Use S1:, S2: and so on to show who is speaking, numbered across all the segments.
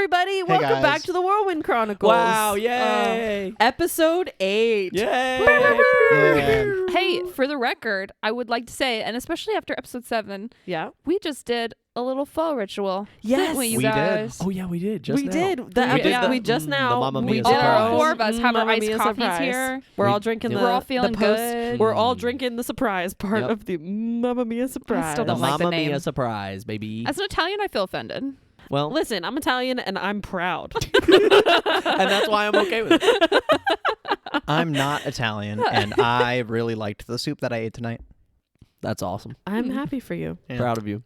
S1: everybody. Welcome
S2: guys.
S1: back to the Whirlwind Chronicles.
S3: Wow, yay.
S1: Episode 8.
S3: Yay.
S2: Yeah.
S4: Hey, for the record, I would like to say, and especially after episode 7,
S1: Yeah.
S4: we just did a little fall ritual.
S1: Yes.
S4: Didn't we, you
S2: We did.
S4: guys?
S3: Oh, yeah, we did. Just
S1: We
S3: now.
S1: did.
S4: did.
S1: We just now.
S3: The Mamma
S1: we
S3: Mia
S1: did
S4: All
S3: surprise.
S1: our
S4: four
S1: own
S4: of us have our
S1: Mamma
S4: iced
S1: Mia
S4: coffees
S1: surprise.
S4: here.
S1: We're all
S3: We-
S1: drinking
S4: We're all feeling
S1: the post.
S4: good.
S1: We're all drinking the surprise part
S3: Yep.
S1: of the Mamma Mia surprise.
S4: still
S3: The
S4: don't like the
S3: Mamma
S4: name.
S3: Mia surprise, baby.
S4: As an Italian, I feel offended.
S3: Well,
S1: Listen, I'm Italian and I'm proud.
S3: and that's why I'm okay with it.
S2: I'm not Italian, and I really liked the soup that I ate tonight.
S3: That's awesome.
S1: I'm happy for you.
S2: Yeah.
S3: Proud of you.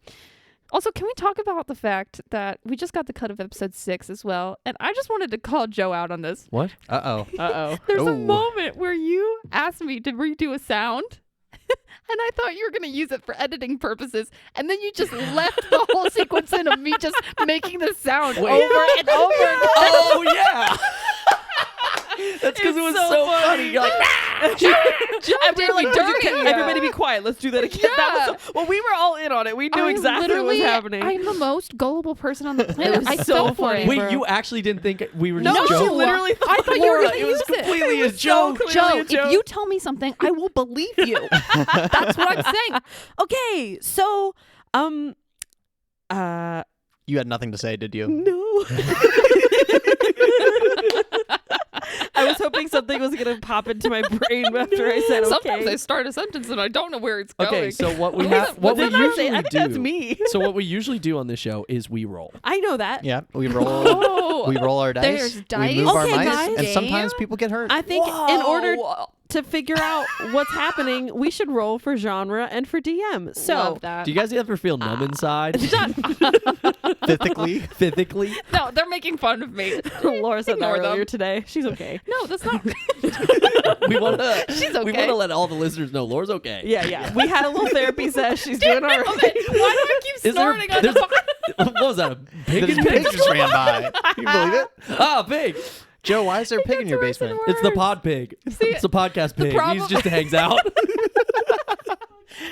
S4: Also, can we talk about the fact that we just got the cut of episode 6 as well? And I just wanted to call Joe out on this.
S3: What?
S2: Uh-oh.
S1: Uh-oh.
S4: There's a
S2: Ooh.
S4: moment where you asked me to redo a sound. And I thought you were going to use it for editing purposes. And then you just left the whole sequence in of me just making the sound
S3: Wait.
S4: over and over again.
S3: Oh, yeah. That's because it was
S1: so
S3: so
S1: funny.
S3: funny. You're like,
S4: Joe
S1: And we
S4: did
S1: were like,
S4: me
S1: "Dirty,
S4: dirty.
S1: everybody be quiet. Let's do that again." That was well, we were all in on it. We knew exactly what was happening.
S4: I'm the most gullible person on the planet.
S1: was
S4: I
S1: so
S4: fell for
S1: funny.
S4: it.
S3: wait, you actually didn't think we were
S4: No,
S3: just
S1: she
S3: joking?
S1: literally thought
S4: I thought you were
S3: Laura,
S4: going to
S3: it was
S4: use it.
S3: completely a
S1: was so
S3: joke.
S1: clearly
S4: Joe,
S1: a joke.
S4: if you tell me something, I will believe you. That's what I'm saying.
S1: Okay, so
S2: You had nothing to say, did you?
S1: no. I was hoping something was gonna pop into my brain after I said okay.
S4: Sometimes I start a sentence and I don't know where it's going.
S3: Okay, so what we have, what we
S1: Did I say?
S3: usually
S1: I think
S3: do.
S1: that's me.
S3: So what we usually do on this show is we roll.
S1: I know that.
S2: Yeah, we roll.
S1: Oh.
S2: We roll our dice.
S4: There's dice.
S2: We move our
S1: Okay,
S2: mice,
S1: guys.
S2: and sometimes people get hurt.
S1: I think in order
S4: Whoa.
S1: to figure out what's happening, we should roll for genre and for DM. So
S4: Love that.
S3: Do you guys ever feel numb inside?
S2: Physically.
S3: Physically?
S4: No, they're making fun of me.
S1: Laura said that
S4: Ignore them.
S1: earlier today. She's okay.
S4: No, that's not.
S3: We want to.
S4: She's
S3: We
S4: okay.
S3: want to let all the listeners know Laura's okay.
S1: Yeah. We had a little therapy session. She's doing all right.
S4: Why do I keep
S3: Is there?
S4: snorting on the
S3: there's-
S4: phone?
S3: What was that? A pig?
S2: The
S3: in
S2: pig
S3: your
S2: just ran by. Can you believe it?
S3: Ah, pig.
S2: Joe, why is there a pig in your
S4: That's worse than
S2: basement?
S3: It's the
S4: words.
S3: pod pig. It's the podcast pig.
S4: problem-
S3: He just hangs out.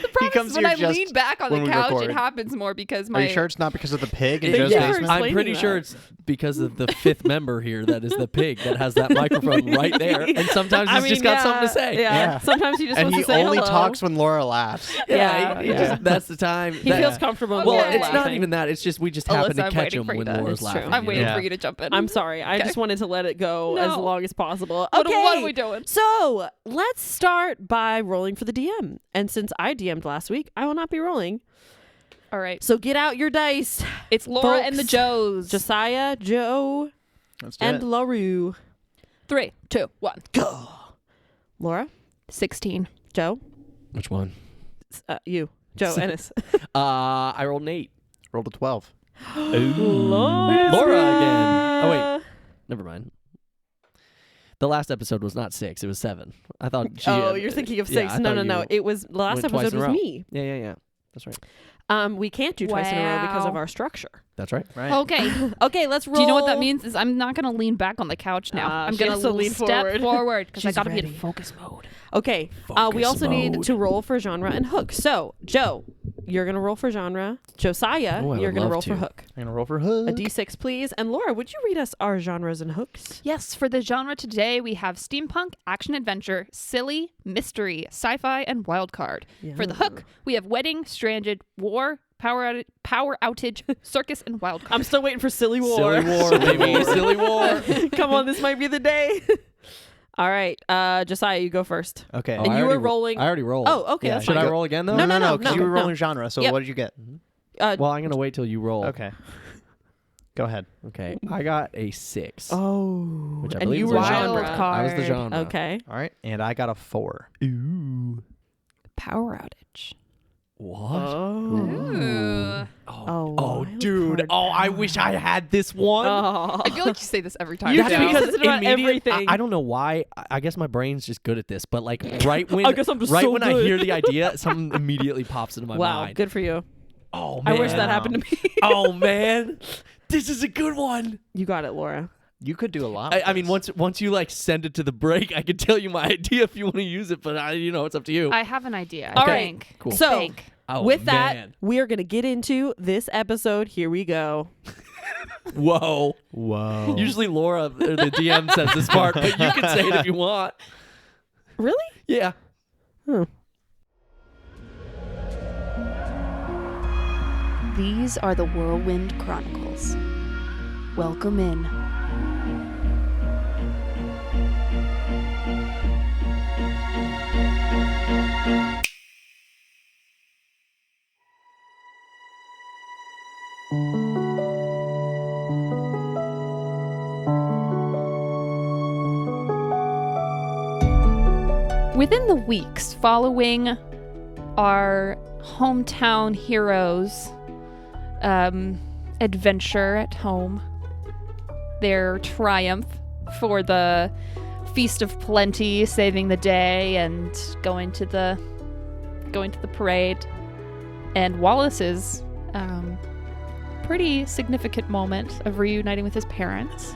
S4: The problem
S2: comes
S4: is when
S2: here
S4: I
S2: just
S4: lean back on
S2: when
S4: the
S2: we
S4: couch,
S2: record.
S4: it happens more because
S2: Are
S4: my.
S2: you sure it's not because of the pig in
S3: Yeah,
S2: Joe's
S1: yeah.
S2: basement?
S3: I'm
S1: Explaining
S3: pretty
S1: that.
S3: sure it's because of the fifth member here that is the pig that has that microphone right there. And sometimes he's just got something to say.
S1: Yeah.
S2: Yeah.
S1: Sometimes he just
S2: And
S1: wants
S2: he
S1: to say
S2: only
S1: hello.
S2: talks when Laura laughs.
S1: Yeah,
S3: he
S1: yeah.
S3: just, that's the time.
S1: He
S3: that-
S1: feels comfortable.
S4: Okay.
S3: Well,
S1: when
S3: it's
S1: Laura's
S3: not
S1: laughing.
S3: even that. It's just we just happen
S4: Alyssa,
S3: to
S4: I'm
S3: catch
S4: waiting
S3: him
S4: for you
S3: when
S4: to-
S3: Laura's
S1: It's true.
S3: laughing.
S4: I'm
S3: you
S4: waiting
S3: know?
S2: Yeah.
S4: for you to jump in.
S1: I'm sorry. I
S4: Okay.
S1: just wanted to let it go as
S4: No.
S1: long as possible.
S4: What-
S1: Okay.
S4: what are we doing?
S1: So let's start by rolling for the DM. And since I DM'd last week, I will not be rolling.
S4: All right.
S1: So get out your dice.
S4: It's Laura and the
S1: Folks.
S4: Joes.
S1: Josiah, Joe,
S2: Let's do
S1: and
S2: it.
S1: LaRue.
S4: 3, 2, 1.
S1: Go. Laura,
S4: 16.
S1: Joe,
S3: Which one?
S1: you, Joe, Ennis.
S3: I rolled an 8.
S2: Rolled a 12.
S3: Laura again. Oh, wait. Never mind. The last episode was not 6. It was 7. I thought she...
S1: You're thinking of
S3: yeah,
S1: 6.
S3: I
S1: No.
S3: thought you
S1: It was last
S3: went twice
S1: episode
S3: in a
S1: was
S3: row.
S1: me.
S3: Yeah. That's right.
S1: We can't do twice in a row because of
S4: Wow.
S1: our structure.
S3: That's right.
S2: Right.
S4: Okay.
S1: Okay, let's roll.
S4: Do you know what that means? Is I'm not going to lean back on the couch now. I'm
S1: she
S4: going
S1: has to lean
S4: step forward because I
S1: She's
S4: got to be in
S1: ready.
S4: focus mode.
S1: Okay. We
S3: Focus
S1: also need
S3: mode.
S1: to roll for genre and hook. So, Joe, you're going to roll for genre. Josiah,
S3: Oh, I
S1: you're
S3: would
S1: going to
S3: love
S1: roll
S3: to.
S1: for hook.
S2: I'm going to roll for hook.
S1: A D6, please. And Laura, would you read us our genres and hooks?
S4: Yes, for the genre today, we have steampunk, action adventure, silly, mystery, sci-fi, and wild card. For the hook, we have wedding, stranded, war, power outage, circus, and wild card.
S1: I'm still waiting for Silly War.
S3: Silly war, baby. Silly war.
S1: Come on, this might be the day. All right. Josiah, you go first.
S2: Okay.
S1: And
S3: I
S1: you were
S3: already
S1: rolling.
S3: I already rolled.
S1: Oh, okay.
S2: Yeah,
S1: That's
S3: Should
S1: fine.
S3: I roll again, though?
S1: No,
S2: because
S1: no,
S2: you were
S1: no.
S2: rolling genre. So
S1: Yep.
S2: what did you get?
S3: Well, I'm going to wait till you roll.
S2: Okay. Go ahead.
S3: Okay. I got a 6.
S1: Oh.
S3: Which I
S1: and
S3: believe
S1: you
S3: is
S1: were
S3: a
S4: wild
S1: genre.
S4: card.
S3: I was the genre.
S1: Okay.
S2: All right. And I got a 4.
S3: Ooh.
S4: Power outage.
S3: What?
S4: Ooh.
S1: Oh,
S3: Oh,
S1: wild
S3: dude.
S1: card.
S3: Oh, I wish I had this one.
S1: Oh.
S4: I feel like you say this every time.
S1: You
S3: That's
S1: do.
S4: now.
S1: because it's about
S3: immediate-
S1: everything.
S3: I don't know why. I guess my brain's just good at this. But like right when
S1: I guess I'm just
S3: right
S1: so
S3: when I
S1: good.
S3: hear the idea, something immediately pops into my
S1: Wow,
S3: mind.
S1: good for you.
S3: Oh
S1: I
S3: man.
S1: wish that happened to me.
S3: Oh man. This is a good one.
S1: You got it, Laura.
S2: You could do a lot.
S3: I mean, once you like send it to the break, I could tell you my idea if you want to use it, but it's up to you.
S4: I have an idea.
S1: All
S4: I
S1: right.
S4: think.
S3: Cool.
S1: So,
S4: Think.
S3: Oh,
S1: with
S3: man.
S1: that, we are going to get into this episode. Here we go.
S3: Whoa.
S2: Whoa.
S3: Usually Laura, or the DM, says this part, but you can say it if you want.
S1: Really?
S3: Yeah.
S4: These are the Whirlwind Chronicles. Welcome in. Within the weeks following our hometown heroes' adventure at home, their triumph for the Feast of Plenty, saving the day and going to the parade, and Wallace's pretty significant moment of reuniting with his parents.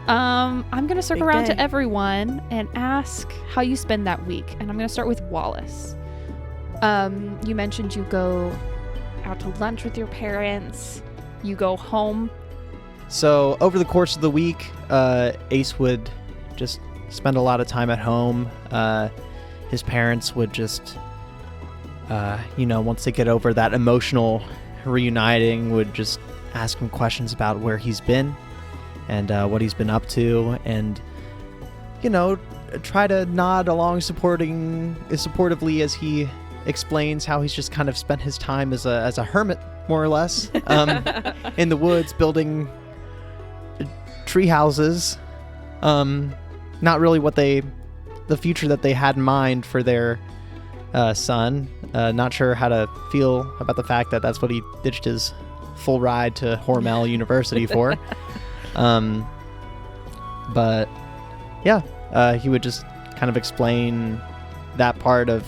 S4: I'm going to circle around to everyone and ask how you spend that week. And I'm going to start with Wallace. You mentioned you go out to lunch with your parents. You go home.
S2: So over the course of the week, Ace would just spend a lot of time at home. His parents would just, once they get over that emotional reuniting, would just ask him questions about where he's been and what he's been up to, and try to nod along supportively as he explains how he's just kind of spent his time as a hermit, more or less, in the woods building tree houses. Not really the future that they had in mind for their son. Not sure how to feel about the fact that that's what he ditched his full ride to Hormel University for. But yeah, he would just kind of explain that part of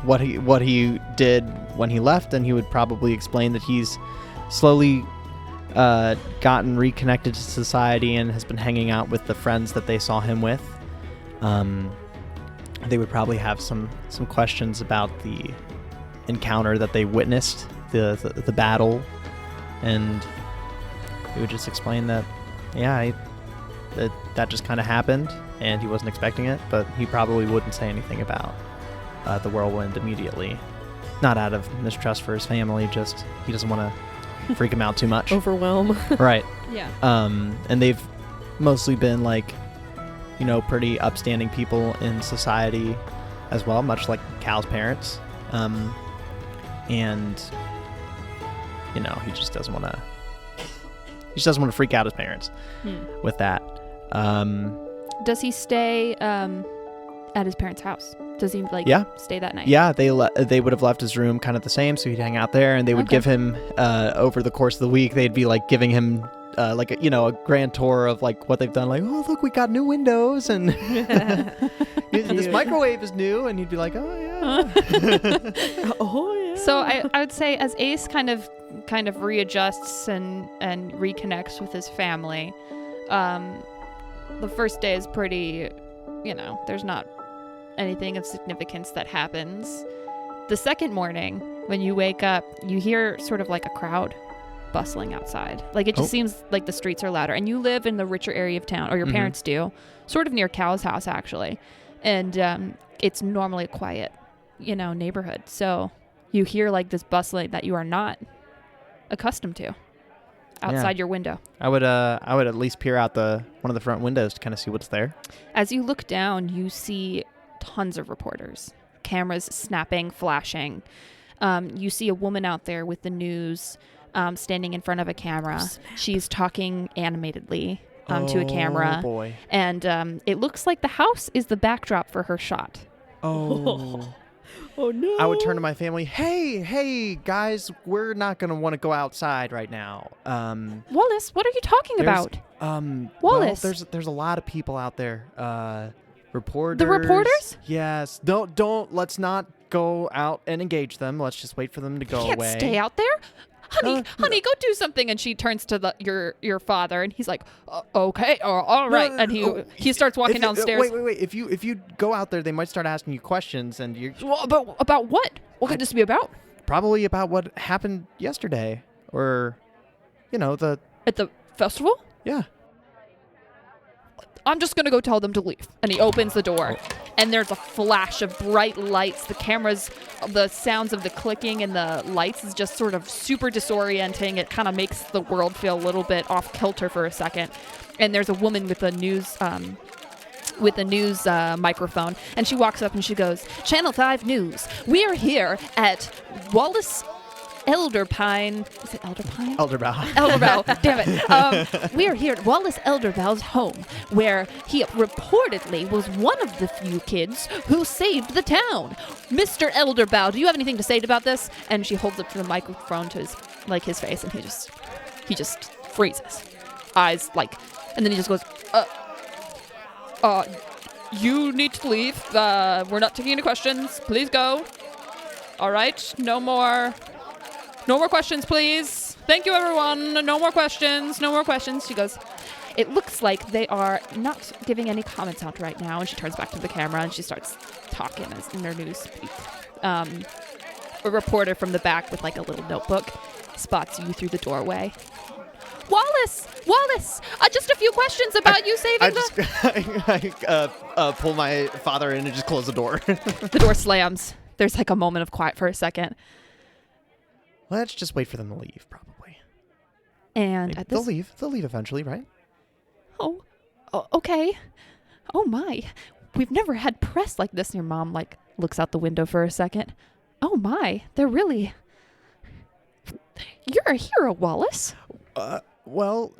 S2: what he did when he left, and he would probably explain that he's slowly gotten reconnected to society and has been hanging out with the friends that they saw him with. They would probably have some questions about the encounter that they witnessed, the battle, and he would just explain that, that just kind of happened, and he wasn't expecting it, but he probably wouldn't say anything about the Whirlwind immediately. Not out of mistrust for his family, just he doesn't want to freak him out too much.
S1: Overwhelm.
S2: Right.
S4: Yeah.
S2: And they've mostly been pretty upstanding people in society as well, much like Cal's parents. And he just doesn't want to freak out his parents with that.
S4: Does he stay at his parents' house? Does he stay that night?
S2: Yeah, they would have left his room kind of the same, so he'd hang out there, and they would give him over the course of the week. They'd be giving him a grand tour of what they've done. Oh, look, we got new windows, and this microwave is new, and he'd be like, oh yeah,
S1: oh yeah.
S4: So I would say as Ace kind of readjusts and reconnects with his family, the first day is pretty, there's not anything of significance that happens. The second morning, when you wake up, you hear sort of like a crowd bustling outside. It just seems like the streets are louder. And you live in the richer area of town, or your parents do, sort of near Cal's house, actually. And it's normally a quiet, neighborhood. So you hear this bustling that you are not accustomed to outside your window.
S2: I would at least peer out one of the front windows to kind of see what's there.
S4: As you look down, you see tons of reporters, cameras snapping, flashing. You see a woman out there with the news, standing in front of a camera. She's talking animatedly to a camera.
S2: Oh boy!
S4: And it looks like the house is the backdrop for her shot.
S2: Oh.
S1: Oh no!
S2: I would turn to my family. Hey, guys, we're not gonna want to go outside right now.
S4: Wallace, what are you talking about? Wallace,
S2: well, there's a lot of people out there. Reporters.
S4: The reporters?
S2: Yes. Don't. Let's not go out and engage them. Let's just wait for them to go
S4: you can't
S2: away.
S4: Stay out there. Honey, go do something. And she turns to your father, and he's like, okay, all right. And he starts walking downstairs.
S2: Wait. If you go out there, they might start asking you questions, and you're.
S4: Well, about what? What could this be about?
S2: Probably about what happened yesterday, or, the
S4: At the festival?
S2: Yeah.
S4: I'm just going to go tell them to leave. And he opens the door. And there's a flash of bright lights. The cameras, the sounds of the clicking and the lights is just sort of super disorienting. It kind of makes the world feel a little bit off kilter for a second. And there's a woman with a news microphone. And she walks up and she goes, Channel 5 News. We are here at Wallace Elderpine. Is it Elderpine?
S2: Elderbow.
S4: Elderbow. Damn it. We are here at Wallace Elderbow's home, where he reportedly was one of the few kids who saved the town. Mr. Elderbow, do you have anything to say about this? And she holds up to the microphone to his face, and he just freezes. Eyes and then he just goes, you need to leave. We're not taking any questions. Please go. All right. No more questions, please. Thank you, everyone. No more questions. No more questions. She goes, it looks like they are not giving any comments out right now. And she turns back to the camera and she starts talking in her news speak. A reporter from the back with a little notebook spots you through the doorway. Wallace! Just a few questions about you saving
S2: I pull my father in and just close the door.
S4: The door slams. There's a moment of quiet for a second.
S2: Let's just wait for them to leave, probably.
S4: And at this...
S2: They'll leave. They'll leave eventually, right?
S4: Oh, okay. Oh, my. We've never had press like this. And your mom, looks out the window for a second. Oh, my. They're really... You're a hero, Wallace.
S2: Well...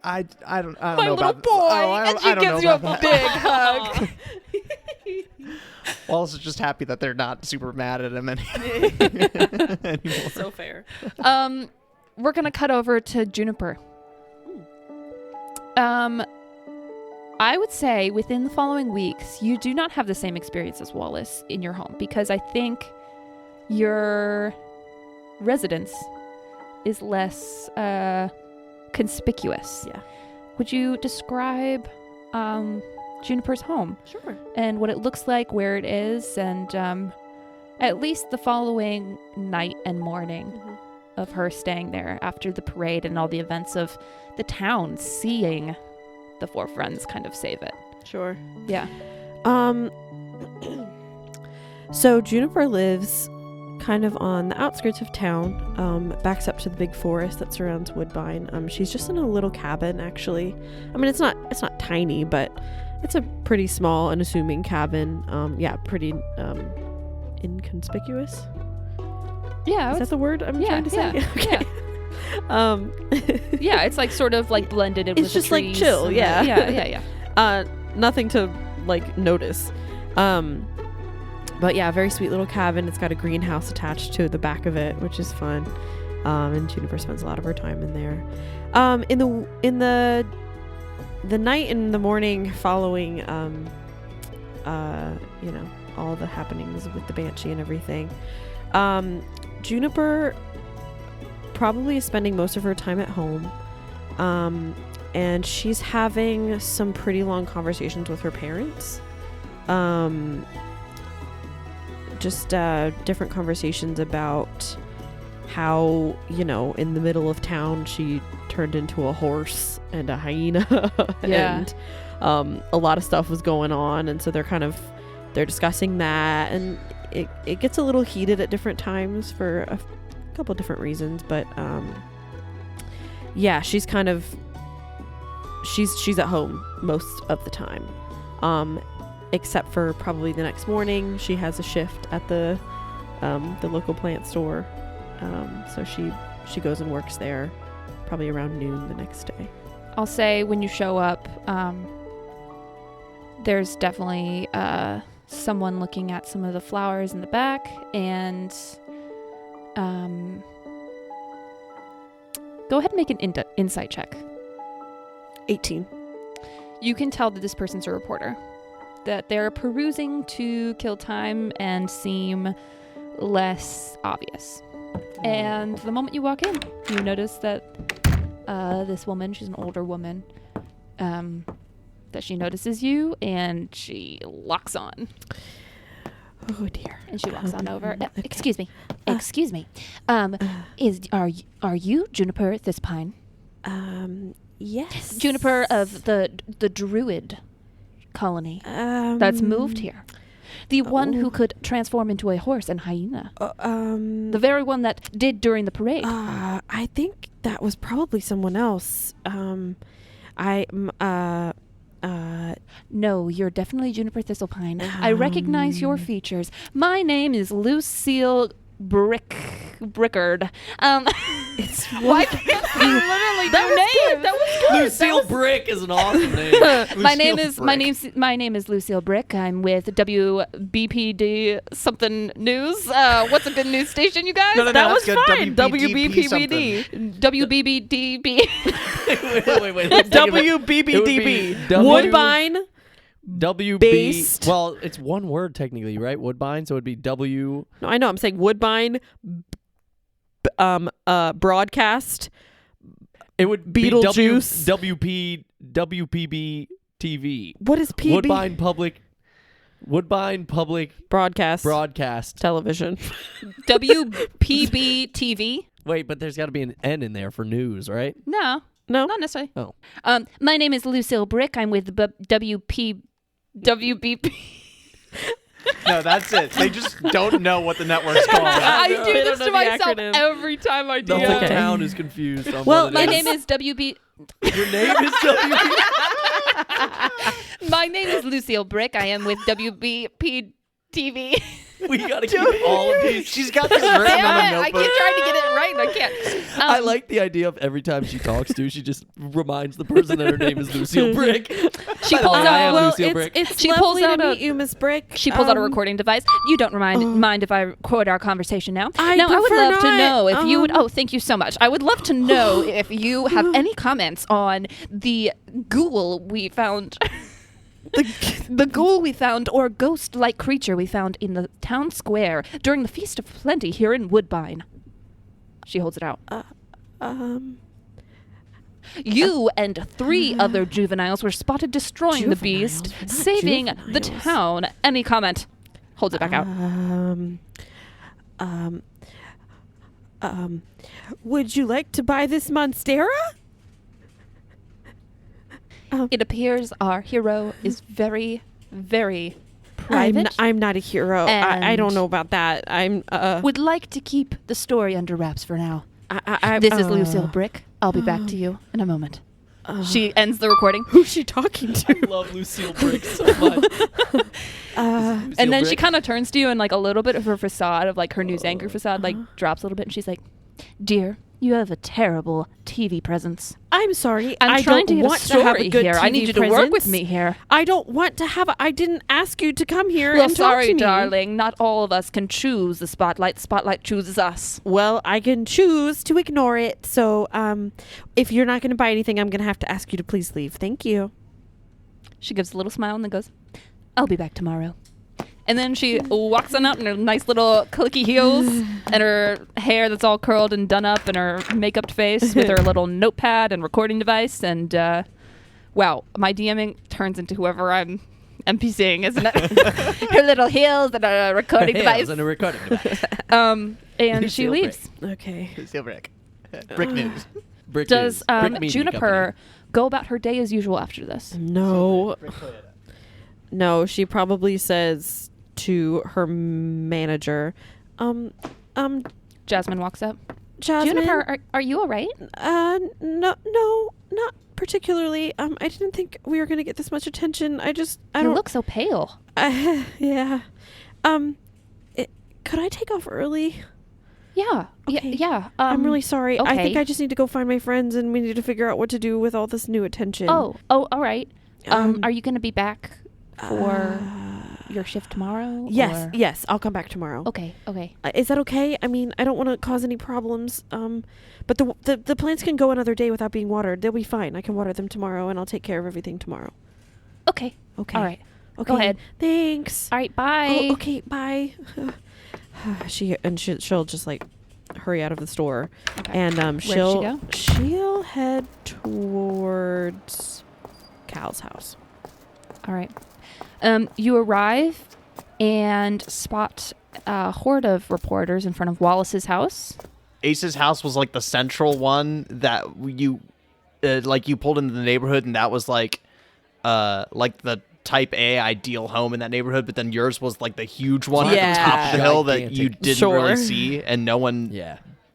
S2: I don't know
S4: my little
S2: about...
S4: boy. And she gives you a big hug.
S2: Wallace is just happy that they're not super mad at him anymore.
S1: So fair.
S4: We're going to cut over to Juniper. I would say within the following weeks, you do not have the same experience as Wallace in your home, because I think your residence is less conspicuous.
S1: Yeah.
S4: Would you describe Juniper's home?
S1: Sure.
S4: And what it looks like, where it is, and at least the following night and morning of her staying there after the parade and all the events of the town, seeing the four friends kind of save it.
S1: Sure.
S4: Yeah.
S1: So Juniper lives kind of on the outskirts of town, backs up to the big forest that surrounds Woodbine. She's just in a little cabin, actually. I mean, it's not tiny, but it's a pretty small, unassuming cabin. Pretty inconspicuous.
S4: Yeah.
S1: Is that the word I'm trying to say?
S4: Okay. Yeah, it's sort of blended in with the trees.
S1: It's just chill, yeah.
S4: Yeah.
S1: Nothing to notice. But yeah, very sweet little cabin. It's got a greenhouse attached to the back of it, which is fun. And Juniper spends a lot of her time in there. In the night and the morning following, all the happenings with the Banshee and everything, Juniper probably is spending most of her time at home. And she's having some pretty long conversations with her parents. Just different conversations about how, in the middle of town, she turned into a horse and a hyena.
S4: Yeah.
S1: And a lot of stuff was going on. And so they're discussing that. And it gets a little heated at different times for a couple different reasons. But she's she's at home most of the time. Except for probably the next morning, she has a shift at the local plant store, so she goes and works there, probably around noon the next day.
S4: I'll say when you show up, there's definitely someone looking at some of the flowers in the back, and go ahead and make an insight check.
S1: 18.
S4: You can tell that this person's a reporter. That they're perusing to kill time and seem less obvious. And the moment you walk in, you notice that this woman, she's an older woman, that she notices you and she locks on.
S1: Oh dear.
S4: And she walks on over.
S1: Okay.
S4: Excuse me. Excuse me. Are you Juniper Thispine?
S1: Yes.
S4: Juniper of the druid colony that's moved here. The one who could transform into a horse and hyena. The very one that did during the parade.
S1: I think that was probably someone else.
S4: No, you're definitely Juniper Thistlepine. I recognize your features. My name is Lucille Brickard.
S1: It's
S4: why can't I literally do names?
S1: That was good.
S3: Lucille Brick is an awesome name.
S4: My name is Lucille Brick. I'm with WBPD something news. What's a good news station, you guys?
S2: No,
S1: that was
S2: good.
S1: fine.
S2: WBPBD.
S4: WBBDB.
S3: Wait.
S1: WBBDB. Woodbine.
S3: WB.
S1: Based.
S3: Well, it's one word technically, right? Woodbine, so it'd be W.
S1: No, I know. I'm saying Woodbine. Broadcast.
S3: It would
S1: Beetlejuice.
S3: be WPB TV.
S1: What is PB?
S3: Woodbine Public
S1: Broadcast Television.
S4: WPB TV.
S3: Wait, but there's got to be an N in there for news, right?
S4: No, not necessarily.
S3: Oh.
S4: My name is Lucille Brick. I'm with WBP.
S2: No, that's it. They just don't know what the network's called.
S4: I do
S1: They
S4: this
S1: don't
S4: to
S1: know the
S4: myself
S1: acronym.
S4: every time I do
S3: The
S4: it.
S3: whole
S1: okay.
S3: town is confused. On
S1: Well,
S3: what it
S4: My
S3: is.
S4: name is WB.
S3: Your name is WB.
S4: My name is Lucille Brick. I am with WBP TV.
S3: We gotta keep all of these.
S2: She's got this written on a
S4: I
S2: notebook.
S4: keep trying to get it right and I can't.
S3: I like the idea of every time she talks to, she just reminds the person that her name is Lucille Brick.
S4: She
S3: By the
S4: pulls
S3: way, I am
S4: out.
S3: Lucille Brick.
S1: It's
S4: She
S1: lovely
S4: pulls out
S1: to
S4: a-
S1: meet you, Miss Brick.
S4: She pulls out a recording device. You don't mind if I record our conversation now?
S1: I
S4: would
S1: prefer
S4: love to
S1: not.
S4: know if you would. Oh, thank you so much. I would love to know if you have any comments on the ghoul we found. The ghoul we found, or ghost-like creature we found in the town square during the Feast of Plenty here in Woodbine. She holds it out. You and 3 other juveniles were spotted destroying the beast,
S1: Juveniles? We're not
S4: saving the
S1: juveniles.
S4: town. Any comment? Holds it back out.
S1: Would you like to buy this Monstera?
S4: It appears our hero is very, very private.
S1: I'm not a hero. I don't
S4: And-
S1: know about that. I'm
S4: Would like to keep the story under wraps for now.
S1: I
S4: This is Lucille Brick. I'll be back to you in a moment. She ends the recording.
S1: Who's she talking
S3: I
S1: to?
S3: love Lucille Brick so much.
S4: And then she kind of turns to you and like a little bit of her facade of like her news anchor facade like drops a little bit and she's like, "Dear, you have a terrible TV presence.
S1: I'm sorry.
S4: I'm
S1: I
S4: trying
S1: don't
S4: to get
S1: want
S4: a story
S1: to have a good
S4: here. I
S1: TV
S4: need you to work
S1: presence.
S4: with me here."
S1: I don't want to have. I didn't ask you to come here
S4: Well,
S1: and
S4: sorry,
S1: talk to me.
S4: darling. Not all of us can choose the spotlight. Spotlight chooses us.
S1: Well, I can choose to ignore it. So, if you're not going to buy anything, I'm going to have to ask you to please leave. Thank you.
S4: She gives a little smile and then goes, "I'll be back tomorrow." And then she walks on out in her nice little clicky heels and her hair that's all curled and done up and her makeup face with her little notepad and recording device. And wow, my DMing turns into whoever I'm NPCing, isn't it? Her little heels and a recording device.
S3: And a recording device.
S4: And she
S3: Lucille
S4: leaves.
S1: Okay.
S2: Lucille Brick. Brick news.
S3: Brick
S4: Does
S3: news. Brick Media
S4: Juniper go about her day as usual after this?
S1: No. No, she probably says to her manager,
S4: Jasmine walks up.
S1: Jasmine,
S4: Juniper, are you all right?
S1: no, not particularly. I didn't think we were going to get this much attention. I
S4: You
S1: don't
S4: look so pale.
S1: yeah. Could I take off early?
S4: Yeah.
S1: Okay.
S4: Yeah.
S1: I'm really sorry. I think
S4: okay.
S1: I just need to go find my friends and we need to figure out what to do with all this new attention.
S4: Oh, all right.
S1: Um,
S4: Are you going to be back for your shift tomorrow?
S1: Yes,
S4: or-
S1: yes. I'll come back tomorrow.
S4: Okay.
S1: Is that okay? I mean, I don't want to cause any problems. But the plants can go another day without being watered. They'll be fine. I can water them tomorrow, and I'll take care of everything tomorrow.
S4: Okay.
S1: Okay.
S4: All right.
S1: Okay.
S4: Go ahead.
S1: Thanks.
S4: All right. Bye.
S1: Oh, okay. Bye. She'll just like hurry out of the store,
S4: Okay.
S1: and
S4: Where does she
S1: she'll head towards Cal's house.
S4: All right. You arrive and spot a horde of reporters in front of Wallace's house.
S2: Ace's house was like the central one that you pulled into the neighborhood, and that was like the type A ideal home in that neighborhood, but then yours was like the huge one at the top of the hill that you didn't really see, and no one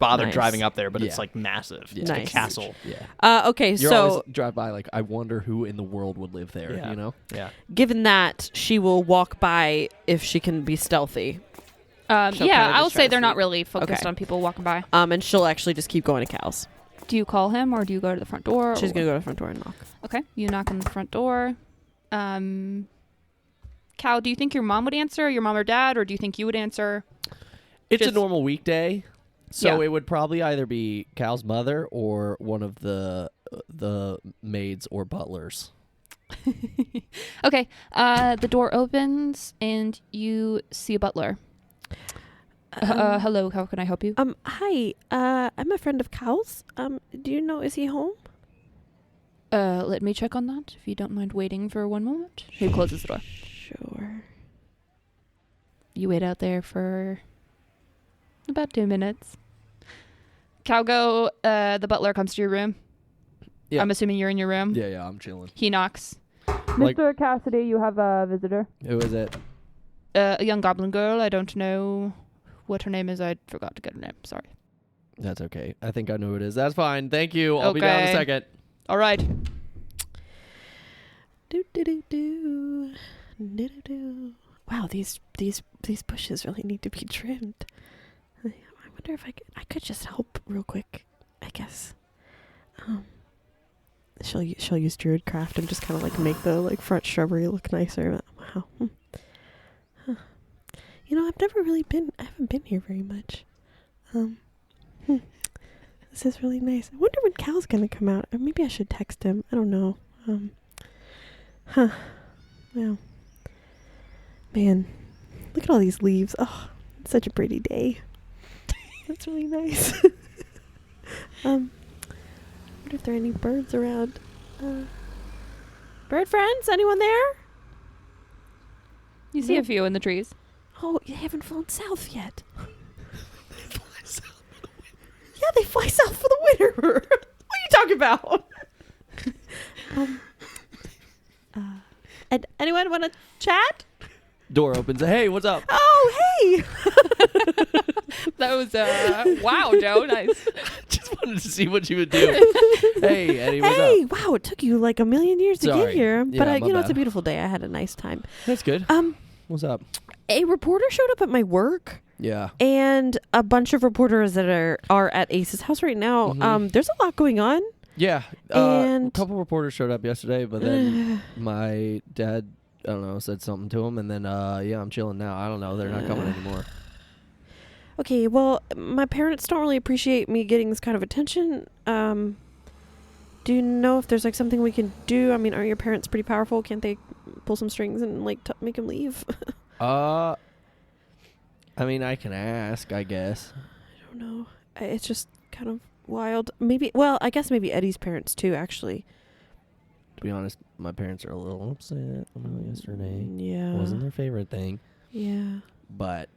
S2: bothered driving up there, but it's like massive. It's like a castle.
S1: Okay,
S3: you
S1: so
S3: always drive by like, I wonder who in the world would live there, you know?
S2: Yeah.
S1: Given that, she will walk by if she can be stealthy.
S4: I will say they're not really focused on people walking by.
S1: And she'll actually just keep going to Cal's.
S4: Do you call him or do you go to the front door?
S1: She's going to go to the front door and knock.
S4: Okay, you knock on the front door. Cal, do you think your mom would answer, your mom or dad, or do you think you would answer?
S3: It's a normal weekday, so it would probably either be Cal's mother or one of the maids or butlers.
S4: Okay, the door opens and you see a butler. Hello, how can I help you?
S1: Hi, I'm a friend of Cal's. Do you know, is he home?
S4: Let me check on that, if you don't mind waiting for one moment. He closes the door.
S1: Sure.
S4: You wait out there for about 2 minutes. Calgo, the butler comes to your room. Yeah. I'm assuming you're in your room.
S3: Yeah, I'm chilling.
S4: He knocks. Mr. Cassidy, you have a visitor.
S3: Who is it?
S4: A young goblin girl. I don't know what her name is. I forgot to get her name. Sorry.
S3: That's okay. I think I know who it is. That's fine. Thank you. I'll be down in a second.
S4: All right.
S1: Wow, these bushes really need to be trimmed. I wonder if I could just help real quick, I guess. She'll use Druidcraft and just kind of like make the like front shrubbery look nicer. Wow. Huh. You know, I haven't been here very much. This is really nice. I wonder when Cal's gonna come out. Or maybe I should text him. I don't know. Well. Man, look at all these leaves. Oh, it's such a pretty day. That's really nice. I wonder if there are any birds around. Bird friends? Anyone there?
S4: You see a few in the trees.
S1: Oh, you haven't flown south yet. Yeah, they fly south for the winter. What are you talking about? And anyone want to chat?
S3: Door opens. Hey, what's up?
S1: Oh, hey.
S4: That was wow, Joe. Nice.
S3: Just wanted to see what you would do. Hey, Eddie, what's up?
S1: Hey, wow, it took you like a million years to get here,
S3: Yeah,
S1: but
S3: my
S1: it's
S3: bad.
S1: a beautiful day. I had a nice time.
S3: That's good. What's up?
S1: A reporter showed up at my work.
S3: Yeah.
S1: And a bunch of reporters that are at Ace's house right now.
S3: Mm-hmm.
S1: There's a lot going on.
S3: Yeah.
S1: And
S3: a couple reporters showed up yesterday, but then my dad, I don't know, said something to him, and then I'm chilling now. I don't know. They're not coming anymore.
S1: Okay, well, my parents don't really appreciate me getting this kind of attention. Do you know if there's like something we can do? I mean, are your parents pretty powerful? Can't they pull some strings and like make them leave?
S3: I mean, I can ask, I guess.
S1: I don't know. It's just kind of wild. I guess maybe Eddie's parents too, actually.
S3: To be honest, my parents are a little upset about yesterday.
S1: Yeah.
S3: It wasn't their favorite thing.
S1: Yeah.
S3: But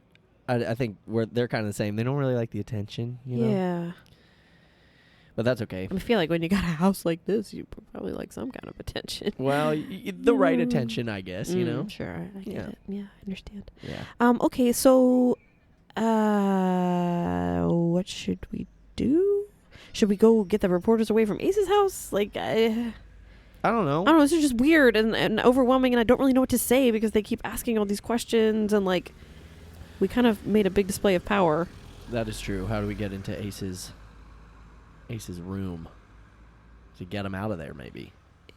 S3: I think they're kind of the same. They don't really like the attention, you know?
S1: Yeah.
S3: But that's okay.
S1: I feel like when you got a house like this, you probably like some kind of attention.
S3: Well, the right attention, I guess, you know?
S1: Sure, I get it. Yeah, I understand.
S3: Yeah.
S1: Okay, so, what should we do? Should we go get the reporters away from Ace's house? Like,
S3: I don't know.
S1: I don't know. This is just weird and overwhelming, and I don't really know what to say because they keep asking all these questions, and like, we kind of made a big display of power.
S3: That is true. How do we get into Ace's room to get him out of there, maybe?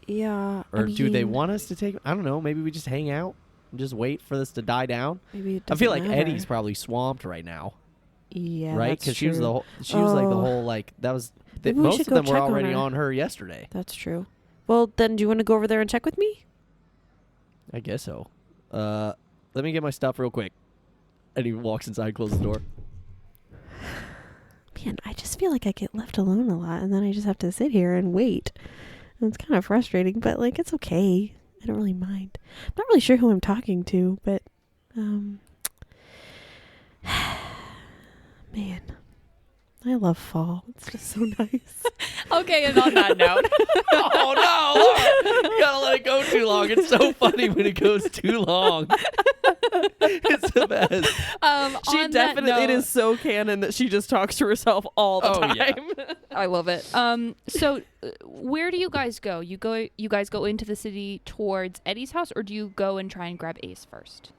S1: Yeah.
S3: Or do they want us to take? I don't know. Maybe we just hang out and just wait for this to die down.
S1: Maybe it
S3: I feel like
S1: doesn't matter.
S3: Eddie's probably swamped right now.
S1: Yeah,
S3: right?
S1: Because
S3: she was like the whole like that was. Most of them were already on her yesterday.
S1: That's true. Well, then, do you want to go over there and check with me?
S3: I guess so. Let me get my stuff real quick. And he walks inside, closes the door.
S1: Man, I just feel like I get left alone a lot, and then I just have to sit here and wait. And it's kind of frustrating, but like it's okay. I don't really mind. I'm not really sure who I'm talking to, but Man, I love fall. It's just so nice.
S4: Okay, and on that note.
S3: Oh no! Laura, you gotta let it go too long. It's so funny when it goes too long. It's the best.
S1: She definitely, it is so canon that she just talks to herself all the time.
S3: Yeah.
S4: I love it. So where do you guys go? You guys go into the city towards Eddie's house, or do you go and try and grab Ace first?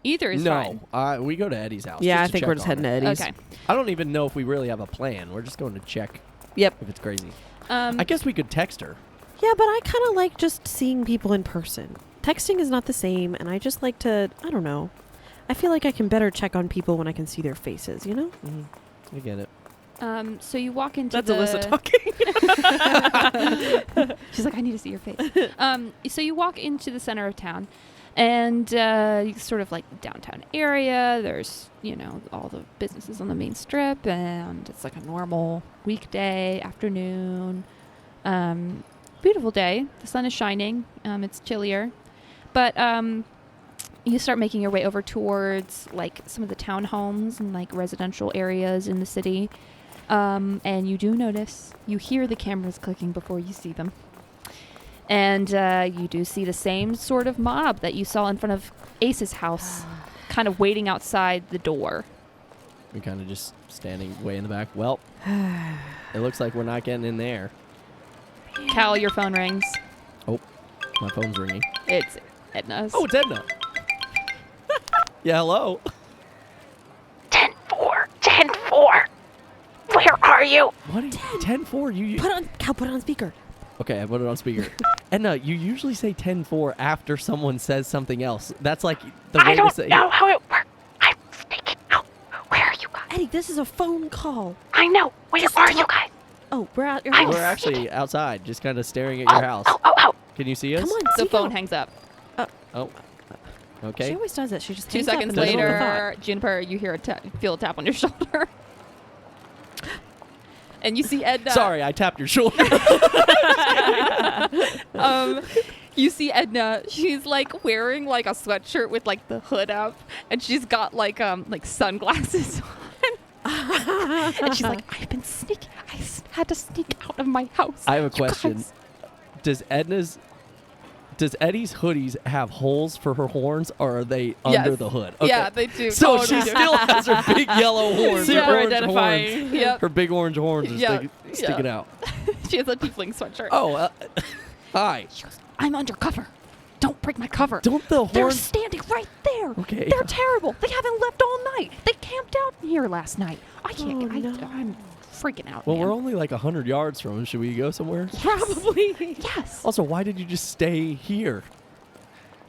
S4: Either is fine.
S3: No, we go to Eddie's house.
S1: Yeah, I
S3: just to
S1: think we're
S3: check
S1: just
S3: on
S1: heading
S3: her.
S1: to Eddie's.
S4: Okay.
S3: I don't even know if we really have a plan. We're just going to check.
S1: Yep.
S3: If it's crazy.
S4: I
S3: guess we could text her.
S1: Yeah, but I kind of like just seeing people in person. Texting is not the same, and I just like to, I don't know. I feel like I can better check on people when I can see their faces, you know?
S3: Mm-hmm. I get it.
S4: So you walk into
S1: That's Alyssa talking.
S4: She's like, I need to see your face. So you walk into the center of town, and you sort of like the downtown area. There's, all the businesses on the main strip, and it's like a normal weekday afternoon. Beautiful day. The sun is shining. It's chillier. But you start making your way over towards like some of the townhomes and like residential areas in the city. And you do notice, you hear the cameras clicking before you see them. And you do see the same sort of mob that you saw in front of Ace's house, kind of waiting outside the door.
S3: We're kind of just standing way in the back. Well, it looks like we're not getting in there.
S4: Cal, your phone rings.
S3: Oh, my phone's ringing.
S4: It's Edna's.
S3: Oh, it's Edna. Yeah, hello.
S5: 10-4. 10-4. Where are you?
S3: What? 10-4? You
S1: Put it on speaker.
S3: Okay, I put it on speaker. Edna, you usually say 10-4 after someone says something else. That's like the way
S5: I
S3: to
S5: don't
S3: say
S5: know how it works. I'm sneaking out. Where are you guys?
S1: Eddie, this is a phone call.
S5: I know. Where
S1: Just
S5: are you
S1: talk.
S5: guys?
S1: Oh, we're at your
S5: I'm
S1: house.
S3: We're actually outside, just kind of staring at your house.
S5: Oh.
S3: Can you see us?
S1: Come on,
S4: The
S1: speak
S4: phone
S1: out.
S4: hangs up.
S3: Oh.
S1: She
S3: Okay.
S1: always does it. She just
S4: 2
S1: hangs up
S4: seconds
S1: and doesn't know what the
S4: later, Juniper, you hear feel a tap on your shoulder. And you see Edna.
S3: Sorry, I tapped your shoulder.
S4: You see Edna. She's like wearing like a sweatshirt with like the hood up, and she's got like sunglasses on. And she's like, I've been sneaking. I had to sneak out of my house.
S3: I have a
S4: You
S3: question.
S4: guys."
S3: Does Eddie's hoodies have holes for her horns, or are they under
S4: Yes.
S3: the hood?
S4: Yeah, they do.
S3: So
S4: totally
S3: she
S4: do.
S3: still has her big yellow horns.
S1: Super
S3: her orange
S1: identifying.
S3: horns.
S4: Yep.
S3: Her big orange horns are
S4: Yeah,
S3: sticking
S4: yeah.
S3: out.
S4: She has a tiefling sweatshirt.
S3: Oh, hi.
S4: She goes, I'm under cover. Don't break my cover.
S3: Don't the
S4: They're
S3: horns...
S4: standing right there.
S3: Okay.
S4: They're terrible. They haven't left all night. They camped out here last night. I can't.
S1: Oh, no.
S4: I'm freaking out.
S3: Well,
S4: man.
S3: we're only like 100 yards from him. Should we go somewhere?
S1: Probably.
S4: Yes.
S3: Also, why did you just stay here?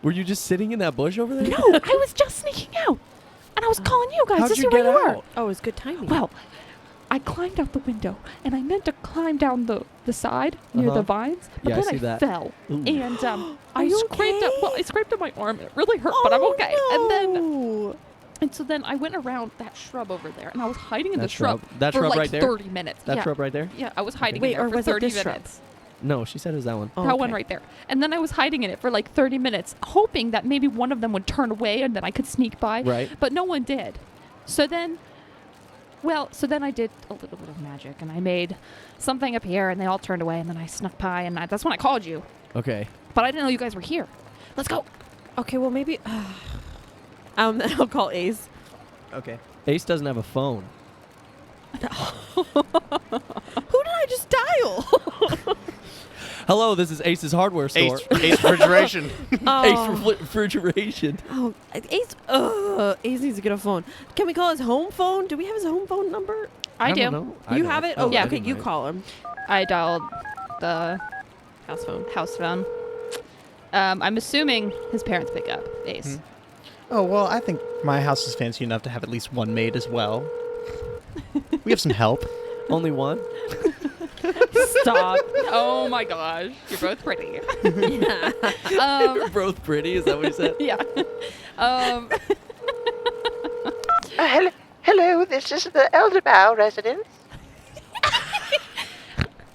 S3: Were you just sitting in that bush over there?
S4: No, I was just sneaking out, and I was calling you guys
S3: How'd
S4: to
S3: you
S4: see where
S3: get
S4: you were.
S3: out?
S1: Oh, it's good timing.
S4: Well, I climbed out the window, and I meant to climb down the side near
S3: Uh-huh.
S4: the vines, but
S3: Yeah, I
S4: then
S3: see that.
S4: fell,
S3: Ooh.
S4: and
S1: Are
S4: I
S1: you
S4: scraped up.
S1: okay?
S4: Well, I scraped up my arm. It really hurt, but I'm okay.
S1: No.
S4: And so then I went around that shrub over there, and I was hiding in
S3: That
S4: the shrub
S3: That
S4: for
S3: shrub
S4: like
S3: right there?
S4: 30 minutes.
S3: That
S4: yeah.
S3: shrub right there?
S4: Yeah, I was hiding
S1: Wait,
S4: in there
S1: or
S4: for
S1: was it
S4: 30
S1: this shrub?
S4: minutes.
S3: No, she said it was that one.
S1: Oh,
S4: That one
S1: okay.
S4: right there. And then I was hiding in it for like 30 minutes, hoping that maybe one of them would turn away and then I could sneak by.
S3: Right.
S4: But no one did. So then I did a little bit of magic, and I made something up here, and they all turned away, and then I snuck by, and that's when I called you.
S3: Okay.
S4: But I didn't know you guys were here. Let's go.
S1: Okay, well maybe. I'll call Ace.
S2: Okay.
S3: Ace doesn't have a phone.
S1: Who did I just dial?
S3: Hello, this is Ace's hardware store.
S2: Ace refrigeration.
S1: Oh.
S3: Ace refrigeration.
S1: Oh, Ace. Ace needs to get a phone. Can we call his home phone? Do we have his home phone number?
S4: I do.
S3: don't know. I
S1: You
S3: don't.
S1: have it? Oh,
S4: Yeah.
S1: okay.
S3: I didn't
S1: You
S3: write.
S1: call him.
S4: I dialed the
S1: House phone.
S4: house phone. I'm assuming his parents pick up. Ace.
S2: Oh, well, I think my house is fancy enough to have at least one maid as well. We have some help.
S3: Only one?
S4: Stop. Oh my gosh. You're both pretty.
S3: We're both pretty, is that what you said?
S4: Yeah.
S5: Hello, this is the Elderbow residence.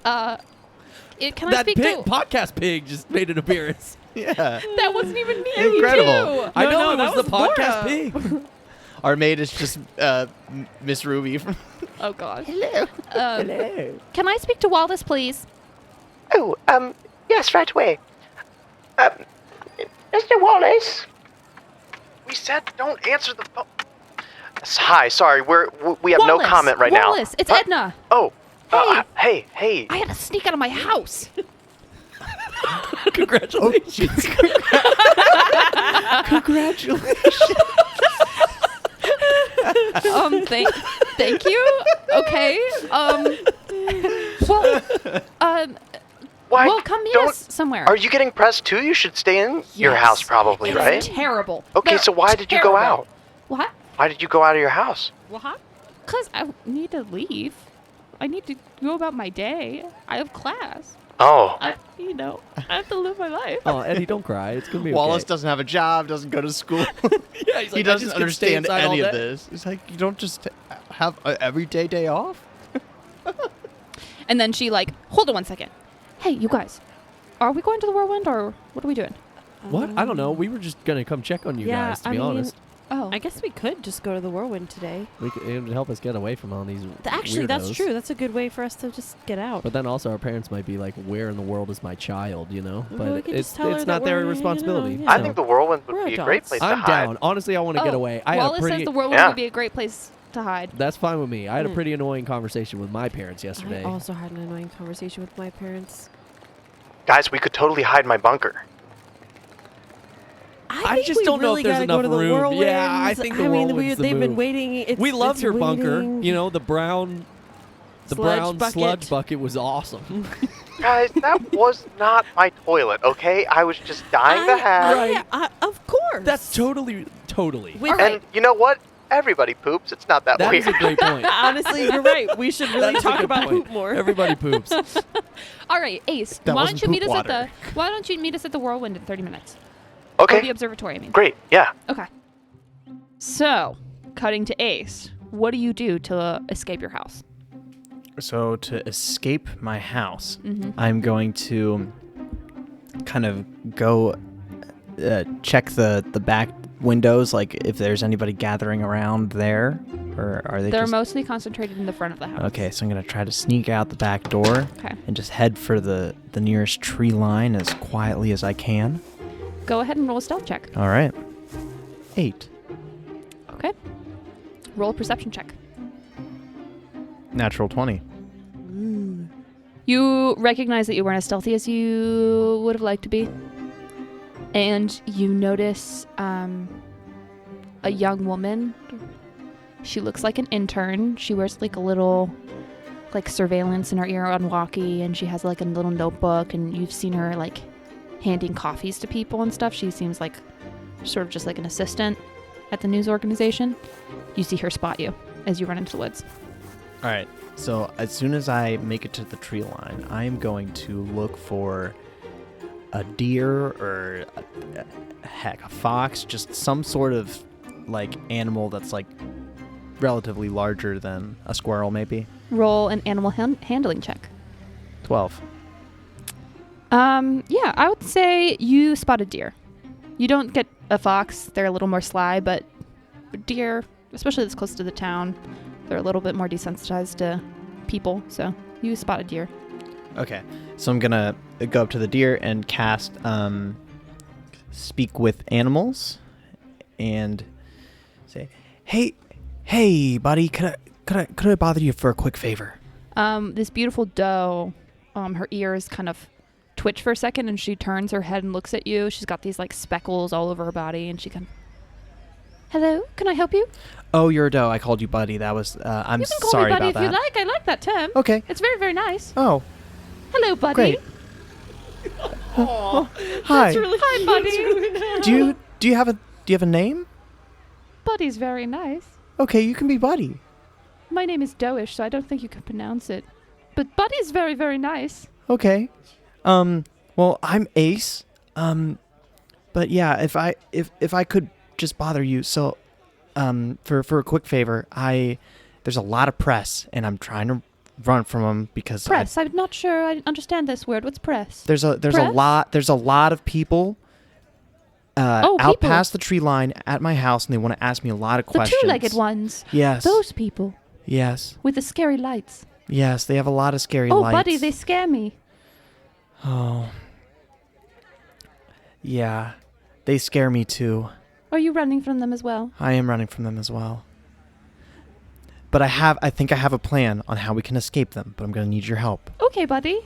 S4: Can I
S3: That
S4: speak
S3: pig,
S4: to...
S3: podcast pig just made an appearance.
S2: Yeah.
S4: That wasn't even me.
S2: Incredible.
S4: Too.
S3: I know
S1: no,
S3: it was
S1: that
S3: the
S1: was
S3: podcast
S1: Laura.
S3: pig.
S2: Our maid is just Miss Ruby.
S4: Oh God.
S5: Hello.
S2: Hello.
S4: Can I speak to Wallace, please?
S5: Oh, yes, right away. Mr. Wallace?
S6: We said don't answer the phone. Hi, sorry, we have no
S4: Wallace,
S6: comment right now.
S4: Wallace, it's
S6: Huh?
S4: Edna.
S6: Oh,
S4: Hey.
S6: hey.
S4: I had to sneak out of my house.
S3: Congratulations.
S2: Congratulations.
S4: Thank you. Okay.
S6: Why?
S4: Well, come meet us somewhere.
S6: Are you getting pressed too? You should stay in your house probably,
S4: It's
S6: right?
S4: terrible.
S6: Okay,
S4: They're
S6: so why did you go
S4: terrible.
S6: out?
S4: What?
S6: Why did you go out of your house?
S4: What? Because I need to leave. I need to go about my day. I have class.
S6: Oh,
S4: I have to live my life.
S3: Oh, Eddie, don't cry. It's gonna be
S2: Wallace
S3: okay.
S2: doesn't have a job, doesn't go to school.
S3: Yeah, he's
S2: He
S3: like, I
S2: doesn't
S3: just can stay
S2: understand
S3: inside all
S2: any of
S3: day.
S2: this. It's like, you don't just have an everyday day off?
S4: And then she hold on one second. Hey, you guys, are we going to the Whirlwind or what are we doing?
S3: What? I don't know. We were just gonna come check on you
S1: Yeah,
S3: guys. To
S1: I
S3: be
S1: mean,
S3: honest,
S4: Oh,
S1: I guess we could just go to the Whirlwind today.
S3: it would help us get away from all these.
S1: Actually, that's
S3: weirdos.
S1: true. That's a good way for us to just get out.
S3: But then also our parents might be like, "Where in the world is my child?" You know.
S1: Well, we
S3: But
S1: could
S3: it's
S1: just tell her
S3: it's
S1: that
S3: not their
S1: we're,
S3: responsibility.
S1: yeah.
S6: I
S3: so.
S6: think the Whirlwind would
S1: We're
S6: be a great
S1: adults.
S6: place to
S3: I'm
S6: hide.
S3: down. Honestly, I want to get away. I had a
S4: Wallace
S3: pretty.
S4: says the Whirlwind
S6: Yeah.
S4: would be a great place to hide.
S3: That's fine with me. I had a
S1: Mm.
S3: pretty annoying conversation with my parents yesterday.
S1: I also had an annoying conversation with my parents.
S6: Guys, we could totally hide in my bunker.
S1: I
S3: I just
S1: we
S3: don't know
S1: really
S3: if there's
S1: gotta
S3: enough
S1: go to the
S3: room.
S1: Whirlwinds.
S3: Yeah, I think the
S1: I mean,
S3: Whirlwind's the
S1: they've been
S3: move.
S1: waiting.
S3: We loved
S1: it's
S3: your bunker.
S1: waiting.
S3: You know, the brown
S1: Sludge bucket.
S3: sludge bucket was awesome.
S6: Guys, that was not my toilet, okay? I was just dying to have.
S1: Of course.
S3: That's totally.
S1: With,
S4: All right.
S6: And you know what? Everybody poops. It's not that
S3: That
S6: weird.
S3: is a great point.
S1: honestly, you're right. We should
S3: That
S1: really
S3: is a
S1: talk
S3: good
S1: about
S3: point.
S1: poop more.
S3: Everybody poops.
S4: All right, Ace.
S2: That
S4: why
S2: wasn't
S4: don't you meet
S2: poop
S4: us
S2: water.
S4: at the Why don't you meet us at the Whirlwind in 30 minutes? Or the
S6: Okay,
S4: observatory, I mean.
S6: great. Yeah.
S4: Okay. So, cutting to Ace. What do you do to escape your house?
S2: So to escape my house,
S4: Mm-hmm.
S2: I'm going to kind of go check the back windows, like if there's anybody gathering around there, or are they
S4: They're
S2: just...
S4: mostly concentrated in the front of the house.
S2: Okay, so I'm going to try to sneak out the back door
S4: Okay.
S2: and just head for the nearest tree line as quietly as I can.
S4: Go ahead and roll a stealth check.
S2: All right. 8.
S4: Okay. Roll a perception check.
S2: Natural 20.
S4: You recognize that you weren't as stealthy as you would have liked to be. And you notice a young woman. She looks like an intern. She wears like a little surveillance in her ear on walkie, and she has like a little notebook, and you've seen her like handing coffees to people and stuff. She seems like sort of just like an assistant at the news organization. You see her spot you as you run into the woods.
S2: All right. So as soon as I make it to the tree line, I am going to look for a deer or a fox, just some sort of like animal that's like relatively larger than a squirrel, maybe.
S4: Roll an animal handling check.
S2: 12.
S4: Yeah, I would say you spotted deer. You don't get a fox. They're a little more sly, but deer, especially this close to the town, they're a little bit more desensitized to people, so you spotted deer.
S2: Okay. So I'm going to go up to the deer and cast Speak with Animals and say, "Hey, buddy, could I bother you for a quick favor?"
S4: This beautiful doe, her ears kind of twitch for a second, and she turns her head and looks at you. She's got these like speckles all over her body, and she can. Hello, can I help you?
S2: Oh, you're a doe. I called you buddy. That was I'm
S4: You can call
S2: sorry
S4: me buddy
S2: about
S4: if
S2: that.
S4: you like. I like that term.
S2: Okay.
S4: It's very, very nice.
S2: Oh,
S4: Hello, buddy.
S2: great. Hi.
S4: Hi, buddy.
S2: Do you have a name?
S4: Buddy's very nice.
S2: Okay, you can be buddy.
S4: My name is Doish, so I don't think you can pronounce it. But Buddy's very, very nice.
S2: Okay. Well, I'm Ace. But yeah, if I could just bother you, so for a quick favor, there's a lot of press and I'm trying to run from them because
S4: Press. I'm not sure I understand this word. What's press?
S2: there's
S4: Press?
S2: a lot of people
S4: Oh,
S2: out
S4: people.
S2: past the tree line at my house, and they want to ask me a lot of
S4: The
S2: questions.
S4: two-legged ones.
S2: Yes.
S4: Those people
S2: Yes.
S4: with the scary lights.
S2: Yes, they have a lot of scary
S4: Oh,
S2: lights.
S4: buddy, they scare me.
S2: Oh. Yeah. They scare me too.
S4: Are you running from them as well?
S2: I am running from them as well. But I think I have a plan on how we can escape them, but I'm going to need your help.
S4: Okay, buddy.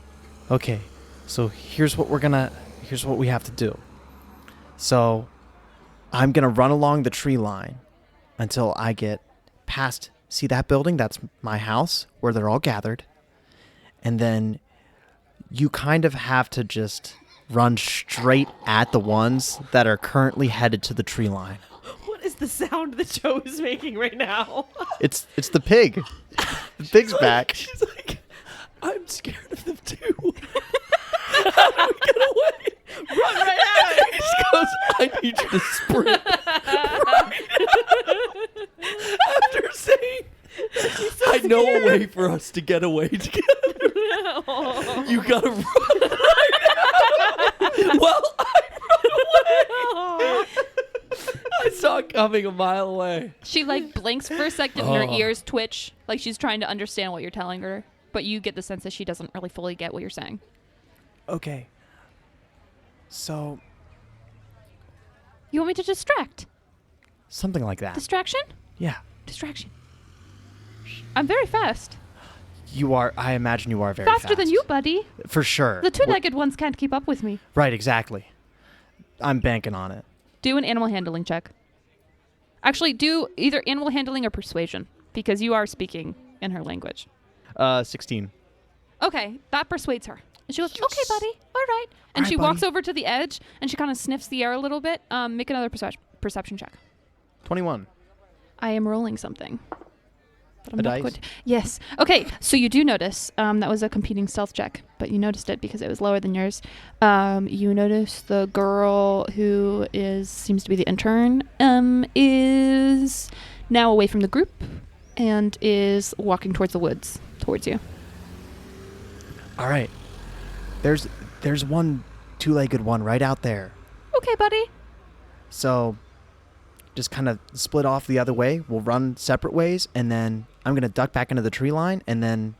S2: Okay. So here's what we have to do. So I'm going to run along the tree line until I get past, see that building? That's my house where they're all gathered. And then you kind of have to just run straight at the ones that are currently headed to the tree line.
S1: What is the sound that Joe is making right now?
S2: It's the pig. The pig's back.
S3: She's like, I'm scared of them too. How do we get away?
S1: Run right at it!
S3: He just goes, I need you to sprint. Right. After saying, I know a way for us to get away together. You gotta run right now. Well, I run away. I saw it coming a mile away.
S4: She like blinks for a second and her ears twitch like she's trying to understand what you're telling her, but you get the sense that she doesn't really fully get what you're saying.
S2: Okay. So,
S4: You want me to distract?
S2: something like that.
S4: Distraction?
S2: Yeah.
S4: Distraction. I'm very fast.
S2: You are, I imagine you are very
S4: Faster
S2: fast.
S4: than you, buddy.
S2: For sure.
S4: The two-legged ones can't keep up with me.
S2: Right, exactly. I'm banking on it.
S4: Do an animal handling check. Actually, do either animal handling or persuasion, because you are speaking in her language.
S2: 16.
S4: Okay, that persuades her. And she goes,
S2: Yes.
S4: okay, buddy, all right. And
S2: All
S4: she
S2: right,
S4: walks
S2: buddy.
S4: over to the edge, and she kind of sniffs the air a little bit. Make another perception check.
S2: 21.
S4: I am rolling something. But I'm
S2: A
S4: not
S2: dice?
S4: going to- Yes. Okay, so you do notice, that was a competing stealth check, but you noticed it because it was lower than yours. You notice the girl who seems to be the intern, is now away from the group and is walking towards the woods, towards you.
S2: All right. There's one two-legged one right out there.
S4: Okay, buddy.
S2: So just kind of split off the other way. We'll run separate ways, and then I'm going to duck back into the tree line, and then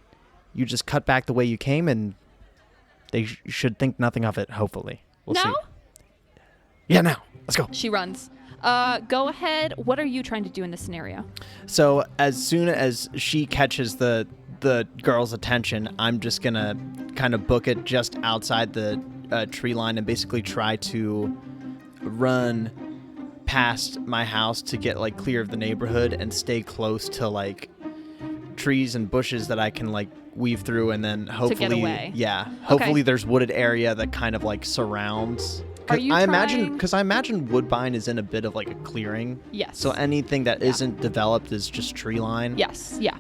S2: you just cut back the way you came, and they should think nothing of it, hopefully. We'll
S4: Now?
S2: see. Yeah, now. Let's go.
S4: She runs. Go ahead. What are you trying to do in this scenario?
S2: So as soon as she catches the girl's attention, I'm just going to kind of book it just outside the tree line and basically try to run past my house to get like clear of the neighborhood and stay close to like trees and bushes that I can like weave through, and then hopefully
S4: away.
S2: Yeah, hopefully there's wooded area that kind of like surrounds.
S4: Are you
S2: I
S4: trying-
S2: imagine Woodbine is in a bit of like a clearing.
S4: Yes.
S2: So anything that
S4: Yeah.
S2: not developed is just tree line.
S4: Yes, yeah.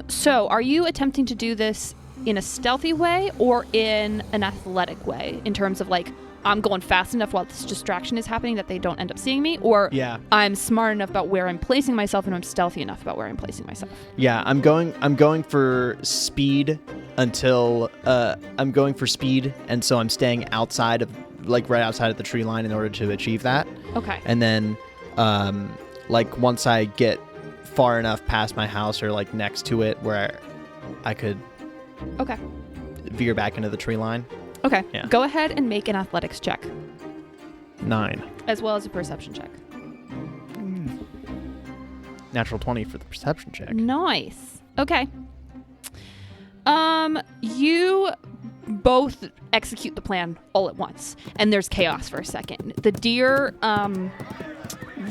S4: So are you attempting to do this in a stealthy way or in an athletic way, in terms of like, I'm going fast enough while this distraction is happening that they don't end up seeing me, or
S2: Yeah.
S4: I'm smart enough about where I'm placing myself and I'm stealthy enough about where I'm placing myself?
S2: Yeah, I'm going for speed until I'm going for speed, and so I'm staying outside of like right outside of the tree line in order to achieve that.
S4: Okay.
S2: And then like once I get far enough past my house or like next to it where I could
S4: Okay.
S2: veer back into the tree line.
S4: Okay.
S2: Yeah.
S4: Go ahead and make an athletics check
S2: 9.
S4: as well as a perception check.
S2: Natural 20 for the perception check.
S4: Nice. Okay. You both execute the plan all at once, and there's chaos for a second. The deer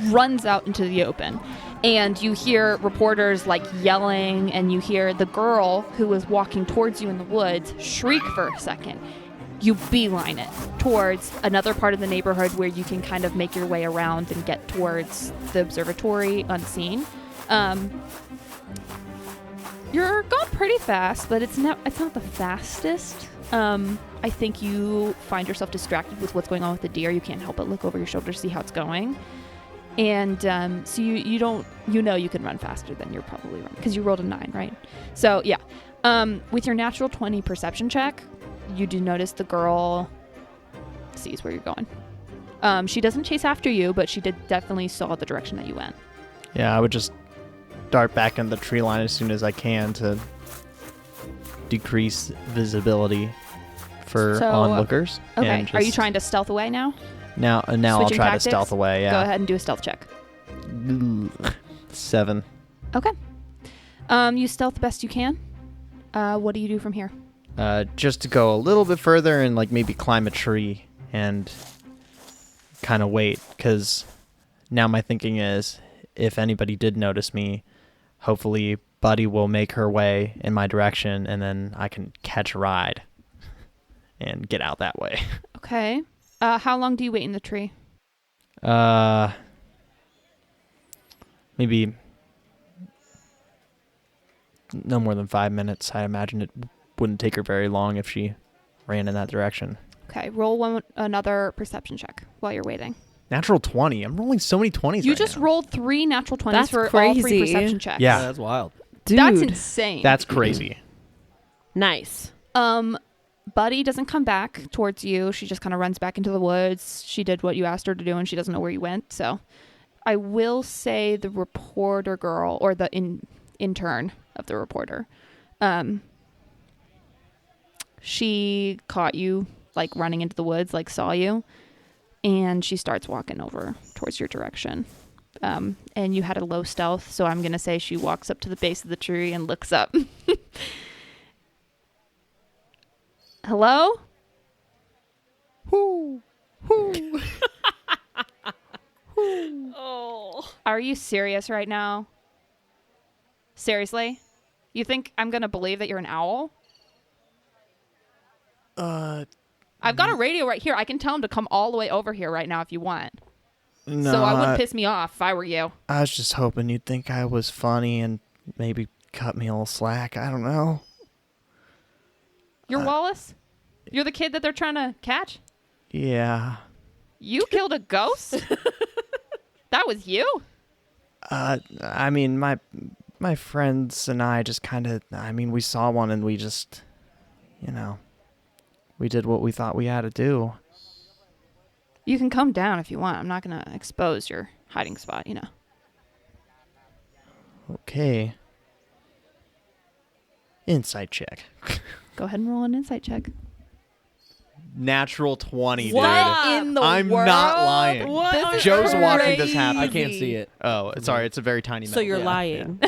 S4: runs out into the open, and you hear reporters like yelling, and you hear the girl who was walking towards you in the woods shriek for a second. You beeline it towards another part of the neighborhood where you can kind of make your way around and get towards the observatory unseen. You're going pretty fast, but it's not the fastest. I think you find yourself distracted with what's going on with the deer. You can't help but look over your shoulder to see how it's going. And so you can run faster than you're probably running because you rolled a 9, right? So yeah, with your natural 20 perception check, you do notice the girl sees where you're going. She doesn't chase after you, but she definitely saw the direction that you went.
S2: Yeah, I would just dart back in the tree line as soon as I can to decrease visibility for onlookers.
S4: Okay.
S2: And
S4: Are you trying to stealth away now?
S2: Now I'll
S4: Switching
S2: try
S4: tactics?
S2: to stealth away. Yeah.
S4: Go ahead and do a stealth check.
S2: 7.
S4: Okay. You stealth the best you can. What do you do from here?
S2: Just to go a little bit further and like maybe climb a tree and kind of wait, because now my thinking is if anybody did notice me, hopefully Buddy will make her way in my direction and then I can catch a ride and get out that way.
S4: Okay. How long do you wait in the tree?
S2: Maybe no more than 5 minutes. I imagine it wouldn't take her very long if she ran in that direction.
S4: Okay. Roll another perception check while you're waiting.
S2: Natural 20. I'm rolling so many 20s
S4: You
S2: right
S4: just
S2: now.
S4: rolled 3 natural 20s
S1: That's
S4: for all 3
S1: crazy.
S4: perception checks.
S2: Yeah.
S3: That's wild.
S1: Dude.
S4: That's insane.
S2: That's crazy.
S1: Nice.
S4: Buddy doesn't come back towards you. She just kind of runs back into the woods. She did what you asked her to do, and she doesn't know where you went. So I will say the reporter girl, or the intern of the reporter, she caught you, like, running into the woods, like, saw you, and she starts walking over towards your direction. And you had a low stealth, so I'm going to say she walks up to the base of the tree and looks up. Hello?
S1: Oh.
S4: Are you serious right now? Seriously? You think I'm going to believe that you're an owl? I've got a radio right here. I can tell him to come all the way over here right now if you want.
S2: No,
S4: So I wouldn't piss me off if I were you.
S2: I was just hoping you'd think I was funny and maybe cut me a little slack. I don't know.
S4: You're Wallace? You're the kid that they're trying to catch?
S2: Yeah.
S4: You killed a ghost? That was you?
S2: I mean, my friends and I just kind of, we saw one and we just, we did what we thought we had to do.
S4: You can come down if you want. I'm not going to expose your hiding spot,
S2: Okay. Insight check.
S4: Go ahead and roll an insight check.
S2: Natural 20,
S4: What
S2: dude.
S4: in the
S2: I'm
S4: world?
S2: not lying.
S1: What?
S4: This is
S2: Joe's watching this
S4: crazy.
S2: happen.
S3: I can't see it.
S2: Oh, sorry. It's a very tiny
S1: So
S2: metal.
S1: you're
S2: Yeah.
S1: lying.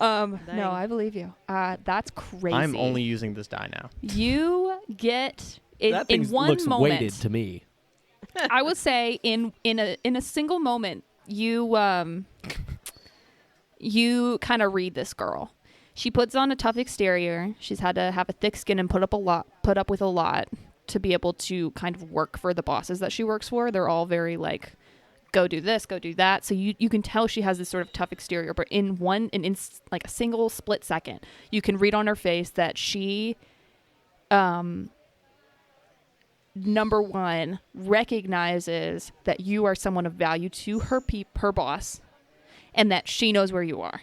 S4: No, I believe you. That's crazy.
S2: I'm only using this die now.
S4: You get
S3: That
S4: in
S3: thing
S4: one
S3: looks
S4: moment.
S3: weighted to me.
S4: I would say in a single moment, you kind of read this girl. She puts on a tough exterior. She's had to have a thick skin and put up with a lot to be able to kind of work for the bosses that she works for. They're all very like, go do this, go do that. So you can tell she has this sort of tough exterior, but in like a single split second, you can read on her face that she, number one, recognizes that you are someone of value to her boss, and that she knows where you are.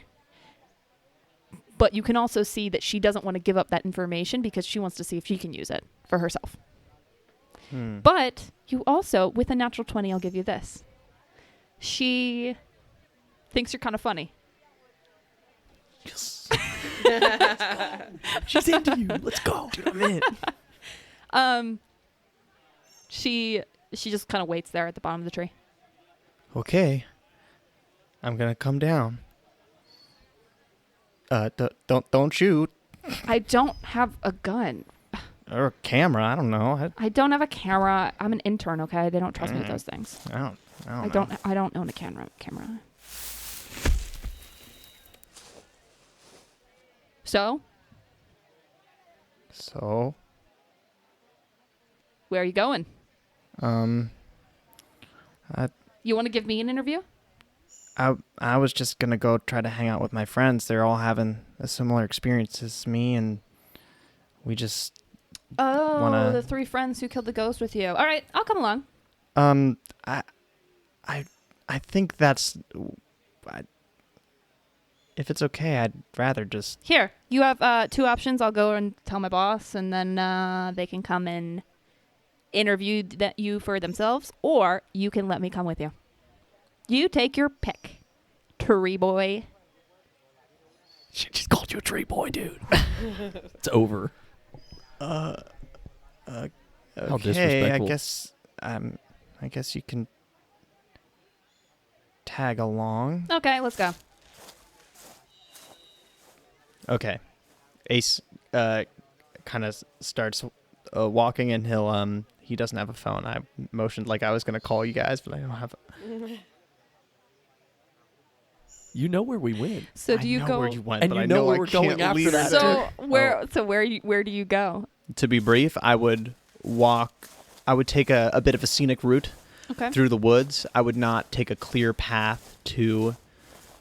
S4: But you can also see that she doesn't want to give up that information because she wants to see if she can use it for herself. But you also, with a natural 20, I'll give you this. She thinks you're kind of funny.
S2: Yes.
S3: She's into you. Let's go.
S2: Dude, I'm in.
S4: She just kind of waits there at the bottom of the tree.
S2: Okay. I'm going to come down. Don't shoot.
S4: I don't have a gun.
S2: Or a camera. I don't know.
S4: I don't have a camera. I'm an intern, okay? They don't trust me with those things.
S2: I don't know.
S4: I don't own a camera. So,
S2: So,
S4: where are you going? You want to give me an interview?
S2: I was just going to go try to hang out with my friends. They're all having a similar experience as me, and we just
S4: Oh, the 3 friends who killed the ghost with you. All right, I'll come along.
S2: I think that's if it's okay, I'd rather just
S4: Here, you have 2 options. I'll go and tell my boss, and then they can come and interview you for themselves, or you can let me come with you. You take your pick, tree boy.
S3: She just called you a tree boy, dude. It's over.
S2: Okay,
S3: disrespectful.
S2: I guess you can tag along.
S4: Okay, let's go.
S2: Okay. Ace kind of starts walking, and he doesn't have a phone. I motioned like I was going to call you guys, but I don't have
S3: You know where we went.
S4: So do you
S2: I know
S4: go?
S2: where you went,
S3: And
S2: but
S3: you
S2: I
S3: know
S2: know
S3: where
S2: I
S3: we're
S2: can't
S3: going after
S2: leave
S3: that.
S2: it.
S4: So where do you go?
S2: To be brief, I would take a bit of a scenic route
S4: Okay.
S2: through the woods. I would not take a clear path to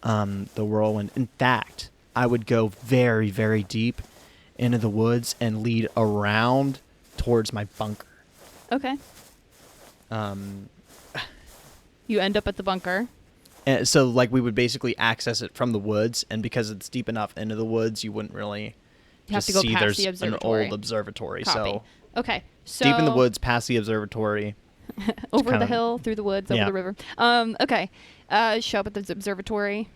S2: the Whirlwind. In fact, I would go very, very deep into the woods and lead around towards my bunker.
S4: Okay. You end up at the bunker.
S2: And so, like, we would basically access it from the woods, and because it's deep enough into the woods, you wouldn't really
S4: You have
S2: just
S4: to go
S2: see
S4: past
S2: there's
S4: the
S2: an
S4: observatory.
S2: old observatory.
S4: Copy.
S2: So
S4: Okay. So
S2: deep in the woods, past the observatory.
S4: over
S2: kinda-
S4: the hill, through the woods, over
S2: Yeah.
S4: the river. Okay. Show up at the observatory.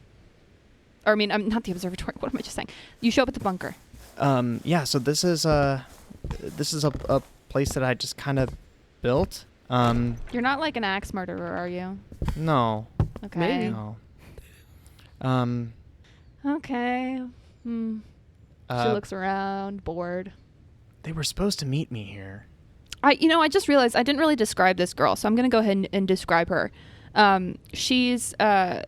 S4: Or I mean, not the observatory. What am I just saying? You show up at the bunker.
S2: Yeah. So this is a place that I just kind of built.
S4: You're not like an axe murderer, are you?
S2: No.
S4: Okay.
S1: Maybe.
S2: No.
S4: Okay. She looks around, bored.
S2: They were supposed to meet me here.
S4: I just realized I didn't really describe this girl, so I'm gonna go ahead and describe her. She's like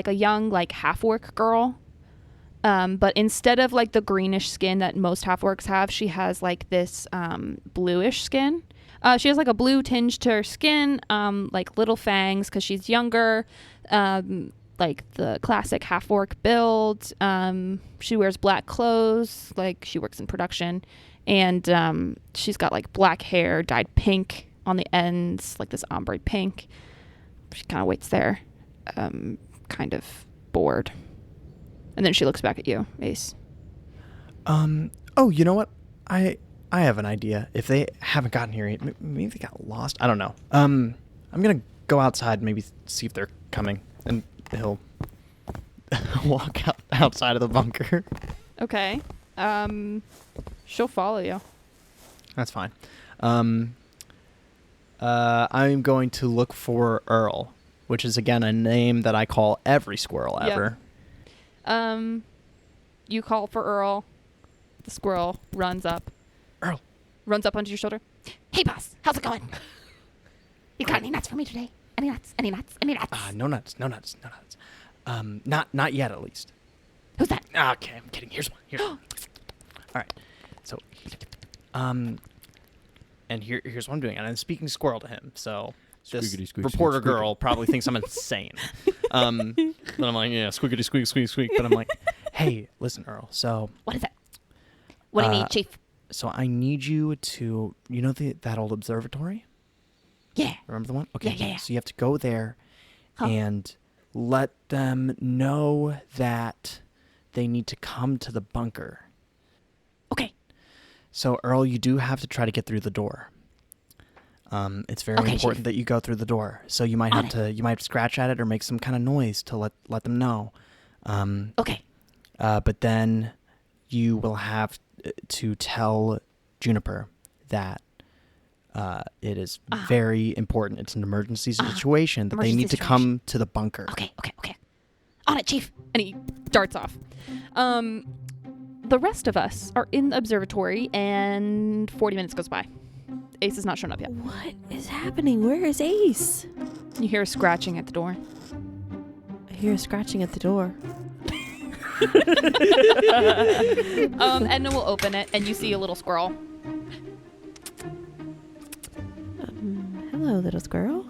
S4: a young, like, half-orc girl. But instead of like the greenish skin that most half-orcs have, she has like this bluish skin. She has like a blue tinge to her skin, like little fangs because she's younger, like the classic half-orc build. She wears black clothes, like she works in production, and she's got like black hair dyed pink on the ends, like this ombre pink. She kind of waits there, kind of bored. And then she looks back at you, Ace.
S2: Oh, you know what? I have an idea. If they haven't gotten here yet, maybe they got lost. I don't know. I'm gonna go outside and maybe see if they're coming, and he'll walk outside of the bunker.
S4: Okay. She'll follow you.
S2: That's fine. I'm going to look for Earl, which is again a name that I call every squirrel
S4: Yep.
S2: ever.
S4: You call for Earl. The squirrel runs up.
S2: Earl.
S4: Runs up onto your shoulder.
S5: Hey, boss. How's it going? You got any nuts for me today? Any nuts? Any nuts? Any nuts?
S2: No nuts. Not yet, at least.
S5: Who's that?
S2: Okay, I'm kidding. Here's one. All right. So, and here's what I'm doing. And I'm speaking squirrel to him. So this
S3: Squeakity squeak,
S2: reporter
S3: squeak, squeak.
S2: girl probably thinks I'm insane. But I'm like, yeah, squeakity squeak, squeak, squeak. But I'm like, hey, listen, Earl. So
S5: What is it? What do you need, Chief?
S2: So I need you to, that old observatory?
S5: Yeah.
S2: Remember the one? Okay.
S5: Yeah.
S2: So you have to go there and let them know that they need to come to the bunker.
S5: Okay.
S2: So Earl, you do have to try to get through the door. It's very
S5: Okay,
S2: important
S5: Chief.
S2: that you go through the door. So you might have to scratch at it or make some kind of noise to let them know.
S5: Okay.
S2: But then you will have to tell Juniper that it is very important. It's an emergency situation that they need to come to the bunker.
S5: Okay. On it, Chief.
S4: And he darts off. The rest of us are in the observatory, and 40 minutes goes by. Ace has not shown up yet.
S1: What is happening? Where is Ace?
S4: You hear scratching at the door.
S1: I hear a scratching at the door.
S4: Edna will open it, and you see a little squirrel.
S1: Hello, little squirrel.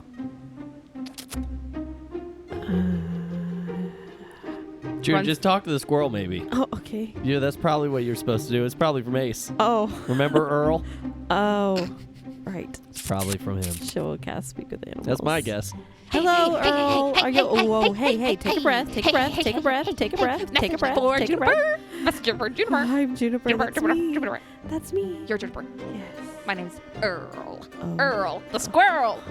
S3: June, just talk to the squirrel, maybe.
S1: Oh, okay.
S3: Yeah, that's probably what you're supposed to do. It's probably from Ace.
S1: Oh.
S3: Remember Earl?
S1: Oh. Right.
S3: It's probably from him.
S1: She'll cast speak with animals.
S3: That's my guess.
S1: Hello, Earl. Are you? Whoa. Hey. Take a breath. Take a breath. Take a breath. Take a breath. Take a breath. Take a breath.
S4: Messenger for Juniper.
S1: I'm Juniper.
S5: Juniper,
S1: That's
S5: Juniper,
S1: me.
S5: Juniper.
S1: That's me.
S4: You're Juniper.
S1: Yes.
S4: My name's Earl.
S1: Oh.
S4: Earl, the squirrel.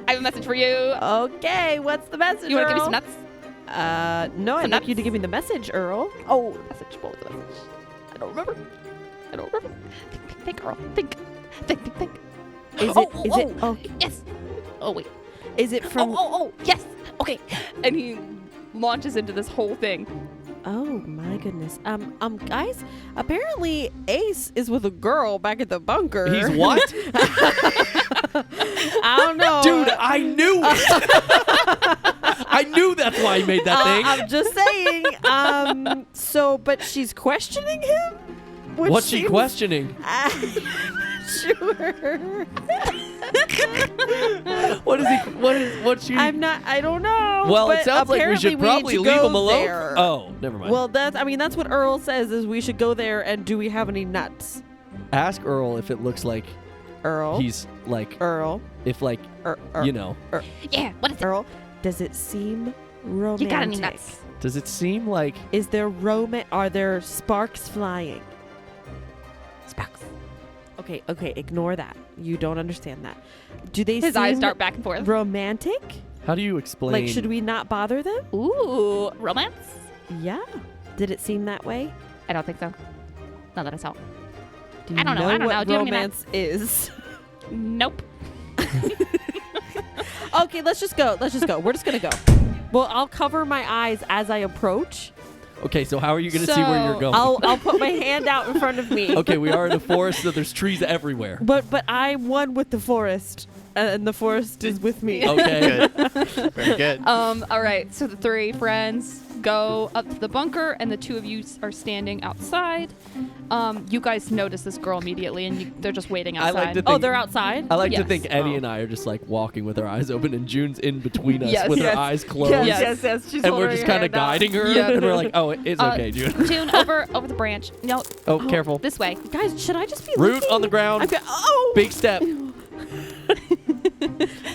S4: I have a message for you.
S1: Okay, what's the message,
S4: You want to give me
S1: Earl?
S4: some nuts?
S1: No, I'd
S4: Some
S1: like you to
S4: nuts?
S1: give me the message, Earl.
S4: Oh, message. What was the message? I don't remember. Think, Earl. Think.
S1: Is
S4: Oh,
S1: it?
S4: oh,
S1: Is
S4: oh.
S1: it? Oh,
S4: Yes. Oh, wait.
S1: is it from?
S4: Oh, yes. Okay. And he launches into this whole thing.
S1: Oh my goodness. Guys, apparently Ace is with a girl back at the bunker.
S3: He's what?
S1: I don't know.
S3: Dude, I knew it. I knew that's why he made that thing.
S1: I'm just saying. So, but she's questioning him. Which
S3: What's she
S1: seems-
S3: questioning?
S1: Sure.
S3: What's she?
S1: I'm not. I don't know.
S3: Well,
S1: but
S3: it sounds like we
S1: apparently
S3: should probably
S1: need to
S3: leave
S1: go
S3: him alone.
S1: there.
S3: Oh, never mind.
S1: Well, that's what Earl says is we should go there and do we have any nuts?
S3: Ask Earl if it looks like
S1: Earl.
S3: he's like,
S1: Earl.
S3: if like, you know,
S5: Yeah, what is it?
S1: Earl. Does it seem romantic?
S5: You got any nuts?
S3: does it seem like
S1: Is there Are there sparks flying?
S5: Sparks.
S1: Okay, ignore that. You don't understand that. Do they
S4: His
S1: seem
S4: eyes dart back and forth.
S1: romantic?
S3: how do you explain?
S1: Like, should we not bother them?
S4: Ooh, romance?
S1: Yeah. Did it seem that way?
S4: I don't think so. Not that I saw.
S1: Do you
S5: I don't know.
S1: what
S5: Do you have any
S1: romance is?
S4: Nope.
S1: Okay, let's just go. We're just gonna go. Well, I'll cover my eyes as I approach.
S3: Okay, so how are you going to see where you're going?
S1: I'll put my hand out in front of me.
S3: Okay, we are in a forest, so there's trees everywhere.
S1: But I'm one with the forest, and the forest is with me.
S3: Okay.
S6: Good. Very good.
S4: All right. So the three friends go up to the bunker, and the two of you are standing outside. You guys notice this girl immediately, and they're just waiting
S3: I
S4: outside.
S3: like to
S1: Oh,
S3: think-
S1: they're outside.
S3: I like to
S4: Yes.
S3: think Eddie
S1: Oh.
S3: and I are just like walking with our eyes open, and June's in between us
S4: Yes.
S3: with
S1: Yes.
S3: her eyes closed.
S4: Yes.
S1: She's
S3: And we're just kind of guiding her,
S4: Yeah.
S3: and we're like, "Oh, it's okay, June."
S4: June, over the branch. No.
S3: Oh, careful!
S4: This way.
S1: Guys, should I just be
S3: Root
S1: looking?
S3: on the ground.
S1: Oh.
S3: Big step.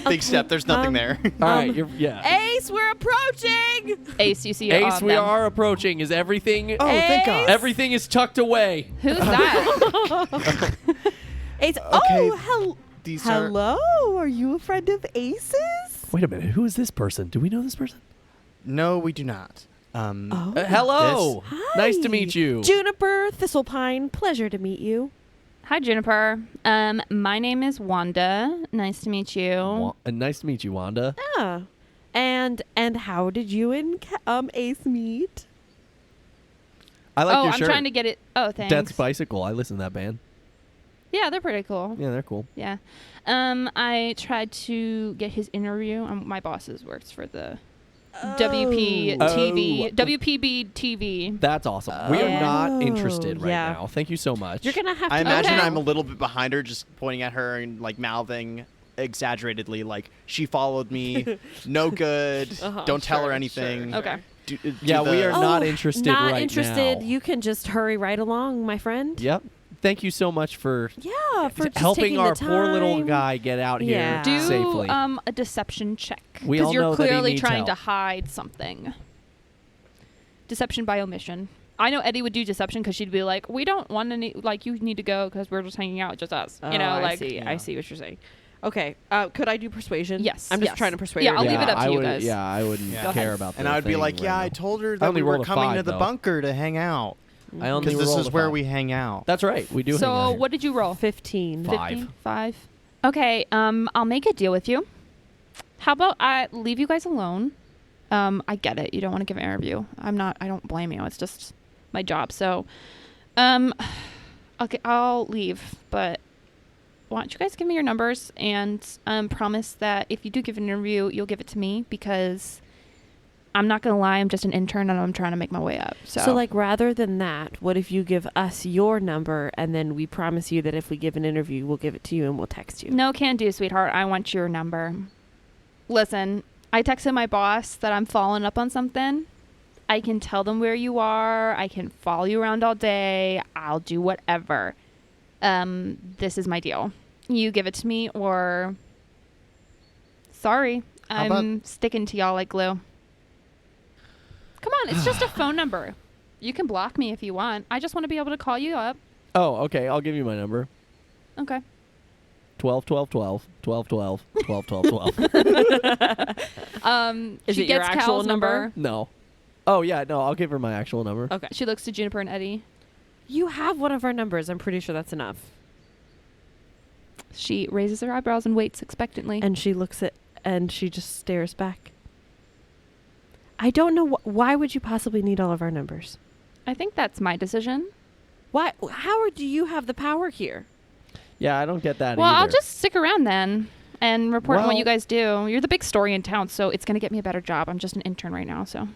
S6: Big step. There's nothing there.
S3: All right, yeah.
S1: Ace, we're approaching.
S4: Ace, you see
S3: Ace, we
S4: them.
S3: are approaching. Is everything?
S6: Oh, thank God.
S3: Everything is tucked away.
S4: Who's that?
S1: Ace.
S6: Okay,
S1: Oh,
S6: These are.
S1: hello. Are you a friend of Ace's?
S3: Wait a minute. Who is this person? Do we know this person?
S6: No, we do not.
S1: Oh.
S3: Hello.
S1: Hi.
S3: Nice to meet you.
S1: Juniper, Thistlepine, pleasure to meet you.
S4: Hi, Juniper. My name is Wanda. Nice to meet you.
S3: Nice to meet you, Wanda.
S1: Ah. And how did you and Ace meet?
S3: I like
S4: Oh,
S3: your
S4: I'm
S3: shirt.
S4: trying to get it. Oh, thanks.
S3: Death's Bicycle. I listen to that band.
S4: Yeah, they're pretty cool.
S3: Yeah, they're cool.
S4: Yeah. I tried to get his interview. My bosses works for the WP TV,
S3: Oh.
S4: WPB TV.
S3: That's awesome. We are not interested right
S1: yeah.
S3: now. Thank you so much.
S1: You're gonna have to.
S6: I imagine
S4: Okay.
S6: I'm a little bit behind her, just pointing at her and like mouthing exaggeratedly, like she followed me. No good. Don't tell her
S1: sure,
S6: anything.
S1: sure.
S4: Okay.
S3: Yeah, we are
S1: Oh,
S3: not interested
S1: not
S3: right
S1: interested.
S3: now.
S1: You can just hurry right along, my friend.
S3: Yep. Thank you so much for
S1: Yeah, for just
S3: helping
S1: taking
S3: our
S1: the
S3: poor little
S1: time.
S3: guy get out
S1: Yeah.
S3: here
S4: Do
S3: safely.
S4: a deception check
S3: We
S4: because
S3: all
S4: you're
S3: know that he
S4: clearly
S3: needs
S4: trying to
S3: help.
S4: hide something. Deception by omission. I know Eddie would do deception because she'd be like, "We don't want any. Like, you need to go because we're just hanging out, just us." You know,
S1: I
S4: like
S1: see.
S3: Yeah.
S1: I see what you're saying. Okay, could I do persuasion?
S4: Yes,
S1: I'm just
S4: yes.
S1: trying to persuade
S4: Yeah,
S1: her.
S4: I'll leave it up to
S3: I
S4: you
S3: would,
S4: guys.
S3: Yeah, I wouldn't
S6: Yeah.
S4: Go
S3: care
S4: ahead.
S3: about that.
S6: And I would be like, yeah, I told her
S3: I
S6: that
S3: only
S6: we were
S3: rolled a
S6: coming
S3: 5,
S6: to the
S3: though.
S6: bunker to hang out.
S3: I only
S6: Because this
S3: rolled
S6: is
S3: a
S6: where
S3: 5.
S6: we hang out.
S3: That's right. We do. hang out
S4: So,
S3: here.
S4: what did you roll?
S1: 15.
S3: 5.
S4: 5. Okay. I'll make a deal with you. How about I leave you guys alone? I get it. You don't want to give an interview. I don't blame you. It's just my job. So, okay, I'll leave. But why don't you guys give me your numbers and promise that if you do give an interview, you'll give it to me because I'm not gonna lie. I'm just an intern and I'm trying to make my way up.
S1: So, like, rather than that, what if you give us your number and then we promise you that if we give an interview, we'll give it to you and we'll text you?
S4: No, can do, sweetheart. I want your number. Listen, I texted my boss that I'm following up on something. I can tell them where you are. I can follow you around all day. I'll do whatever. This is my deal. You give it to me or... Sorry.
S6: How
S4: I'm sticking to y'all like glue. Come on, it's just a phone number. You can block me if you want. I just want to be able to call you up.
S3: Oh, okay. I'll give you my number.
S4: Okay.
S3: 12, 12, 12, 12, 12, 12, 12, 12.
S1: Is
S4: She
S1: it your
S4: gets
S1: actual
S4: Cal's
S1: number?
S3: No. Oh, yeah. No, I'll give her my actual number.
S1: Okay.
S4: She looks to Juniper and Eddie.
S1: You have one of our numbers. I'm pretty sure that's enough.
S4: She raises her eyebrows and waits expectantly.
S1: And she looks at, and she just stares back. I don't know. Why would you possibly need all of our numbers?
S4: I think that's my decision.
S1: Why? How do you have the power here?
S3: Yeah, I don't get that
S4: Well,
S3: either.
S4: I'll just stick around then and report on what
S3: Well-
S4: you guys do. You're the big story in town, so it's going to get me a better job. I'm just an intern right now, so.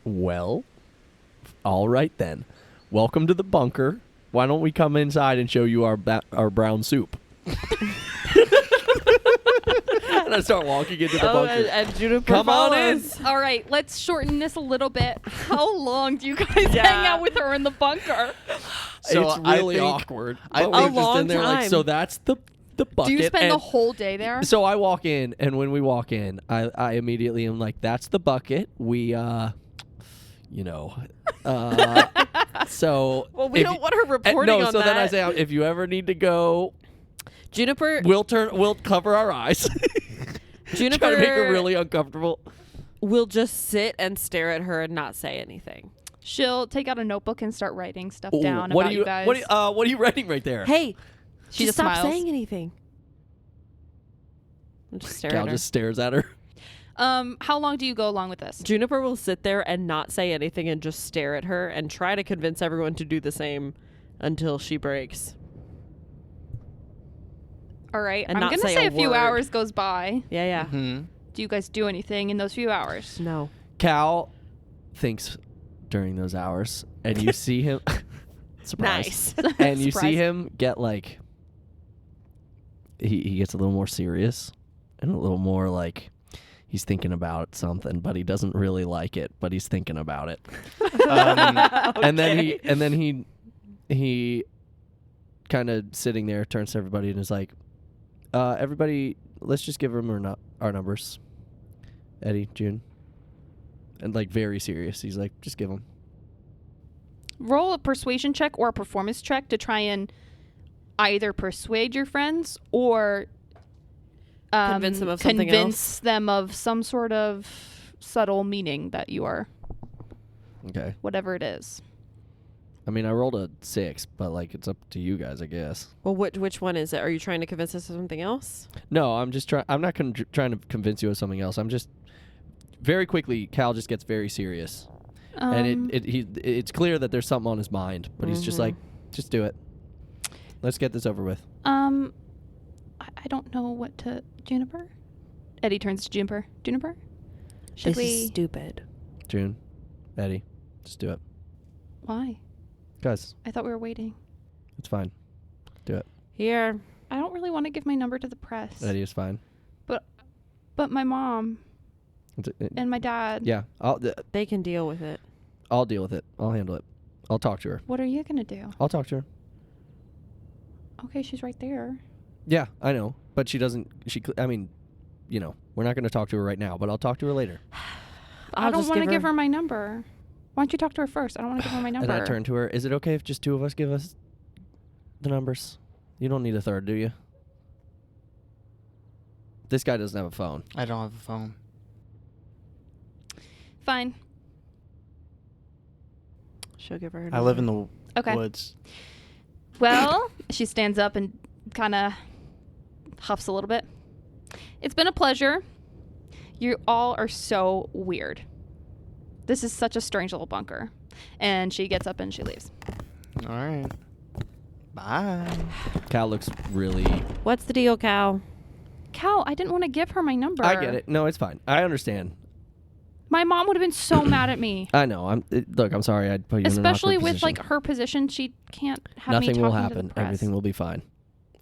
S3: Well, all right then. Welcome to the bunker. Why don't we come inside and show you our brown soup? And I start walking into the bunker.
S1: And Juniper
S3: Come on
S1: follows.
S3: in.
S4: All right, let's shorten this a little bit. How long do you guys hang out with her in the bunker?
S6: So
S3: it's
S6: I
S3: really
S6: think-
S3: awkward.
S6: I
S3: But
S6: think-
S3: we're
S1: A
S3: just
S1: long
S3: in there like,
S1: time.
S3: so that's the bucket.
S4: Do you spend
S3: and
S4: the whole day there?
S3: So I walk in, and when we walk in, I immediately am like, that's the bucket. We, so.
S1: Well, we
S3: if
S1: don't
S3: you-
S1: want her reporting
S3: no,
S1: on
S3: so
S1: that.
S3: then I say, if you ever need to go,
S1: Juniper.
S3: we'll cover our eyes.
S1: Juniper
S3: Try to make her really uncomfortable.
S1: will just sit and stare at her and not say anything.
S4: She'll take out a notebook and start writing stuff
S3: Ooh,
S4: down
S3: what
S4: about
S3: are
S4: you guys.
S3: What are you writing right there?
S1: Hey,
S4: She just
S1: stop
S4: smiles.
S1: saying anything. And just stare
S3: Cal
S1: at her.
S3: just stares at her.
S4: How long do you go along with this?
S1: Juniper will sit there and not say anything and just stare at her and try to convince everyone to do the same until she breaks.
S4: All right,
S1: And
S4: I'm
S1: not
S4: going to
S1: say
S4: say
S1: a
S4: a few
S1: word.
S4: hours goes by.
S1: Yeah, yeah.
S6: Hmm.
S4: Do you guys do anything in those few hours?
S1: No.
S3: Cal thinks during those hours, and you see him. Surprise.
S1: Nice.
S3: And you
S4: Surprise.
S3: see him get like. He gets a little more serious, and a little more like he's thinking about something, but he doesn't really like it, but he's thinking about it. And then he kind of sitting there turns to everybody and is like, everybody, let's just give him our numbers. Eddie, June. And like very serious. He's like, just give them.
S4: Roll a persuasion check or a performance check to try and either persuade your friends or
S1: Convince them of something
S4: convince them of some sort of subtle meaning that you are,
S3: Okay.
S4: whatever it is.
S3: I mean, I rolled a 6, but like it's up to you guys, I guess.
S1: Well, which one is it? Are you trying to convince us of something else?
S3: No, I'm just trying. I'm not trying to convince you of something else. I'm just very quickly. Cal just gets very serious, and it's clear that there's something on his mind. But he's just like, just do it. Let's get this over with.
S4: I don't know what to. Juniper? Eddie turns to Juniper. Juniper? Should we?
S1: stupid.
S3: June, Eddie, just do it,
S4: Why?
S3: guys.
S4: I thought we were waiting.
S3: It's fine. Do it.
S1: Here.
S4: I don't really want to give my number to the press.
S3: Eddie is fine.
S4: But my mom and my dad.
S3: Yeah,
S1: They can deal with it.
S3: I'll deal with it. I'll handle it. I'll talk to her.
S4: What are you going to do?
S3: I'll talk to her.
S4: Okay, she's right there.
S3: Yeah, I know, but she doesn't. I mean, we're not going to talk to her right now, but I'll talk to her later.
S4: I don't want to give her my number. Why don't you talk to her first? I don't want to give her my number.
S3: And I turn to her. Is it okay if just two of us give us the numbers? You don't need a third, do you? This guy doesn't have a phone.
S6: I don't have a phone.
S4: Fine.
S1: She'll give her.
S6: I live in the
S4: Okay.
S6: woods.
S4: Well, she stands up and kind of huffs a little bit. It's been a pleasure. You all are so weird. This is such a strange little bunker. And she gets up and she leaves.
S6: All right. Bye.
S3: Cal looks really...
S1: What's the deal, Cal?
S4: Cal, I didn't want to give her my number.
S3: I get it. No, it's fine. I understand.
S4: My mom would have been so mad at me.
S3: I know. Look, I'm sorry. I'd put you
S4: Especially
S3: in an awkward
S4: with like
S3: position.
S4: her position, she can't have
S3: Nothing
S4: me
S3: will
S4: talking
S3: happen.
S4: to the press.
S3: Everything will be fine.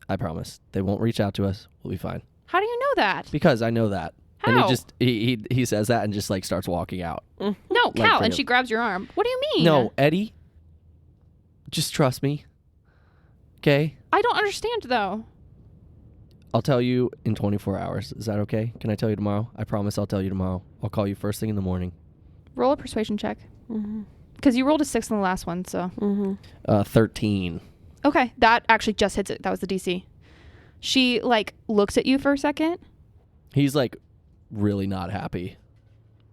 S3: I promise. They won't reach out to us. We'll be fine.
S4: How do you know that?
S3: Because I know that.
S4: How?
S3: And he just he says that and just like starts walking out.
S4: No,
S3: Like
S4: Cal,
S3: for
S4: and
S3: you.
S4: she grabs your arm. What do you mean?
S3: No, Eddie. Just trust me. Okay?
S4: I don't understand though.
S3: I'll tell you in 24 hours. Is that okay? Can I tell you tomorrow? I promise I'll tell you tomorrow. I'll call you first thing in the morning.
S4: Roll a persuasion check.
S1: Mm-hmm.
S4: Because you rolled a 6 in the last one, so.
S3: 13.
S4: Okay, that actually just hits it. That was the DC. She, like, looks at you for a second.
S3: He's, like, really not happy.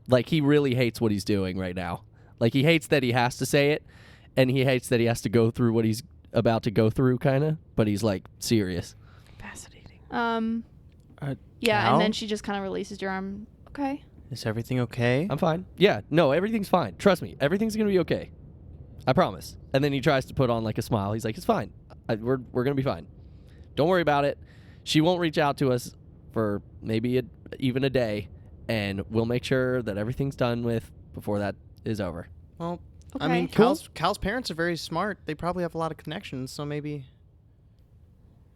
S3: Like, he really hates what he's doing right now. Like, he hates that he has to say it, and he hates that he has to go through what he's about to go through, kind of. But he's, like, serious.
S1: Fascinating.
S4: Yeah,
S6: Cal?
S4: and then she just kind of releases your arm. Okay.
S6: Is everything okay?
S3: I'm fine. Yeah, no, everything's fine. Trust me. Everything's going to be okay. I promise. And then he tries to put on, like, a smile. He's like, it's fine. We're going to be fine. Don't worry about it. She won't reach out to us for maybe even a day, and we'll make sure that everything's done with before that is over.
S6: Well, I
S4: Okay.
S6: mean,
S3: Cool.
S6: Cal's parents are very smart. They probably have a lot of connections, so maybe.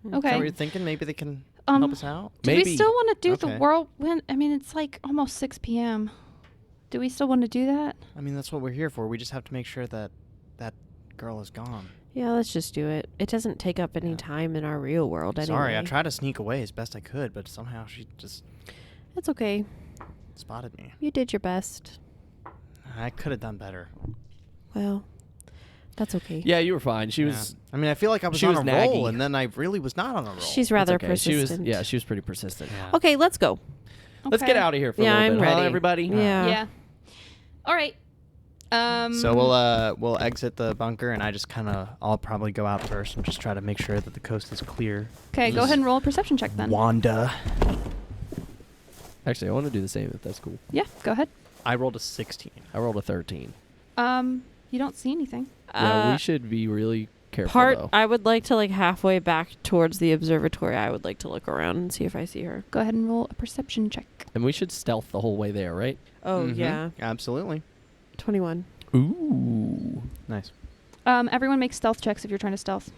S6: Is that
S4: Okay.
S6: what you're thinking? Maybe they can help us out.
S4: Do we
S3: Maybe.
S4: still want to do the
S6: Okay.
S4: whirlwind? I mean, it's like almost 6 p.m. Do we still want to do that?
S6: I mean, that's what we're here for. We just have to make sure that that girl is gone.
S1: Yeah, let's just do it. It doesn't take up any time in our real world anyway.
S6: Sorry, I tried to sneak away as best I could, but somehow she just
S1: It's okay.
S6: spotted me.
S1: You did your best.
S6: I could have done better.
S1: Well, that's okay.
S3: Yeah, you were fine. She was...
S6: I mean, I feel like I was
S3: she
S6: on
S3: was
S6: a roll,
S3: naggy.
S6: and then I really was not on a roll.
S1: She's
S3: That's
S1: rather
S3: okay.
S1: persistent.
S3: She was pretty persistent.
S6: Yeah.
S1: Okay, let's go.
S3: Let's get out of here for
S1: Yeah,
S3: a little
S1: I'm
S3: bit, huh,
S1: ready.
S3: everybody?
S1: Yeah.
S4: Yeah. All right.
S6: So we'll exit the bunker, and I'll probably go out first and just try to make sure that the coast is clear.
S4: Okay, go ahead and roll a perception check then.
S6: Wanda.
S3: Actually, I want to do the same if that's cool.
S4: Yeah, go ahead.
S6: I rolled a 16.
S3: I rolled a 13.
S4: You don't see anything.
S3: Yeah, we should be really careful, though.
S1: I would like to, like, halfway back towards the observatory, I would like to look around and see if I see her.
S4: Go ahead and roll a perception check.
S3: And we should stealth the whole way there, right?
S1: Oh,
S6: Mhm.
S1: yeah.
S6: Absolutely.
S1: 21.
S3: Ooh.
S6: Nice.
S4: Everyone make stealth checks if you're trying to stealth.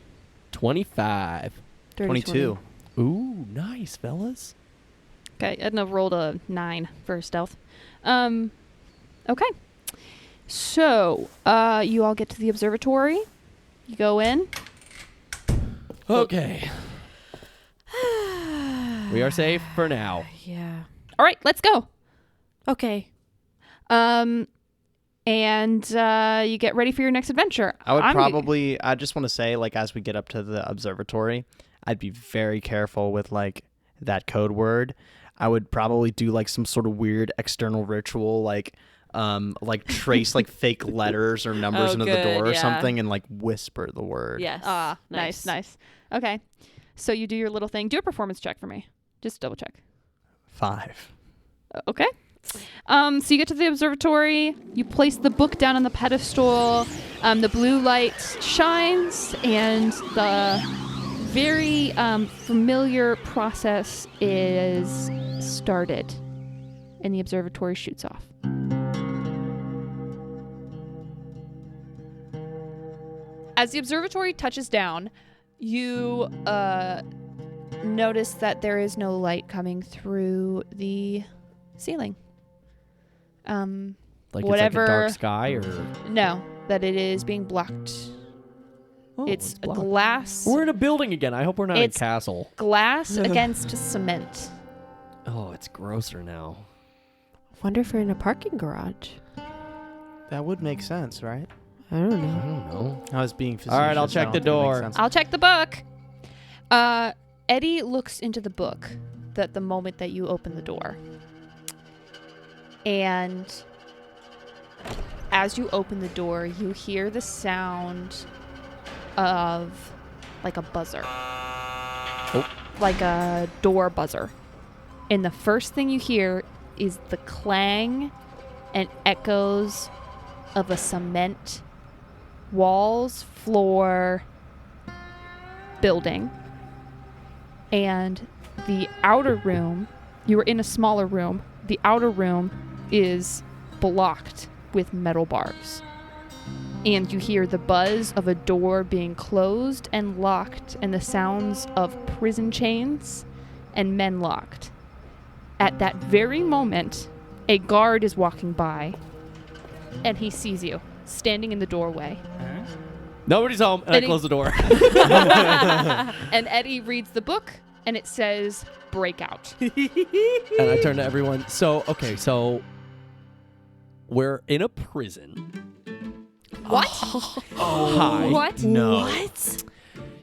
S3: 25.
S1: 30,
S6: 22.
S1: 20.
S3: Ooh, nice, fellas.
S4: Okay, Edna rolled a 9 for stealth. Okay. So, you all get to the observatory. You go in.
S3: Okay. We are safe for now.
S1: Yeah.
S4: All right, let's go.
S1: Okay.
S4: And you get ready for your next adventure.
S6: I just want to say, like, as we get up to the observatory, I'd be very careful with, like, that code word. I would probably do, like, some sort of weird external ritual, like trace, like, fake letters or numbers
S1: Oh,
S6: into the
S1: good,
S6: door or
S1: yeah.
S6: something and, like, whisper the word.
S1: Yes.
S4: Nice. Okay. So you do your little thing. Do a performance check for me. Just double check.
S6: 5.
S4: Okay. So you get to the observatory. You place the book down on the pedestal. The blue light shines, and the very familiar process is started, and the observatory shoots off. As the observatory touches down, you notice that there is no light coming through the ceiling.
S3: Like
S4: Whatever-
S3: it's like a dark sky or...
S4: No, that it is being blocked.
S3: Oh,
S4: it's a
S3: blocked.
S4: glass
S3: We're in a building again. I hope we're not in a
S4: It's-
S3: castle.
S4: glass against cement.
S3: Oh, it's grosser now.
S1: Wonder if we're in a parking garage.
S6: That would make sense, right?
S1: I don't
S3: I
S1: know.
S3: don't know.
S6: I was being facetious.
S3: All right, I'll check
S6: I
S3: the
S6: don't think it makes
S3: door.
S6: sense.
S4: I'll check the book. Eddie looks into the book the moment that you open the door. And as you open the door, you hear the sound of like a buzzer.
S3: Oh.
S4: Like a door buzzer. And the first thing you hear is the clang and echoes of a cement walls, floor, building. And the outer room, you were in a smaller room, the outer room is blocked with metal bars. And you hear the buzz of a door being closed and locked, and the sounds of prison chains and men locked. At that very moment, a guard is walking by, and he sees you standing in the doorway.
S3: Nobody's home, and I
S4: Eddie-
S3: close the door.
S4: And Eddie reads the book, and it says, "Breakout."
S3: And I turn to everyone. So we're in a prison.
S4: What?
S3: Hi.
S4: What?
S2: No.
S1: What?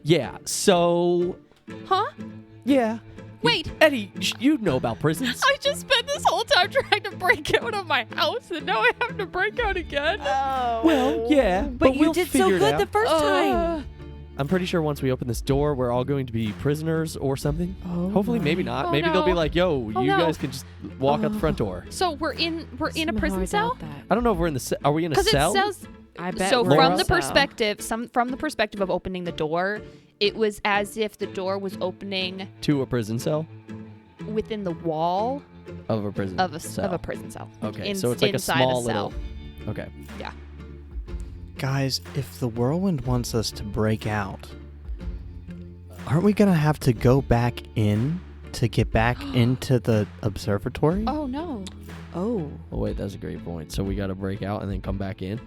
S3: Yeah. So.
S4: Huh?
S3: Yeah.
S4: Wait.
S3: Eddie, you know about prisons.
S4: I just spent this whole time trying to break out of my house, and now I have to break out again.
S1: Oh.
S3: Well, yeah,
S1: But you
S3: we'll
S1: did so
S3: figure it
S1: good
S3: out.
S1: the first time.
S3: I'm pretty sure once we open this door, we're all going to be prisoners or something.
S1: Oh
S3: Hopefully, maybe
S1: my.
S3: not.
S4: Oh,
S3: Maybe they'll be
S4: no.
S3: like, "Yo,
S4: Oh,
S3: you
S4: no.
S3: guys can just walk out the front door."
S4: So we're in a
S1: Somehow I
S4: prison
S1: doubt
S4: cell?
S1: that.
S3: I don't know if we're in the. Are we in a
S4: Because
S3: cell?
S4: it says
S1: I bet
S4: so
S1: we're
S3: Laura?
S4: from the
S1: in a cell.
S4: perspective of opening the door, it was as if the door was opening
S3: to a prison cell
S4: within the wall
S3: of a prison
S4: of a
S3: cell.
S4: prison cell.
S3: Okay, so it's like a
S4: inside
S3: small
S4: cell.
S3: little. Okay.
S2: Guys, if the Whirlwind wants us to break out, aren't we gonna have to go back in to get back into the observatory?
S4: Oh no.
S1: Oh.
S3: Oh wait, that's a great point. So we got to break out and then come back in.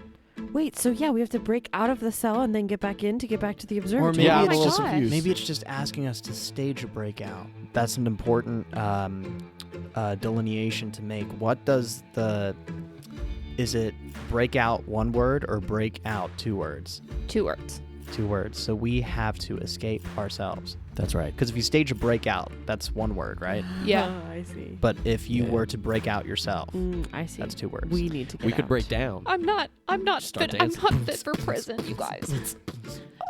S1: Wait, so yeah, we have to break out of the cell and then get back in to get back to the
S2: Or
S1: observatory.
S2: maybe
S3: Yeah, I'm
S2: it's
S3: a little
S2: just
S3: confused.
S2: maybe it's just asking us to stage a breakout. That's an important delineation to make. What does is it breakout one word or break out two words?
S4: 2 words.
S2: Two words. So we have to escape ourselves.
S3: That's right.
S2: Because if you stage a breakout, that's one word, right?
S4: Yeah.
S1: I see.
S2: But if you
S3: Yeah.
S2: were to break out yourself,
S1: I see.
S2: that's 2 words.
S1: We need to get
S3: We could
S1: out.
S3: break down.
S4: I'm not
S3: Start
S4: fit. I'm
S3: dancing.
S4: not fit for prison, you guys.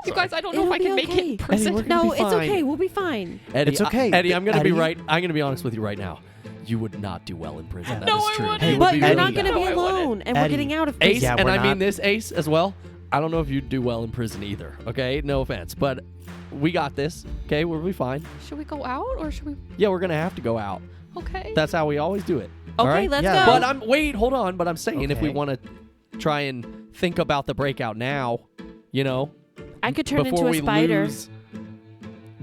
S4: You guys, I don't know
S1: It'll
S4: if I can
S1: be
S4: make
S1: okay.
S4: it in prison.
S3: Eddie, we're gonna
S1: No,
S3: be
S1: it's
S3: fine.
S1: okay. We'll be fine.
S3: Eddie,
S2: It's okay.
S3: Eddie, I'm gonna
S2: Eddie?
S3: be right. I'm gonna be honest with you right now. You would not do well in prison. That
S4: No,
S3: is
S4: I
S3: true.
S4: wouldn't.
S3: You would
S1: But
S3: be
S1: you're
S3: really
S1: not going to
S3: bad.
S1: be
S4: No, I wouldn't.
S1: alone, and we're
S2: Eddie.
S1: getting out of
S3: Ace,
S1: prison.
S2: Yeah,
S3: and
S2: we're
S3: I
S2: not-
S3: mean this, Ace, as well. I don't know if you'd do well in prison either. Okay, no offense, but we got this. Okay, we'll be fine.
S4: Should we go out or should we?
S3: Yeah, we're gonna have to go out.
S4: Okay.
S3: That's how we always do it. all
S1: Okay,
S3: right?
S1: let's
S2: Yeah,
S1: go.
S3: But hold on. But I'm saying if we
S2: Okay.
S3: want to try and think about the breakout now, you know,
S1: I could turn
S3: before
S1: into a
S3: we
S1: spider.
S3: lose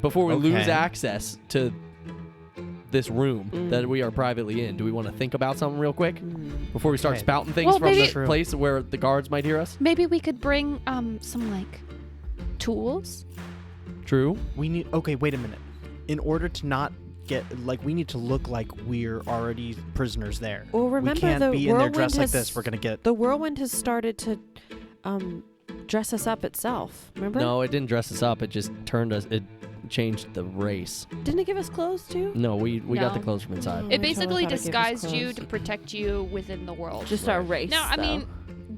S2: Okay.
S3: access to this room
S1: Mm.
S3: that we are privately in. Do we want to think about something real quick before we start
S2: Okay.
S3: spouting things
S4: Well,
S3: from
S4: maybe-
S3: the place where the guards might hear us?
S4: Maybe we could bring some like tools.
S3: True.
S2: We need. Okay, wait a minute. In order to not get we need to look like we're already prisoners there.
S1: Well, remember
S2: we can't
S1: the
S2: be in there
S1: Whirlwind
S2: dressed like
S1: has-
S2: this. We're gonna get.
S1: The Whirlwind has started to dress us up itself. Remember?
S3: No, it didn't dress us up. It just turned us. It changed the race.
S1: Didn't it give us clothes too?
S3: No, we got the
S4: No.
S3: clothes from inside.
S1: Oh,
S4: It
S1: I totally
S4: basically
S1: thought it gave us
S4: disguised you
S1: clothes.
S4: to protect you within the world.
S1: Just our race.
S4: Now, I
S1: though.
S4: mean,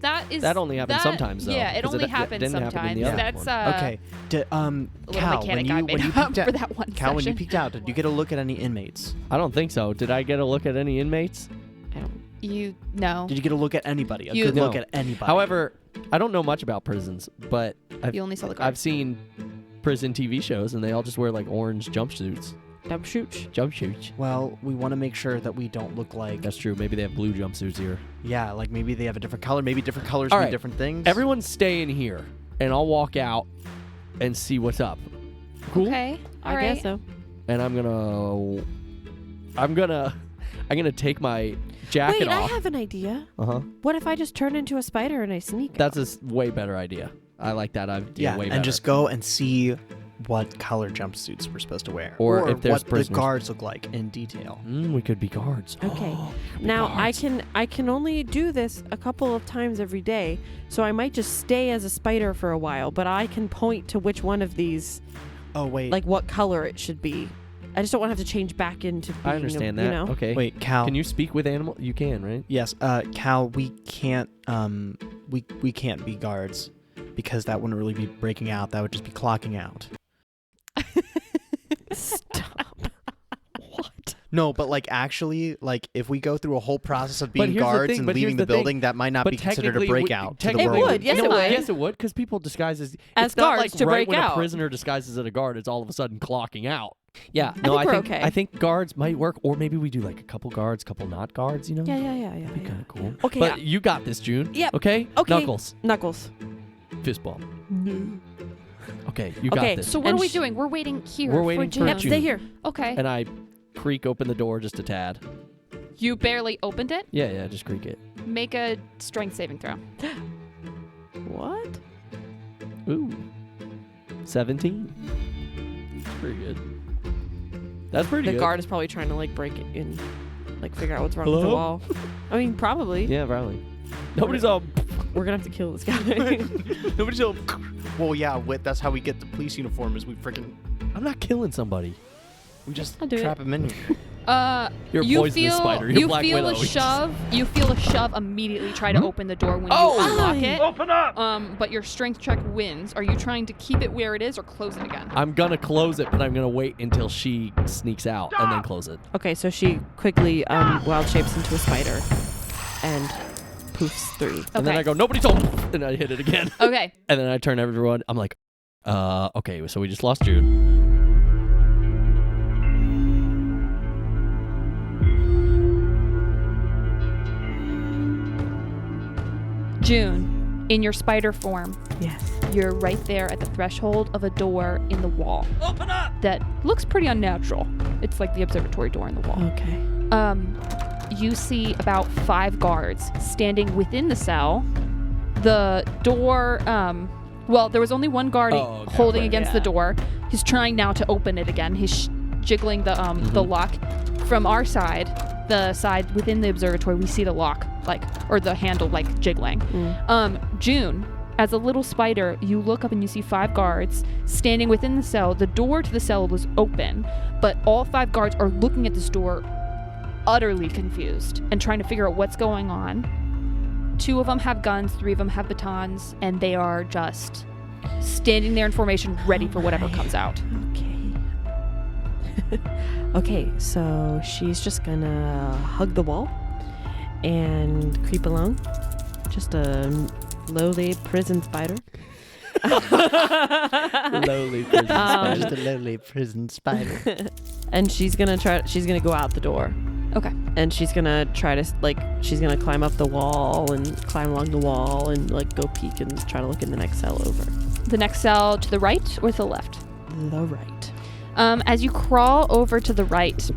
S4: that is
S3: That only happens
S4: that-
S3: sometimes, though.
S4: Yeah, it
S3: 'cause
S4: only
S3: that
S4: happens
S3: didn't happen in
S4: sometimes.
S3: the other
S4: That's
S3: one.
S2: Okay.
S4: a little
S2: Cal,
S4: mechanic
S2: when
S4: I
S2: you
S4: made
S2: peeked
S4: up
S2: out,
S4: for that one
S2: Cal, when you
S4: session.
S2: peeked out, did you get a look at any inmates?
S3: I don't think so. Did I get a look at any inmates?
S1: I don't.
S4: You no.
S2: Did you get a look at anybody? A
S4: You-
S2: good look
S3: No.
S2: at anybody?
S3: However, I don't know much about prisons, but
S4: You only saw the
S3: I've
S4: guards.
S3: seen prison TV shows, and they all just wear like orange jumpsuits.
S1: Dump shooch.
S3: Jumpsuits.
S2: well, we want to make sure that we don't look like.
S3: That's true. Maybe they have blue jumpsuits here.
S2: Yeah, like maybe they have a different color. Maybe different colors
S3: All
S2: mean
S3: right.
S2: different things.
S3: Everyone stay in here, and I'll walk out and see what's up. Cool.
S4: Okay. All
S1: I
S4: right.
S1: guess so.
S3: And I'm gonna take my jacket
S1: Wait, I
S3: off.
S1: have an idea.
S3: Uh-huh.
S1: What if I just turn into a spider and I sneak?
S3: That's a way better idea. I like that idea
S2: yeah,
S3: way
S2: and
S3: better.
S2: just go and see what color jumpsuits we're supposed to wear,
S3: Or if there's
S2: what
S3: prisoners.
S2: the guards look like in detail.
S3: We could be guards.
S1: Okay.
S3: We could be
S1: Now
S3: guards.
S1: I can only do this a couple of times every day, so I might just stay as a spider for a while. But I can point to which one of these,
S2: Oh wait,
S1: like what color it should be. I just don't want to have to change back into. Being
S3: I understand that.
S1: You know?
S3: Okay.
S2: wait, Cal.
S3: Can you speak with animal? You can, right?
S2: Yes, Cal. We can't. We can't be guards because that wouldn't really be breaking out. That would just be clocking out.
S1: Stop. What?
S2: No, but like actually, like if we go through a whole process of
S3: But
S2: being
S3: here's the
S2: guards
S3: thing,
S2: and
S3: but
S2: leaving
S3: here's
S2: the
S3: the thing.
S2: building, that might not be considered a
S3: technically,
S2: breakout to the
S3: technically-
S2: world.
S1: would, yes,
S3: you
S1: it
S3: know what?
S1: would.
S3: Yes, it would, because people disguise as
S1: As
S3: it's not
S1: guards
S3: like
S1: to
S3: right
S1: break
S3: when
S1: out.
S3: a prisoner disguises as a guard, it's all of a sudden clocking out. Yeah,
S1: I think we're okay.
S3: I think guards might work, or maybe we do like a couple guards, couple not guards. You know,
S1: Yeah.
S3: that'd be kind of cool.
S1: Okay.
S3: But you got this, June.
S1: Yep.
S3: Okay.
S1: Okay.
S3: Knuckles.
S1: Knuckles.
S3: Fist bump. Okay, you got
S1: Okay,
S3: this.
S4: So what
S1: And
S4: are we
S1: sh-
S4: doing? We're waiting here.
S3: We're waiting for
S4: June.
S1: Yep.
S3: June.
S1: Stay here.
S4: Okay.
S3: And I creak open the door just a tad.
S4: You barely opened it.
S3: Yeah, just creak it.
S4: Make a strength saving throw.
S1: What?
S3: Ooh. 17. That's pretty good. That's pretty
S1: The
S3: good.
S1: guard is probably trying to like break it in, like figure out what's wrong with the
S3: Hello?
S1: wall. I mean, probably.
S3: Yeah, probably. Nobody's all.
S1: we're gonna have to kill this guy.
S6: Nobody's all, well, yeah, that's how we get the police uniform is we freaking...
S3: I'm not killing somebody.
S6: We just
S1: I'll do
S6: trap him in here.
S3: You're a
S4: you
S3: poisonous
S4: feel
S3: spider. You're
S4: you
S3: Black
S4: feel
S3: Widow.
S4: a shove. You feel a shove immediately try to open the door when you unlock it.
S3: Open up!
S4: But your strength check wins. Are you trying to keep it where it is or close it again?
S3: I'm gonna close it, but I'm gonna wait until she sneaks out and then close it.
S1: Okay, so she quickly wild shapes into a spider and poofs through.
S3: And then I go, nobody told me. And I hit it again.
S4: Okay.
S3: And then I turn to everyone. I'm like, okay, so we just lost Jude.
S4: June, in your spider form,
S1: Yes.
S4: you're right there at the threshold of a door in the wall. Open up! That looks pretty unnatural. It's like the observatory door in the wall.
S1: Okay.
S4: You see about 5 guards standing within the cell. The door, there was only one guard holding against the door. He's trying now to open it again. He's jiggling the lock. From our side, the side within the observatory, we see the lock, or the handle, jiggling. June, as a little spider, you look up and you see 5 guards standing within the cell. The door to the cell was open, but all 5 guards are looking at this door utterly confused and trying to figure out what's going on. 2 of them have guns, 3 of them have batons, and they are just standing there in formation ready for whatever comes out.
S1: Okay. Okay, so she's just gonna hug the wall and creep along. Just a lowly prison spider.
S3: Lowly prison spider.
S6: Just a lowly prison spider.
S1: And she's gonna go out the door.
S4: Okay.
S1: And she's gonna try to she's gonna climb up the wall and climb along the wall and go peek and try to look in the next cell over.
S4: The next cell to the right or to the left?
S1: The right.
S4: As you crawl over to the right,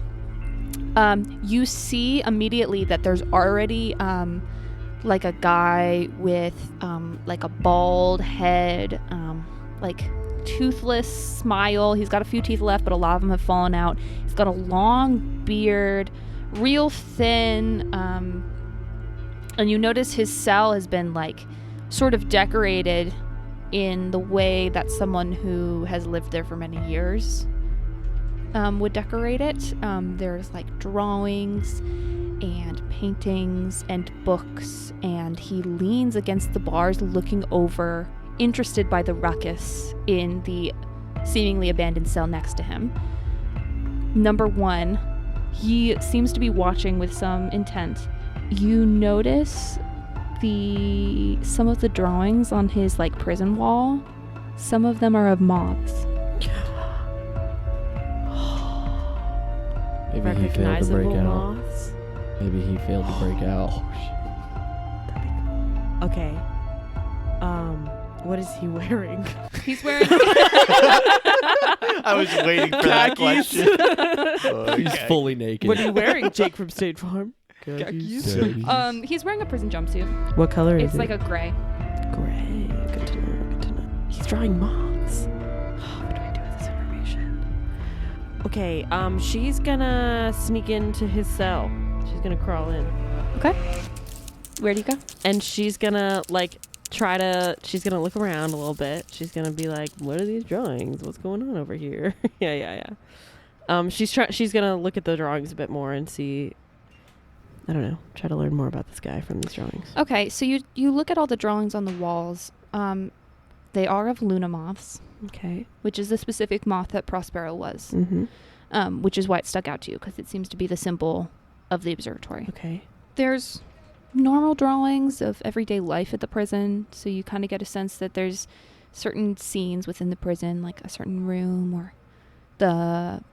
S4: you see immediately that there's already a guy with a bald head, toothless smile. He's got a few teeth left, but a lot of them have fallen out. He's got a long beard, real thin, and you notice his cell has been sort of decorated in the way that someone who has lived there for many years would decorate it. There's drawings and paintings and books, and he leans against the bars looking over, interested by the ruckus in the seemingly abandoned cell next to him. Number 1, he seems to be watching with some intent. You notice some of the drawings on his prison wall. Some of them are of moths.
S3: Maybe he failed to break
S1: Recognizable
S3: out.
S1: moths.
S3: Maybe he failed to break out.
S1: Okay. What is he wearing?
S4: He's wearing
S6: I was waiting for that question.
S3: He's fully naked.
S1: What are you wearing, Jake from State Farm?
S3: Khakis.
S4: he's wearing a prison jumpsuit.
S1: What color is
S4: It's
S1: it?
S4: a gray.
S1: Gray. Good to know. Good to know. He's drawing moths. What do I do with this information? Okay. She's gonna sneak into his cell. She's gonna crawl in,
S4: Okay. Where do you go?
S1: and she's gonna she's gonna look around a little bit. She's gonna be like, "What are these drawings? What's going on over here?" yeah. She's gonna look at the drawings a bit more and see. I don't know. Try to learn more about this guy from these drawings.
S4: Okay, so you look at all the drawings on the walls. They are of Luna moths,
S1: Okay.
S4: which is the specific moth that Prospero was,
S1: Mm-hmm.
S4: which is why it stuck out to you, because it seems to be the symbol of the observatory.
S1: Okay.
S4: There's normal drawings of everyday life at the prison, so you kind of get a sense that there's certain scenes within the prison, like a certain room or the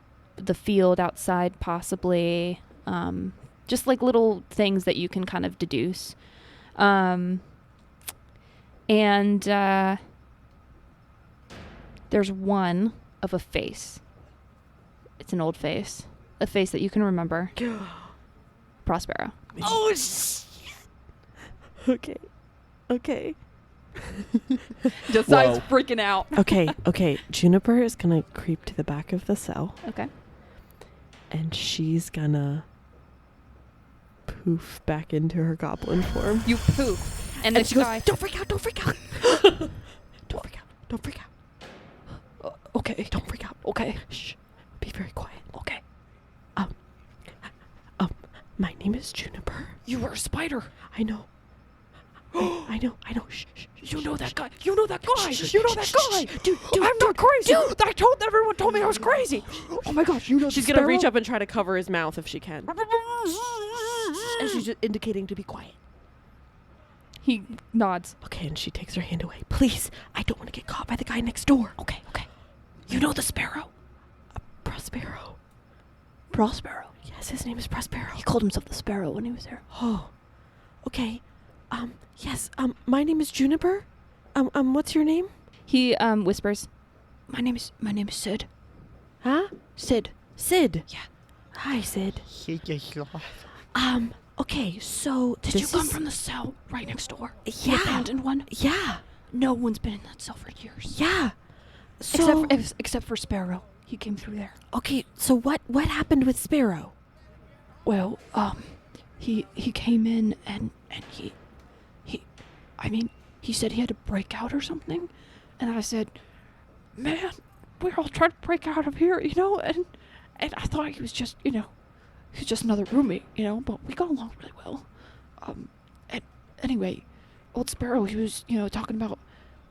S4: field outside, possibly. Just little things that you can kind of deduce. And there's one of a face. It's an old face. A face that you can remember. Prospero.
S1: Oh, shit. Okay.
S4: Josiah's freaking out.
S1: Okay. Juniper is gonna creep to the back of the cell,
S4: Okay.
S1: and she's gonna poof back into her goblin form.
S4: You poof. And the
S1: she goes,
S4: sky.
S1: don't freak out, don't freak out. Don't freak out, don't freak out.
S4: Okay.
S1: Don't freak out.
S4: Okay.
S1: Shh. Be very quiet.
S4: Okay.
S1: My name is Juniper.
S4: You were a spider.
S1: I know. I know. Shh.
S4: You know that guy. You know that guy.
S1: Shh,
S4: You know
S1: shh,
S4: that
S1: shh,
S4: guy.
S1: shh.
S4: I'm not crazy. Everyone told me I was crazy. Oh my gosh, you know
S1: She's gonna reach up and try to cover his mouth if she can. And she's just indicating to be quiet.
S4: He nods.
S1: Okay, and she takes her hand away. Please, I don't want to get caught by the guy next door.
S4: Okay. You know the sparrow?
S1: Prospero.
S4: Prospero.
S1: Yes, his name is Prospero.
S4: He called himself the sparrow when he was there.
S1: Oh, okay. Yes. My name is Juniper. What's your name?
S4: He whispers, My name is Sid.
S1: Huh?
S4: Sid.
S1: Sid.
S4: Yeah.
S1: Hi, Sid. Okay. So
S4: Did you come from the cell right next door? The
S1: Yeah.
S4: abandoned one?
S1: Yeah.
S4: No one's been in that cell for years.
S1: Yeah. So
S4: Except for Sparrow. He came through there.
S1: okay. So what happened with Sparrow?
S4: Well, he came in and he said he had to break out or something, and I said, man, we're all trying to break out of here, and I thought he was just, he's just another roommate, but we got along really well. And anyway, old Sparrow, he was, talking about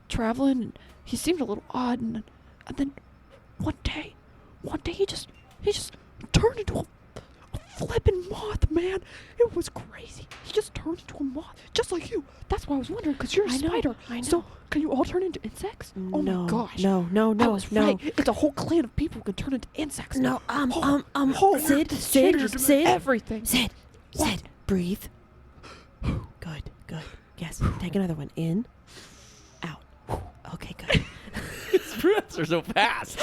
S4: traveling, and he seemed a little odd, and then one day he just turned into a flippin' moth, man. It was crazy. He just turned into a moth, just like you. That's why I was wondering, because you're a spider.
S1: I know.
S4: So, can you all turn into insects? Oh
S1: No,
S4: my gosh.
S1: No.
S4: I was right. It's a whole clan of people who can turn into insects.
S1: No.
S4: Sid.
S1: Sid.
S4: Everything.
S1: Sid. Breathe. Good. Yes. Take another one. In. Out. Okay. Good.
S3: His breaths are so fast.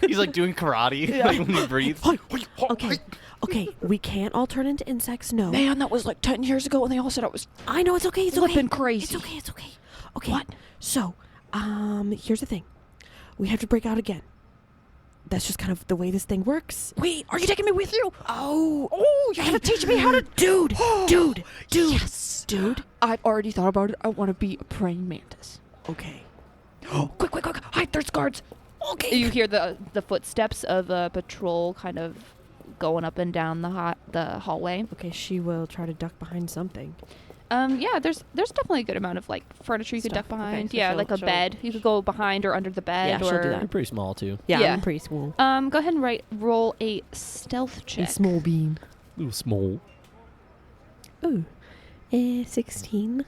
S6: He's like doing karate like when he breathes.
S1: Okay. We can't all turn into insects. No.
S4: Man, that was like 10 years ago, and they all said I was
S1: I know it's okay.
S4: flippin' crazy.
S1: It's okay. Okay.
S4: What?
S1: So, here's the thing. We have to break out again. That's just kind of the way this thing works.
S4: Wait, are you taking me with you?
S1: Oh,
S4: you're gonna teach me how to...
S1: Dude.
S4: Yes.
S1: Dude.
S4: I've already thought about it. I want to be a praying mantis.
S1: Okay.
S4: Quick. Hide, there's guards. Okay. You hear the footsteps of a patrol kind of going up and down the hallway.
S1: Okay, she will try to duck behind something.
S4: Yeah, there's definitely a good amount of like furniture you could duck
S1: Stuff. Okay,
S4: behind.
S1: so
S4: yeah,
S1: she'll-
S4: like a
S1: she'll-
S4: bed. You could go behind or under the bed.
S1: Yeah, she'll do that.
S3: You're pretty small too.
S1: Yeah,
S4: Yeah.
S1: I'm pretty small.
S4: Go ahead and roll a stealth check.
S1: A small bean.
S3: Ooh, small.
S1: Ooh. 16.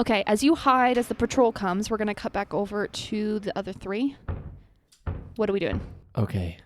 S4: Okay, as you hide as the patrol comes, we're gonna cut back over to the other three. What are we doing?
S3: Okay.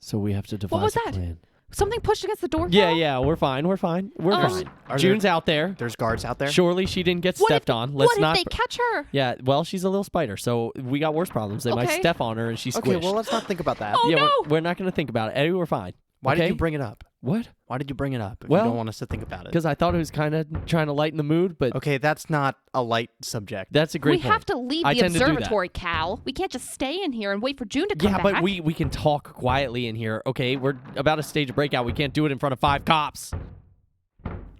S3: So we have to devise
S4: What was
S3: a
S4: that?
S3: plan.
S4: Something pushed against the door?
S3: Yeah, we're fine. We're fine.
S6: Are there-
S3: June's out there.
S6: There's guards out there.
S3: Surely she didn't get
S4: What
S3: stepped
S4: if,
S3: on. Let's
S4: what
S3: not.
S4: if they catch her?
S3: Yeah, well, she's a little spider, so we got worse problems. They might
S4: Okay.
S3: step on her and she's
S6: Okay,
S3: squished.
S6: well, let's not think about that.
S4: Oh,
S3: yeah,
S4: no!
S3: we're not going to think about it. Eddie, we're fine.
S6: Why
S3: okay?
S6: did you bring it up?
S3: What?
S6: Why did you bring it up if
S3: Well,
S6: you don't want us to think about it?
S3: Because I thought it was kind of trying to lighten the mood, but
S6: Okay, that's not a light subject.
S3: that's a great
S4: We
S3: point.
S4: have to leave
S3: I
S4: the
S3: tend to do that.
S4: observatory, Cal. We can't just stay in here and wait for June to come
S3: Yeah,
S4: back.
S3: but we can talk quietly in here. Okay, we're about to stage a breakout. We can't do it in front of 5 cops.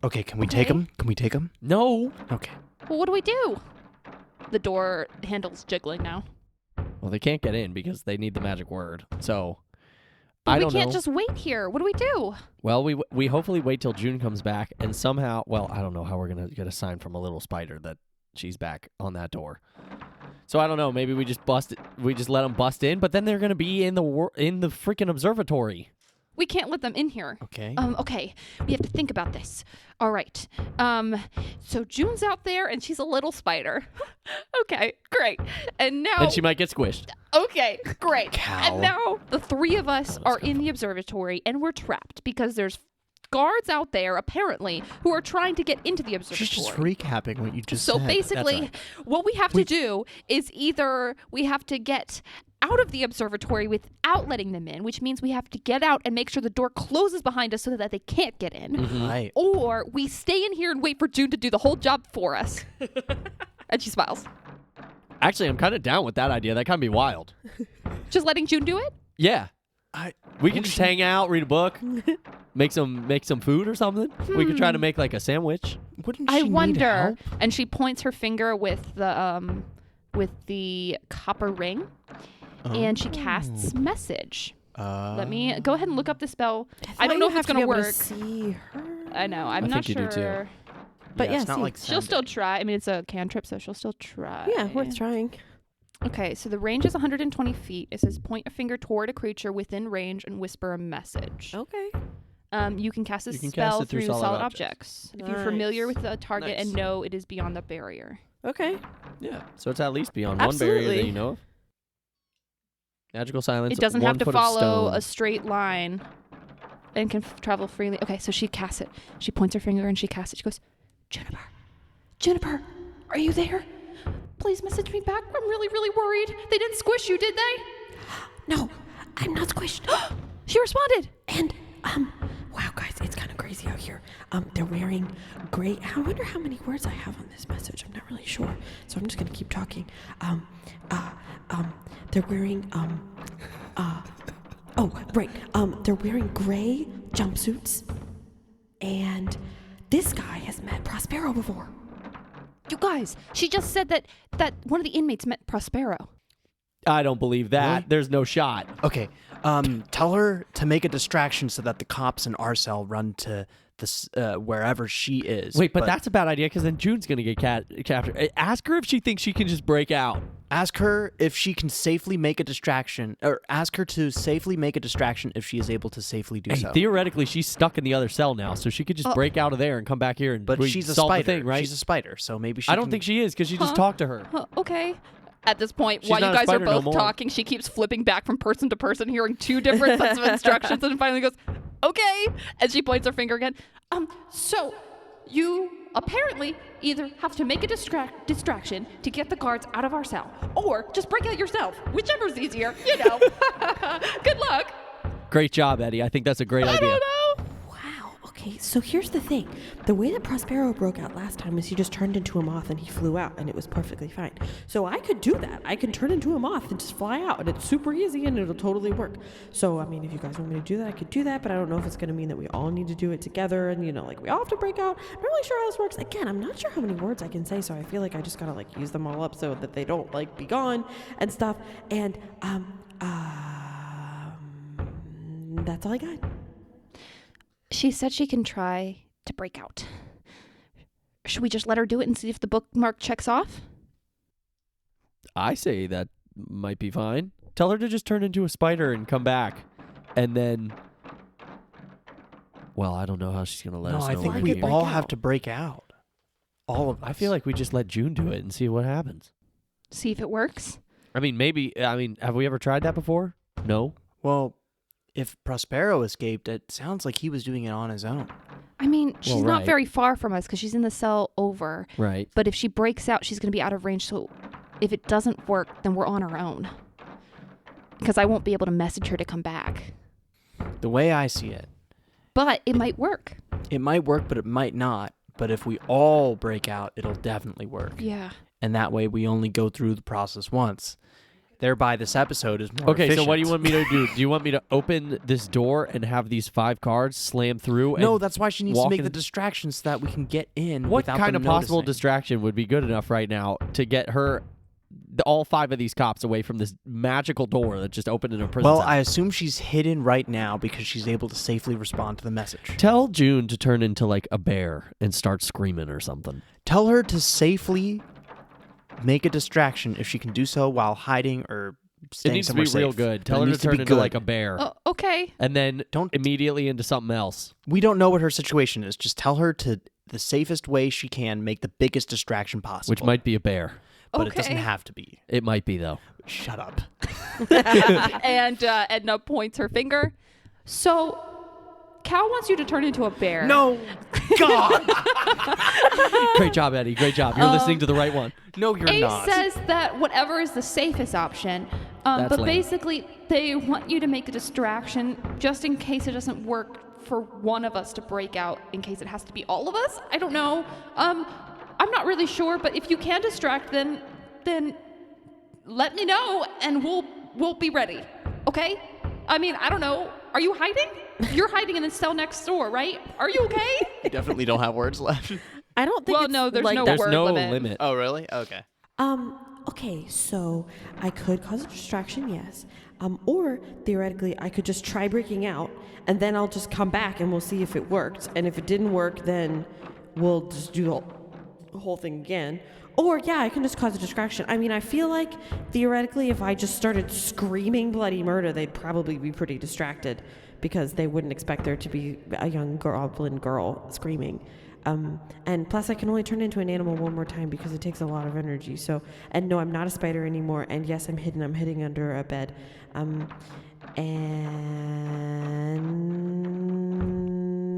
S6: Okay, can we take him? Can we take him?
S3: No.
S6: Okay.
S4: Well, what do we do? The door handle's jiggling now.
S3: Well, they can't get in because they need the magic word. So,
S4: But
S3: I
S4: we
S3: don't
S4: can't
S3: know.
S4: just wait here. What do we do?
S3: Well, we hopefully wait till June comes back and somehow, well, I don't know how we're going to get a sign from a little spider that she's back on that door. So I don't know, maybe we just bust it. We just let them bust in, but then they're going to be in the freaking observatory.
S4: We can't let them in here.
S6: Okay.
S4: Okay. We have to think about this. All right. So June's out there and she's a little spider. Okay, great. And now
S3: And she might get squished.
S4: okay, great.
S6: Cal.
S4: And now the three of us are in the observatory and we're trapped because there's guards out there apparently who are trying to get into the observatory.
S6: She's just recapping what you just
S4: So
S6: said.
S4: basically,
S3: right.
S4: what we have to do is either we have to get out of the observatory without letting them in, which means we have to get out and make sure the door closes behind us so that they can't get in.
S3: Mm-hmm.
S6: Right.
S4: Or we stay in here and wait for June to do the whole job for us. And she smiles.
S3: Actually, I'm kind of down with that idea. That kind of be wild.
S4: Just letting June do it?
S3: Yeah. We can just hang out, read a book, make some food or something. We could try to make like a sandwich.
S6: Wouldn't she
S4: I
S6: need
S4: wonder.
S6: help?
S4: And she points her finger with the copper ring, and she casts message. Let me go ahead and look up the spell. I don't know if it's gonna work.
S1: See her.
S4: I know. I'm
S3: I
S4: not
S3: think you do,
S4: sure.
S3: too.
S1: But
S6: it's
S1: yeah,
S6: not
S1: see.
S6: like
S4: She'll still
S6: sending.
S4: try. I mean, it's a cantrip, so she'll still try.
S1: Yeah, worth trying.
S4: Okay, so the range is 120 feet. It says point a finger toward a creature within range and whisper a message.
S1: Okay.
S4: You can cast this
S3: You can
S4: spell
S3: cast it through
S4: through
S3: solid
S4: solid
S3: objects.
S4: objects. If you're familiar
S1: Nice.
S4: with the target and
S3: Nice.
S4: know it is beyond the barrier.
S1: Okay.
S3: Yeah. So it's at least beyond one barrier that
S1: Absolutely.
S3: you know of. Magical silence.
S4: It doesn't
S3: 1
S4: have to
S3: foot of
S4: follow
S3: stone.
S4: a straight line and can travel freely. Okay, so she casts it. She points her finger and she casts it. She goes, Juniper, are you there? Please message me back. I'm really, really worried. They didn't squish you, did they?
S5: No, I'm not squished.
S4: She responded.
S5: And, wow, guys, it's kind of crazy out here. They're wearing gray. I wonder how many words I have on this message. I'm not really sure. So I'm just going to keep talking. They're wearing, they're wearing gray jumpsuits. And this guy has met Prospero before.
S4: You guys, she just said that one of the inmates met Prospero.
S3: I don't believe that.
S6: Really?
S3: There's no shot.
S6: Okay. Tell her to make a distraction so that the cops in our cell run to this wherever she is.
S3: Wait, but that's a bad idea because then June's gonna get captured. Ask her if she thinks she can just break out.
S6: Ask her if she can safely make a distraction, or ask her to safely make a distraction if she is able to safely do
S3: Hey,
S6: so.
S3: theoretically, she's stuck in the other cell now, so she could just break out of there and come back here and
S6: But
S3: we
S6: she's a
S3: solve
S6: spider.
S3: the thing, right?
S6: She's a spider, so maybe she.
S3: I don't
S6: can-
S3: think she is because she just
S4: Huh?
S3: talked to her.
S4: Okay. At this point,
S3: She's
S4: while you
S3: not a
S4: guys are
S3: spider no
S4: both
S3: more.
S4: talking, she keeps flipping back from person to person, hearing two different sets of instructions, and finally goes, okay. And she points her finger again. So you apparently either have to make a distraction to get the guards out of our cell, or just break out yourself. Whichever's easier, you know. Good luck.
S3: Great job, Eddie. I think that's a great idea.
S4: I don't know.
S5: Wow. Okay, so here's the thing. The way that Prospero broke out last time is he just turned into a moth and he flew out, and it was perfectly fine. So I could do that. I can turn into a moth and just fly out, and it's super easy, and it'll totally work. So, I mean, if you guys want me to do that, I could do that, but I don't know if it's going to mean that we all need to do it together, and, you know, like, we all have to break out. I'm not really sure how this works. Again, I'm not sure how many words I can say, so I feel like I just got to, like, use them all up so that they don't, like, be gone and stuff. And, that's all I got.
S4: She said she can try to break out. Should we just let her do it and see if the bookmark checks off?
S3: I say that might be fine. Tell her to just turn into a spider and come back. And then... Well, I don't know how she's going to let
S6: No,
S3: us know.
S6: I think
S3: we're
S6: we
S3: here.
S6: all have to break out. All of us.
S3: I feel like we just let June do it and see what happens.
S4: See if it works?
S3: I mean, maybe... I mean, have we ever tried that before? No?
S6: Well, if Prospero escaped, it sounds like he was doing it on his own.
S4: I mean, she's
S3: Well,
S4: not
S3: right.
S4: very far from us because she's in the cell over.
S3: Right.
S4: But if she breaks out, she's going to be out of range. So if it doesn't work, then we're on our own. Because I won't be able to message her to come back.
S6: The way I see it,
S4: But it might work.
S6: it might work, but it might not. But if we all break out, it'll definitely work.
S4: Yeah.
S6: And that way we only go through the process once. Thereby, this episode is more
S3: Okay, so what do you
S6: efficient.
S3: want me to do? Do you want me to open this door and have these 5 cards slam through?
S6: No,
S3: and
S6: that's why she needs to
S3: walk
S6: make
S3: in
S6: the distractions so that we can get in
S3: What
S6: without
S3: kind
S6: them
S3: of possible
S6: noticing.
S3: distraction would be good enough right now to get her, all 5 of these cops away from this magical door that just opened in a prison
S6: Well,
S3: cell?
S6: I assume she's hidden right now because she's able to safely respond to the message.
S3: Tell June to turn into like a bear and start screaming or something.
S6: Tell her to safely make a distraction if she can do so while hiding or
S3: It
S6: staying
S3: needs to be
S6: somewhere
S3: real
S6: safe.
S3: good.
S6: But
S3: Tell
S6: it
S3: her to
S6: needs
S3: turn
S6: be
S3: into
S6: good.
S3: like a bear.
S4: Oh, okay.
S3: And then
S6: Don't-
S3: immediately into something else.
S6: We don't know what her situation is. Just tell her to the safest way she can make the biggest distraction possible.
S3: Which might be a bear.
S6: but it doesn't
S4: Okay.
S6: have to be.
S3: It might be, though.
S6: Shut up.
S4: And Edna points her finger. So Cal wants you to turn into a bear.
S6: No, God.
S3: Great job, Eddie. Great job. You're listening to the right one.
S6: No, you're
S4: Ace
S6: not.
S4: says that whatever is the safest option,
S3: That's
S4: but
S3: lame.
S4: basically they want you to make a distraction just in case it doesn't work for one of us to break out, in case it has to be all of us. I don't know. I'm not really sure, but if you can distract, then let me know and we'll be ready. Okay? I mean, I don't know. Are you hiding? You're hiding in the cell next door, right? Are you okay?
S6: You definitely don't have words left.
S5: I don't think
S4: Well,
S5: it's
S4: no, there's
S5: like
S4: no
S5: that.
S4: word
S3: There's no
S4: limit.
S3: limit.
S6: Oh, really? Okay.
S5: Okay, so I could cause a distraction, yes. Or theoretically, I could just try breaking out, and then I'll just come back and we'll see if it worked. And if it didn't work, then we'll just do the whole thing again. Or, yeah, I can just cause a distraction. I mean, I feel like, theoretically, if I just started screaming bloody murder, they'd probably be pretty distracted because they wouldn't expect there to be a young goblin girl screaming. And plus, I can only turn into an animal one more time because it takes a lot of energy. So, and no, I'm not a spider anymore. And yes, I'm hidden. I'm hiding under a bed. And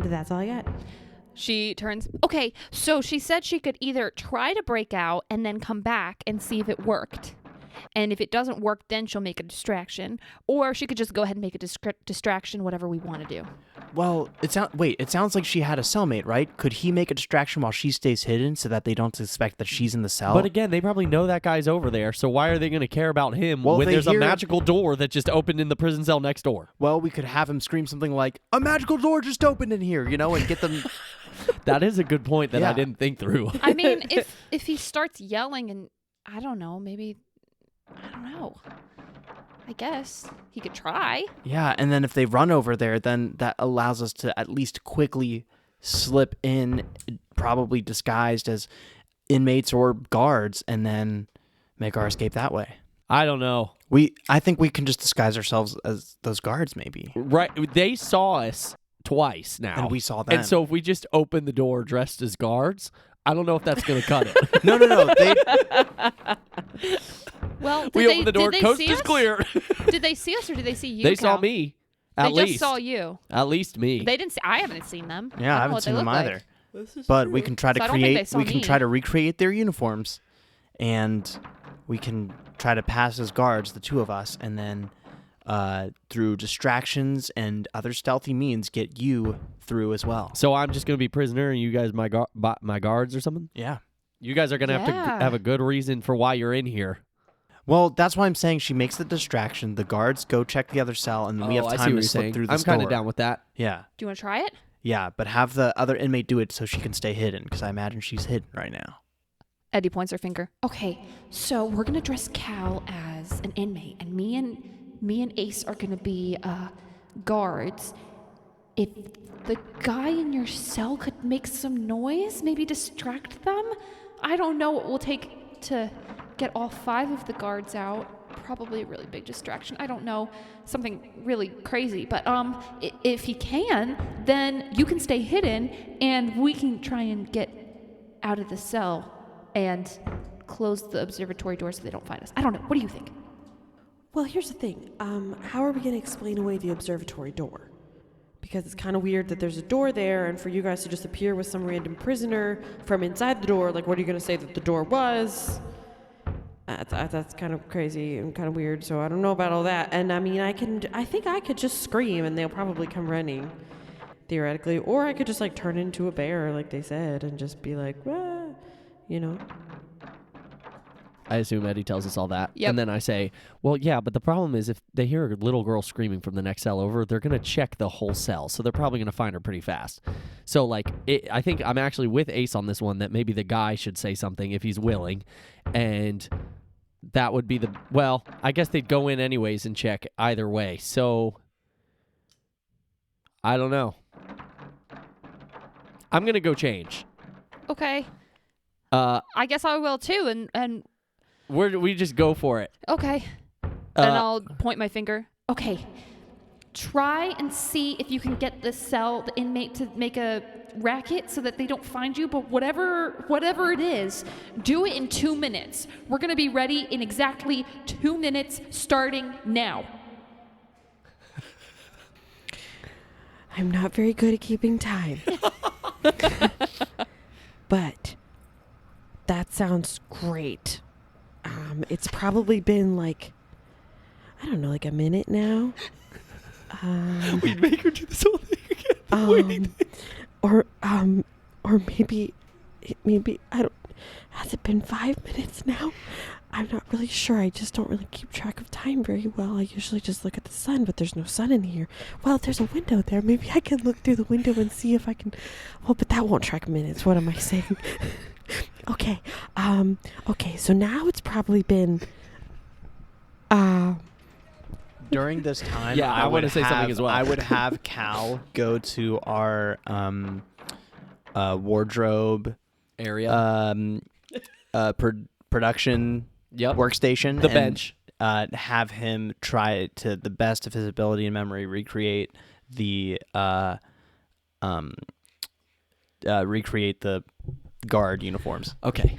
S5: that's all I got.
S4: She turns. Okay, so she said she could either try to break out and then come back and see if it worked. And if it doesn't work, then she'll make a distraction. Or she could just go ahead and make a distraction, whatever we want to do.
S6: Well, it sounds like she had a cellmate, right? Could he make a distraction while she stays hidden so that they don't suspect that she's in the cell?
S3: But again, they probably know that guy's over there, so why are they going to care about him
S6: Well,
S3: when
S6: they
S3: there's a
S6: hear-
S3: magical door that just opened in the prison cell next door?
S6: Well, we could have him scream something like, "A magical door just opened in here," and get them...
S3: That is a good point that I
S6: Yeah.
S3: didn't think through.
S4: I mean, if he starts yelling and, I don't know, maybe, I don't know. I guess he could try.
S6: Yeah, and then if they run over there, then that allows us to at least quickly slip in, probably disguised as inmates or guards, and then make our escape that way.
S3: I don't know.
S6: I think we can just disguise ourselves as those guards, maybe.
S3: Right? They saw us twice now.
S6: And we saw them.
S3: And so if we just open the door dressed as guards, I don't know if that's going to cut it.
S6: No.
S4: Well,
S3: We open the door,
S4: did they
S3: coast
S4: see
S3: is
S4: us?
S3: clear.
S4: Did they see us or did they see you?
S3: They saw
S4: Cal?
S3: me.
S4: They
S3: At least.
S4: just saw you.
S3: At least me.
S4: They didn't see. I haven't seen them.
S6: Yeah, I
S4: don't know
S6: haven't
S4: what they
S6: seen them
S4: look like.
S6: either. But we can try to
S4: So I don't think they
S6: create.
S4: saw
S6: We can
S4: me.
S6: try to recreate their uniforms, and we can try to pass as guards, the two of us, and then through distractions and other stealthy means, get you through as well.
S3: So I'm just going to be prisoner and you guys my guards or something?
S6: Yeah.
S3: You guys are going to have to
S4: Yeah.
S3: have a good reason for why you're in here.
S6: Well, that's why I'm saying she makes the distraction. The guards go check the other cell, and then we have
S3: I see
S6: time
S3: what
S6: to
S3: you're
S6: slip
S3: saying.
S6: through the
S3: I'm kind
S6: door.
S3: of down with that.
S6: Yeah,
S4: Do you want to try it?
S6: yeah, but have the other inmate do it so she can stay hidden, because I imagine she's hidden right now.
S4: Eddie points her finger.
S5: Okay, so we're gonna dress Cal as an inmate, and me and Ace are gonna be guards. If the guy in your cell could make some noise, maybe distract them.
S4: I don't know what we'll take to get all 5 of the guards out. Probably a really big distraction. I don't know. Something really crazy. But if he can, then you can stay hidden and we can try and get out of the cell and close the observatory door so they don't find us. I don't know. What do you think?
S5: Well, here's the thing. How are we gonna explain away the observatory door? Because it's kind of weird that there's a door there, and for you guys to just appear with some random prisoner from inside the door, like, what are you gonna say that the door was? That's kind of crazy and kind of weird, so I don't know about all that. And I mean, I think I could just scream and they'll probably come running, theoretically. Or I could just, like, turn into a bear, like they said, and just be like, "Wah," you know?
S3: I assume Eddie tells us all that.
S4: Yep.
S3: And then I say, well, yeah, but the problem is if they hear a little girl screaming from the next cell over, they're going to check the whole cell. So they're probably going to find her pretty fast. So, like, I think I'm actually with Ace on this one that maybe the guy should say something if he's willing. And that would be well, I guess they'd go in anyways and check either way. So, I don't know. I'm going to go change.
S4: Okay. I guess I will too. And
S3: We just go for it.
S4: okay. And I'll point my finger. Okay. Try and see if you can get the inmate to make a racket so that they don't find you. But whatever it is, do it in 2 minutes. We're going to be ready in exactly 2 minutes starting now.
S5: I'm not very good at keeping time. But that sounds great. It's probably been like, I don't know, like a minute now.
S3: We'd make her do this whole thing again.
S5: Or maybe I don't. Has it been 5 minutes now? I'm not really sure. I just don't really keep track of time very well. I usually just look at the sun, but there's no sun in here. Well, there's a window there. Maybe I can look through the window and see if I can. Well, but that won't track minutes. What am I saying? Okay. Okay. So now it's probably been.
S2: During this time,
S3: Yeah, I wanna say something as well.
S2: I would have Cal go to our wardrobe
S3: Area.
S2: production
S3: Yep.
S2: workstation.
S3: The
S2: and,
S3: bench.
S2: Have him try to the best of his ability and memory recreate the guard uniforms.
S3: Okay.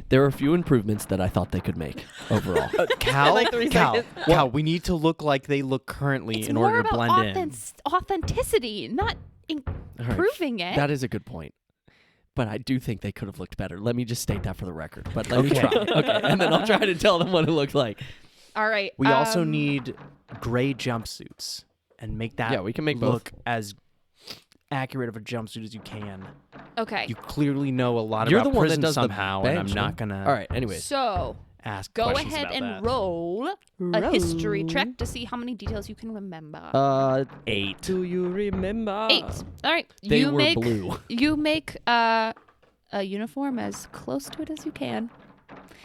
S3: There are a few improvements that I thought they could make overall.
S2: Cal,
S1: Like 3
S2: Cal,
S1: seconds.
S2: Cal, we need to look like they look currently
S4: It's
S2: in
S4: more
S2: order to
S4: about
S2: blend in.
S4: authenticity, not
S3: All right.
S4: improving it.
S3: That is a good point. But I do think they could have looked better. Let me just state that for the record. But let me
S2: Okay.
S3: try. Okay. And then I'll try to tell them what it looked like.
S4: All right.
S2: We also need gray jumpsuits and make that
S3: Yeah, we can make both.
S2: look as accurate of a jumpsuit as you can.
S4: Okay.
S2: You clearly know a lot
S3: You're
S2: about
S3: the one that
S2: prison
S3: does the
S2: somehow, and I'm
S3: bench,
S2: not
S3: huh?
S2: gonna
S3: All right. Anyways.
S4: So
S2: ask
S4: go
S2: questions
S4: ahead
S2: about
S4: and
S2: that.
S4: roll a history check to see how many details you can remember.
S3: 8.
S1: Do you remember?
S4: 8. All right.
S3: They
S4: you
S3: were
S4: make
S3: blue.
S4: you make a uniform as close to it as you can,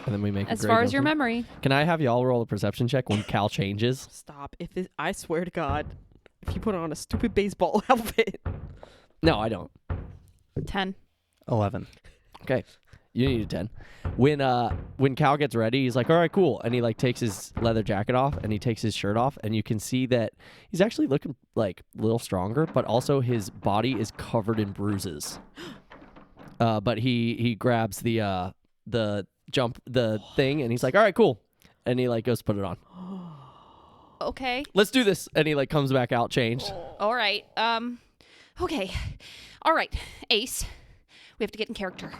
S3: And then we make
S4: as
S3: a gray
S4: far as your
S3: jumpsuit.
S4: memory.
S3: Can I have y'all roll a perception check when Cal changes?
S1: Stop. I swear to God, if you put on a stupid baseball outfit.
S3: No, I don't.
S4: 10.
S2: 11.
S3: Okay. You need a 10. When Cal gets ready, he's like, all right, cool. And he like takes his leather jacket off and he takes his shirt off, and you can see that he's actually looking like a little stronger, but also his body is covered in bruises. But he grabs the thing, and he's like, all right, cool. And he like goes to put it on.
S4: Okay.
S3: Let's do this. And he like comes back out changed.
S4: All right. Okay. All right. Ace. We have to get in character.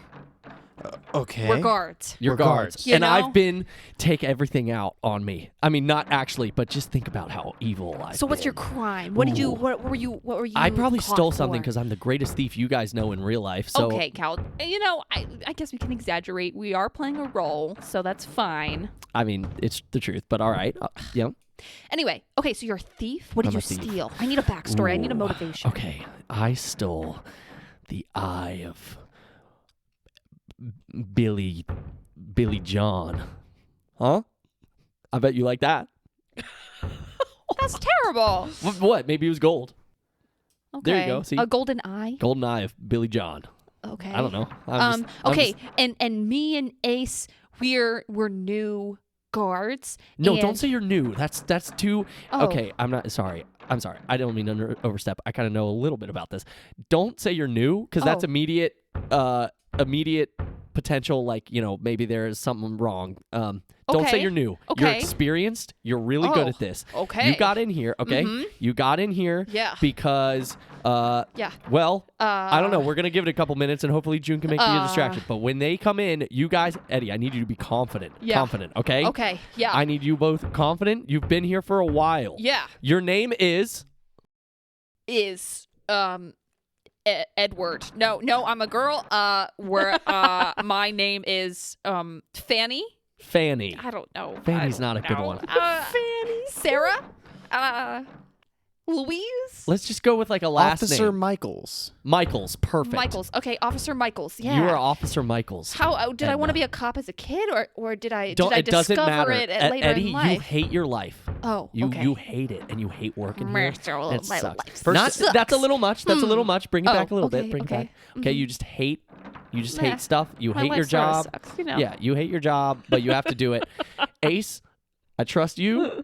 S2: Okay.
S4: We're guards.
S3: Your
S2: We're
S3: guards.
S2: guards.
S4: You
S3: And
S4: know?
S3: I've been take everything out on me. I mean, not actually, but just think about how evil I've
S4: So what's
S3: been.
S4: your crime? What did you?
S3: Ooh.
S4: What were you? What were you?
S3: I probably
S4: caught
S3: stole something
S4: for?
S3: because I'm the greatest thief you guys know in real life. So
S4: Okay, Cal. You know, I guess we can exaggerate. We are playing a role, so that's fine.
S3: I mean, it's the truth, but all right. Yeah.
S4: Anyway, okay, so you're a thief. What did
S3: I'm
S4: you
S3: a thief.
S4: steal? I need a backstory. I need a
S3: Ooh,
S4: motivation.
S3: Okay, I stole the eye of Billy John. Huh? I bet you like that.
S4: That's terrible.
S3: What? Maybe it was gold.
S4: Okay.
S3: There you go, see?
S4: A golden eye.
S3: Golden eye of Billy John.
S4: Okay.
S3: I don't know. I'm
S4: Okay,
S3: just-
S4: and me and Ace, we're new guards.
S3: No,
S4: and-
S3: don't say you're new. That's too.
S4: Oh.
S3: Okay, I'm not sorry. I'm sorry. I don't mean to overstep. I kind of know a little bit about this. Don't say you're new, because that's
S4: Oh.
S3: immediate potential. Like, maybe there is something wrong. Don't say
S4: Okay.
S3: you're new. You're
S4: Okay.
S3: experienced. You're really good
S4: Oh,
S3: at this.
S4: okay.
S3: You got in here. Okay.
S4: Mhm.
S3: You got in here.
S4: Yeah.
S3: Because
S4: Yeah.
S3: well, I don't know. We're gonna give it a couple minutes, and hopefully June can make you a distraction. But when they come in, you guys, Eddie, I need you to be confident.
S4: Yeah.
S3: Confident. Okay.
S4: Okay. Yeah.
S3: I need you both confident. You've been here for a while.
S4: Yeah.
S3: Your name is
S4: Is Edward. No, I'm a girl. My name is Fanny.
S3: Fanny.
S4: I don't know.
S3: Fanny's
S4: I
S3: not a
S4: don't
S3: good
S4: know.
S3: one.
S4: Fanny. Sarah. Louise.
S3: Let's just go with like a last
S2: Officer
S3: name.
S2: Michaels.
S3: Michaels. Perfect.
S4: Michaels. Okay, Officer Michaels. Yeah.
S3: You are Officer Michaels.
S4: How did I want to
S3: Edna.
S4: be a cop as a kid, or did I?
S3: Don't,
S4: did I
S3: it doesn't
S4: discover
S3: matter.
S4: it at later
S3: Eddie,
S4: in life?
S3: you hate your life.
S4: Oh,
S3: You
S4: okay.
S3: you hate it, and you hate working here.
S4: My
S3: It sucks.
S4: life
S3: Not,
S4: sucks.
S3: that's a little much. That's a little much. Bring it
S4: Oh,
S3: back a little
S4: okay,
S3: bit. Bring
S4: okay.
S3: it back. Okay,
S4: Mhm.
S3: you just hate. You just
S4: Nah,
S3: hate stuff. You
S4: My
S3: hate your
S4: life sorta
S3: job.
S4: sucks, you know.
S3: Yeah, you hate your job, but you have to do it. Ace, I trust you.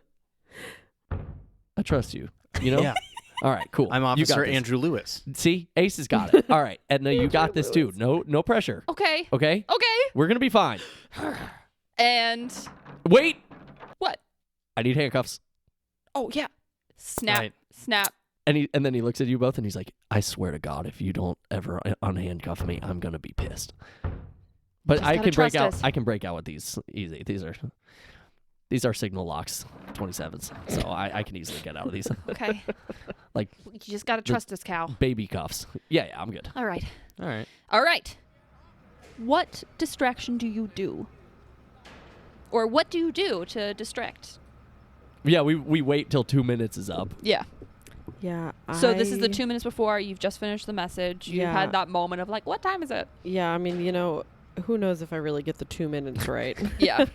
S3: I trust you. You know?
S2: Yeah.
S3: All right, cool.
S2: I'm
S3: You got
S2: Officer
S3: this.
S2: Andrew Lewis.
S3: See, Ace has got it. All right, Edna, you got this too. No pressure.
S4: Okay.
S3: Okay,
S4: Okay.
S3: we're gonna be fine.
S4: And
S3: Wait,
S4: what?
S3: I need handcuffs.
S4: Oh yeah. Snap.
S2: Right.
S4: Snap.
S3: And then he looks at you both and he's like, I swear to God, if you don't ever unhandcuff me, I'm gonna be pissed. But
S4: Just
S3: I
S4: gotta
S3: can break
S4: trust
S3: out.
S4: us.
S3: I can break out with these easy. These are signal locks, 27s. So I can easily get out of these.
S4: Okay.
S3: Like
S4: You just gotta trust us, Cal.
S3: baby cuffs. Yeah, I'm good.
S4: All right.
S2: All right.
S4: All right. What distraction do you do? Or what do you do to distract?
S3: Yeah, we wait till 2 minutes is up.
S4: Yeah.
S1: Yeah.
S4: So this is the 2 minutes before. You've just finished the message. You
S1: Yeah.
S4: had that moment of like, what time is it?
S1: Yeah, I mean, who knows if I really get the 2 minutes right.
S4: Yeah.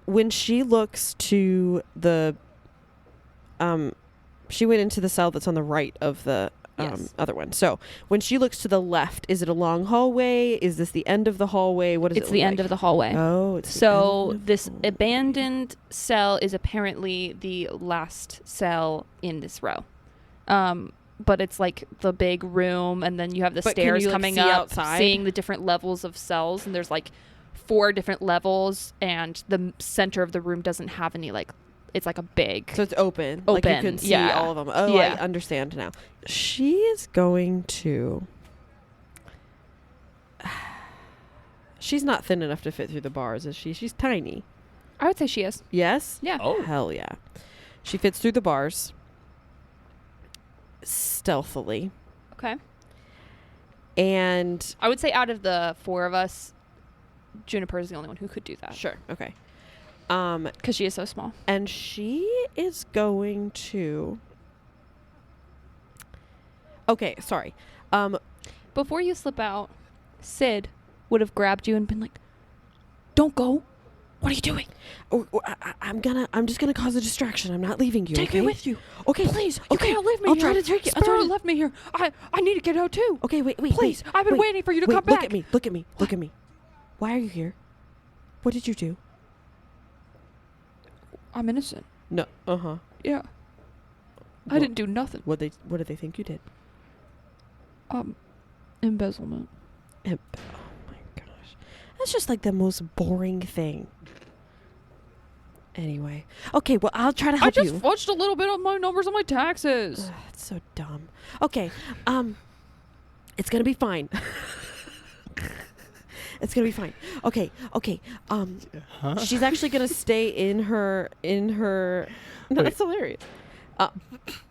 S1: When she looks to the she went into the cell that's on the right of the
S4: Yes.
S1: other one. So when she looks to the left, is it a long hallway? Is this the end of the hallway? What is
S4: It's the end of the hallway.
S1: Oh, it's the
S4: So
S1: end of
S4: this
S1: the hallway.
S4: abandoned cell is apparently the last cell in this row. But it's like the big room, and then you have the
S1: But can
S4: stairs
S1: you, like,
S4: coming
S1: see
S4: up,
S1: outside?
S4: seeing the different levels of cells, and there's like 4 different levels, and the center of the room doesn't have any it's like a big.
S1: So it's open. Like you
S4: Open,
S1: can see
S4: yeah.
S1: all of them. Oh,
S4: Yeah.
S1: I understand now. She is going to. She's not thin enough to fit through the bars, is she? She's tiny.
S4: I would say she is.
S1: Yes?
S4: Yeah.
S3: Oh.
S1: Hell yeah. She fits through the bars stealthily.
S4: Okay.
S1: And
S4: I would say out of the 4 of us, Juniper is the only one who could do that.
S1: sure, okay.
S4: Because she is so small.
S1: And she is going to. Okay, sorry.
S4: Before you slip out, Sid would have grabbed you and been like, "Don't go. What are you doing?
S1: I'm just gonna cause a distraction. I'm not leaving you.
S4: Take
S1: okay?
S4: me with you.
S1: Okay,
S4: Please. You
S1: okay.
S4: can't leave me
S1: I'll
S4: here.
S1: try to take you. I'll
S4: Sparrow
S1: try to-
S4: left me here. I need to get out too.
S1: Okay, wait.
S4: Please.
S1: wait,
S4: I've been
S1: wait,
S4: waiting for you to
S1: wait,
S4: come
S1: look
S4: back.
S1: at me. Look at me. Why are you here? What did you do?
S4: I'm innocent.
S1: No. Uh-huh.
S4: Yeah. I didn't do nothing.
S1: What did they think you did?
S4: Embezzlement.
S1: Oh my gosh. That's just like the most boring thing. Anyway. Okay, well, I'll try to help
S4: I just
S1: you.
S4: fudged a little bit on my numbers on my taxes.
S1: Ugh, that's so dumb. Okay. It's going to be fine. It's going to be fine. Okay. She's actually going to stay in her No, that's hilarious.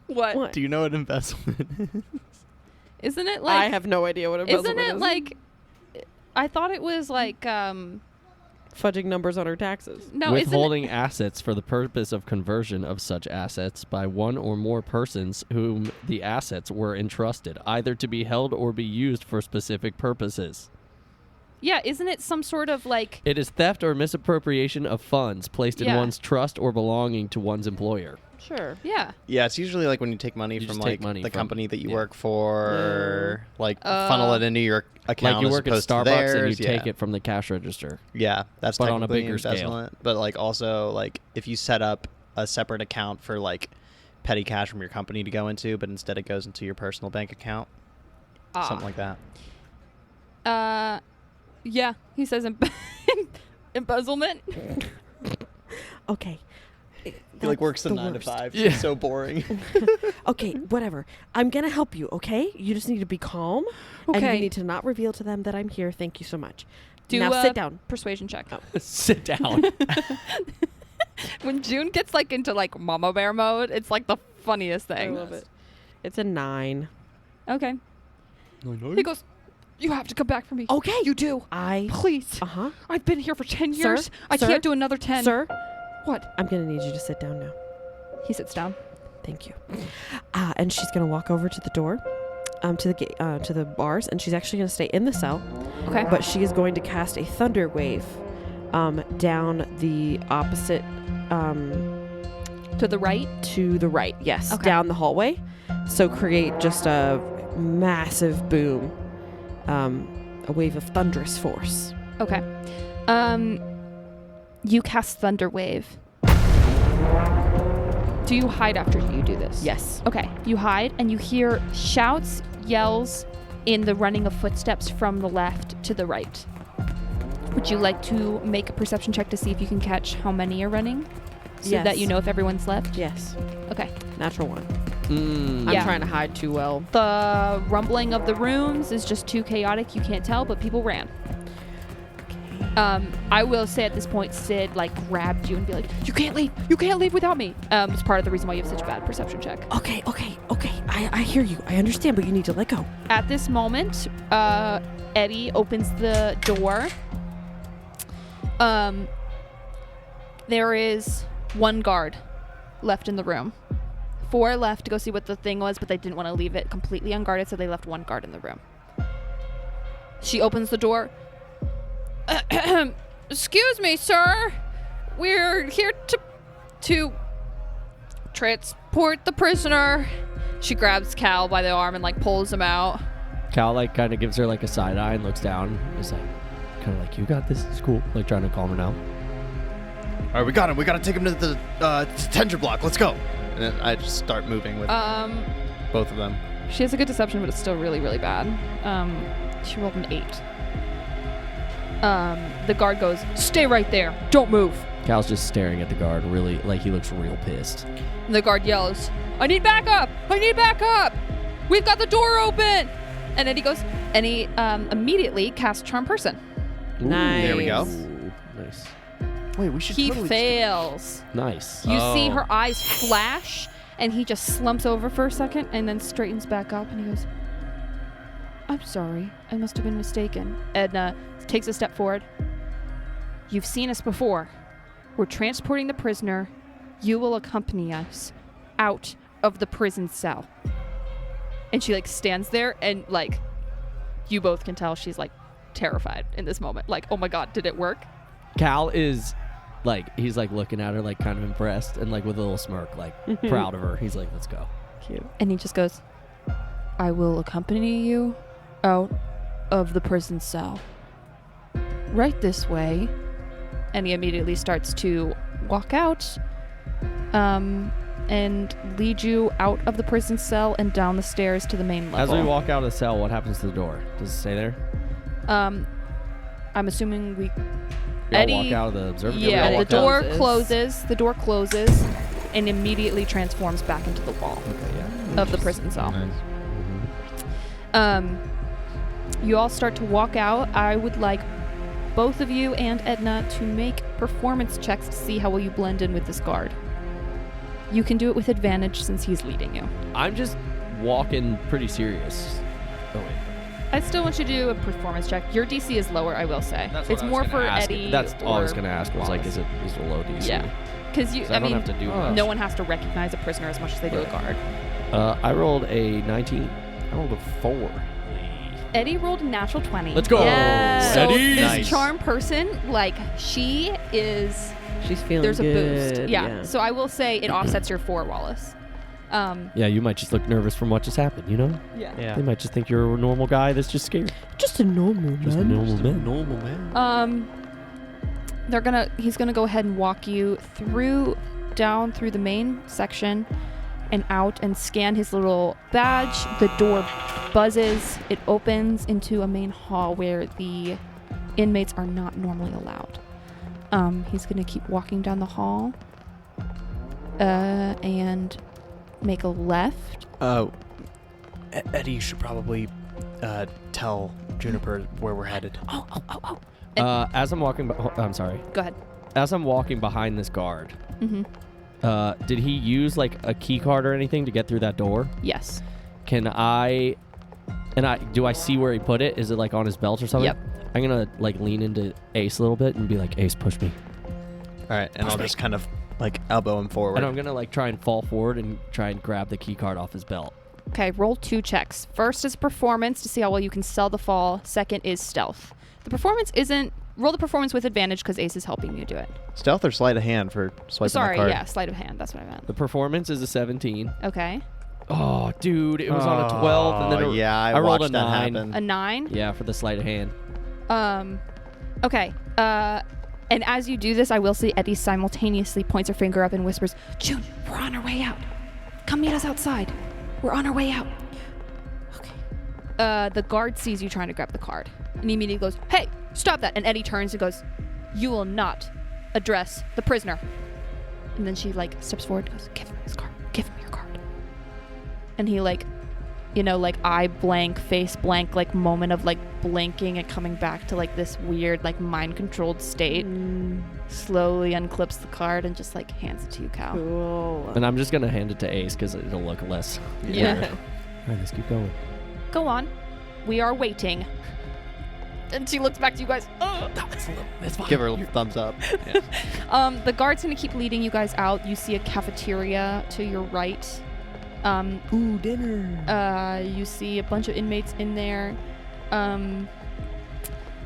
S4: What?
S6: Do you know what embezzlement is?
S4: Isn't it like
S1: I have no idea what embezzlement
S4: Isn't it
S1: is.
S4: like I thought it was like
S1: fudging numbers on her taxes?
S4: no,
S3: Withholding assets for the purpose of conversion of such assets by one or more persons whom the assets were entrusted, either to be held or be used for specific purposes.
S4: isn't it some sort of like
S3: It is theft or misappropriation of funds placed in
S4: Yeah.
S3: one's trust or belonging to one's employer.
S1: Sure.
S4: yeah.
S6: Yeah, it's usually like when you take money
S3: You
S6: from
S3: just take
S6: like
S3: money
S6: the
S3: from-
S6: company that you
S3: yeah.
S6: work for, like funnel it into your account.
S3: Like you
S6: as
S3: work at
S6: opposed to
S3: Starbucks
S6: theirs.
S3: and you
S6: yeah.
S3: take it from the cash register.
S6: Yeah, that's
S3: But on a
S6: technically
S3: bigger scale.
S6: embezzlement. But like also like if you set up a separate account for like petty cash from your company to go into, but instead it goes into your personal bank account, something like that.
S4: Yeah, he says embezzlement.
S1: Okay.
S6: He like works the
S1: the
S6: 9 to
S1: worst.
S6: 5.
S3: Yeah.
S6: It's so boring.
S1: Okay, whatever. I'm going to help you, okay? You just need to be calm. And
S4: Okay.
S1: you need to not reveal to them that I'm here. Thank you so much.
S4: Do
S1: now
S4: a
S1: sit down.
S4: Persuasion check.
S1: Oh.
S3: Sit down.
S4: When June gets like into like mama bear mode, it's like the funniest
S1: I
S4: thing.
S1: love it. It's a 9.
S4: Okay. He goes, "You have to come back for me."
S1: Okay.
S4: You do. Please.
S1: Uh-huh.
S4: I've been here for 10
S1: Sir?
S4: years. I
S1: Sir?
S4: can't do another 10.
S1: Sir,
S4: What?
S1: I'm going to need you to sit down now.
S4: He sits down.
S1: Thank you. And she's going to walk over to the door, to the gate, to the bars, and she's actually going to stay in the cell.
S4: Okay.
S1: But she is going to cast a thunder wave down the opposite
S4: to the right.
S1: to the right. Yes,
S4: Okay.
S1: down the hallway. So create just a massive boom, a wave of thunderous force.
S4: Okay. You cast Thunder Wave. Do you hide after you do this?
S1: Yes.
S4: Okay. You hide and you hear shouts, yells in the running of footsteps from the left to the right. Would you like to make a perception check to see if you can catch how many are running? So
S1: Yes.
S4: that you know if everyone's left?
S1: Yes.
S4: Okay.
S1: Natural 1.
S3: Mm.
S1: I'm
S4: Yeah.
S1: trying to hide too well.
S4: The rumbling of the rooms is just too chaotic. You can't tell, but people ran. I will say at this point, Sid like grabbed you and be like, "You can't leave. You can't leave without me." It's part of the reason why you have such a bad perception check.
S1: Okay. I hear you. I understand, but you need to let go.
S4: At this moment, Eddie opens the door There is one guard left in the room. 4 left to go see what the thing was, but they didn't want to leave it completely unguarded, so they left one guard in the room. She opens the door. Excuse me, sir. We're here to transport the prisoner. She grabs Cal by the arm and like pulls him out.
S3: Cal like kind of gives her like a side eye and looks down. Is like kind of like, you got this. It's cool. Like trying to calm her down.
S6: All right, we got him. We got to take him to the detention block. Let's go. And then I just start moving with both of them.
S4: She has a good deception, but it's still really, really bad. She rolled an 8. The guard goes, stay right there. Don't move.
S3: Cal's just staring at the guard, really, like he looks real pissed.
S4: And the guard yells, I need backup. I need backup. We've got the door open. And then he goes, and he immediately casts Charm Person.
S3: Ooh,
S1: Nice.
S6: There we go.
S3: Nice.
S6: Wait, we should
S4: He
S6: totally
S4: fails.
S3: Nice.
S4: You see her eyes flash, and he just slumps over for a second and then straightens back up, and he goes, I'm sorry. I must have been mistaken. Edna takes a step forward. You've seen us before. We're transporting the prisoner. You will accompany us out of the prison cell. And she like stands there, and like you both can tell she's like terrified in this moment. Like, oh my God, did it work?
S3: Cal is like, he's like looking at her like kind of impressed and like with a little smirk, like proud of her. He's like, let's go.
S1: Cute.
S4: And he just goes, I will accompany you out of the prison cell. Right this way. And he immediately starts to walk out and lead you out of the prison cell and down the stairs to the main level.
S3: As we walk out of the cell, what happens to the door? Does it stay there?
S4: I'm assuming we...
S3: Y'all
S4: Eddie,
S3: walk out of the observatory?
S4: yeah,
S3: Y'all
S4: the
S3: walk
S4: door
S3: out?
S4: closes. The door closes and immediately transforms back into the wall
S3: Okay, yeah.
S4: of the prison cell.
S6: Nice.
S4: You all start to walk out. I would like both of you and Edna to make performance checks to see how well you blend in with this guard. You can do it with advantage since he's leading you.
S3: I'm just walking pretty serious. Oh, wait.
S4: I still want you to do a performance check. Your DC is lower, I will say.
S3: That's what
S4: it's
S3: I was
S4: more
S3: gonna
S4: for
S3: ask.
S4: Eddie.
S3: That's all I was
S4: or
S3: going to ask was like,
S4: Wallace.
S3: is it a low DC?
S4: Yeah. Because you,
S3: So I don't have to do much.
S4: no one has to recognize a prisoner as much as they do a guard.
S3: I rolled a 19. I rolled a 4.
S4: Eddie rolled a natural 20.
S3: Let's go.
S1: Yes.
S4: So
S3: Eddie.
S4: this
S6: Nice.
S4: charm person, like, she is...
S1: She's feeling
S4: There's
S1: good.
S4: a boost. Yeah. So I will say it offsets your 4, Wallace.
S3: Yeah, you might just look nervous from what just happened, you know?
S6: Yeah.
S3: They might just think you're a normal guy that's just scared.
S1: Just a normal
S3: Just a
S1: man.
S3: normal man.
S6: Normal man.
S4: He's gonna go ahead and walk you down through the main section and out and scan his little badge. The door buzzes. It opens into a main hall where the inmates are not normally allowed. He's gonna keep walking down the hall and make a left.
S6: Eddie, you should probably tell Juniper where we're headed.
S4: Oh.
S3: As I'm walking... I'm sorry.
S4: Go ahead.
S3: As I'm walking behind this guard,
S4: Mm-hmm.
S3: did he use like a key card or anything to get through that door?
S4: Yes.
S3: Can I... do I see where he put it? Is it like on his belt or something?
S4: Yep.
S3: I'm gonna like lean into Ace a little bit and be like, Ace, push me.
S6: All right, and I'll just kind of like elbow him forward.
S3: And I'm gonna like try and fall forward and try and grab the key card off his belt.
S4: Okay, roll 2 checks. First is performance to see how well you can sell the fall. Second is stealth. The performance isn't... Roll the performance with advantage because Ace is helping you do it.
S6: Stealth or sleight of hand for swiping
S4: Sorry,
S6: the card?
S4: yeah, sleight of hand. That's what I meant.
S3: The performance is a 17.
S4: Okay.
S3: Oh, dude, it was on a 12, and then
S6: yeah, I
S3: rolled
S6: watched
S3: a
S6: that
S3: 9.
S6: happen.
S4: A 9?
S3: Yeah, for the sleight of hand.
S4: Okay. And as you do this, I will say Eddie simultaneously points her finger up and whispers, June, we're on our way out. Come meet us outside. We're on our way out. Okay. The guard sees you trying to grab the card. And he immediately goes, hey, stop that. And Eddie turns and goes, you will not address the prisoner. And then she like steps forward and goes, give him his card. Give him your card. And he like, like eye blank, face blank, like moment of like blinking and coming back to like this weird like mind controlled state. Slowly unclips the card and just like hands it to you, Cal.
S1: Cool.
S3: And I'm just gonna hand it to Ace because it'll look less.
S4: Yeah.
S3: All right, let's keep going.
S4: Go on. We are waiting. And she looks back to you guys.
S3: That's fine.
S6: Give her a little thumbs up.
S4: The guard's gonna keep leading you guys out. You see a cafeteria to your right.
S2: Ooh, dinner.
S4: You see a bunch of inmates in there.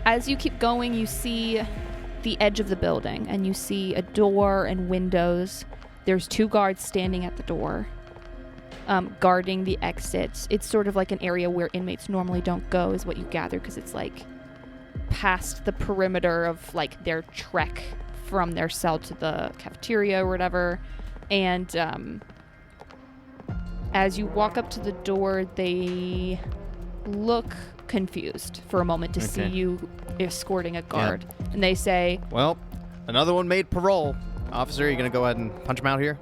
S4: As you keep going, you see the edge of the building, and you see a door and windows. There's 2 guards standing at the door, guarding the exit. It's sort of like an area where inmates normally don't go, is what you gather, because it's like past the perimeter of like their trek from their cell to the cafeteria or whatever. And as you walk up to the door, they look confused for a moment to see you escorting a guard. And they say,
S6: Well, another one made parole. Officer, are you going to go ahead and punch him out here?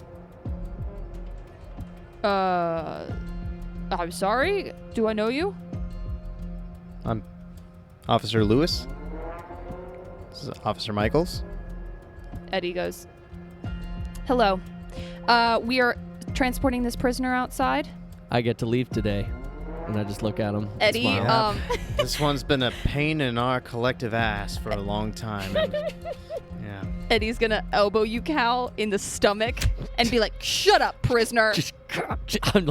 S4: I'm sorry, do I know you?
S6: I'm Officer Lewis. This is Officer Michaels.
S4: Eddie goes, hello. We are transporting this prisoner outside.
S3: I get to leave today. And I just look at him.
S4: Eddie,
S3: smile.
S6: This one's been a pain in our collective ass for a long time. And, yeah.
S4: Eddie's gonna elbow you, Cal, in the stomach and be like, shut up, prisoner.
S3: I'm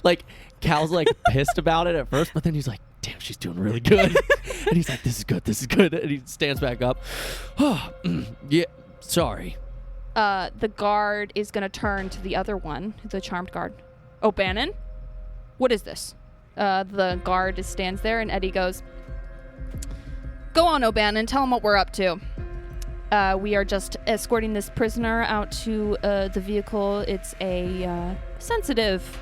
S3: like Cal's like pissed about it at first, but then he's like, damn, she's doing really good. And he's like, this is good. And he stands back up. Oh, yeah, sorry.
S4: The guard is gonna turn to the other one, the charmed guard. O'Bannon? What is this? The guard stands there, and Eddie goes, go on, O'Bannon, tell him what we're up to. We are just escorting this prisoner out to the vehicle. It's a sensitive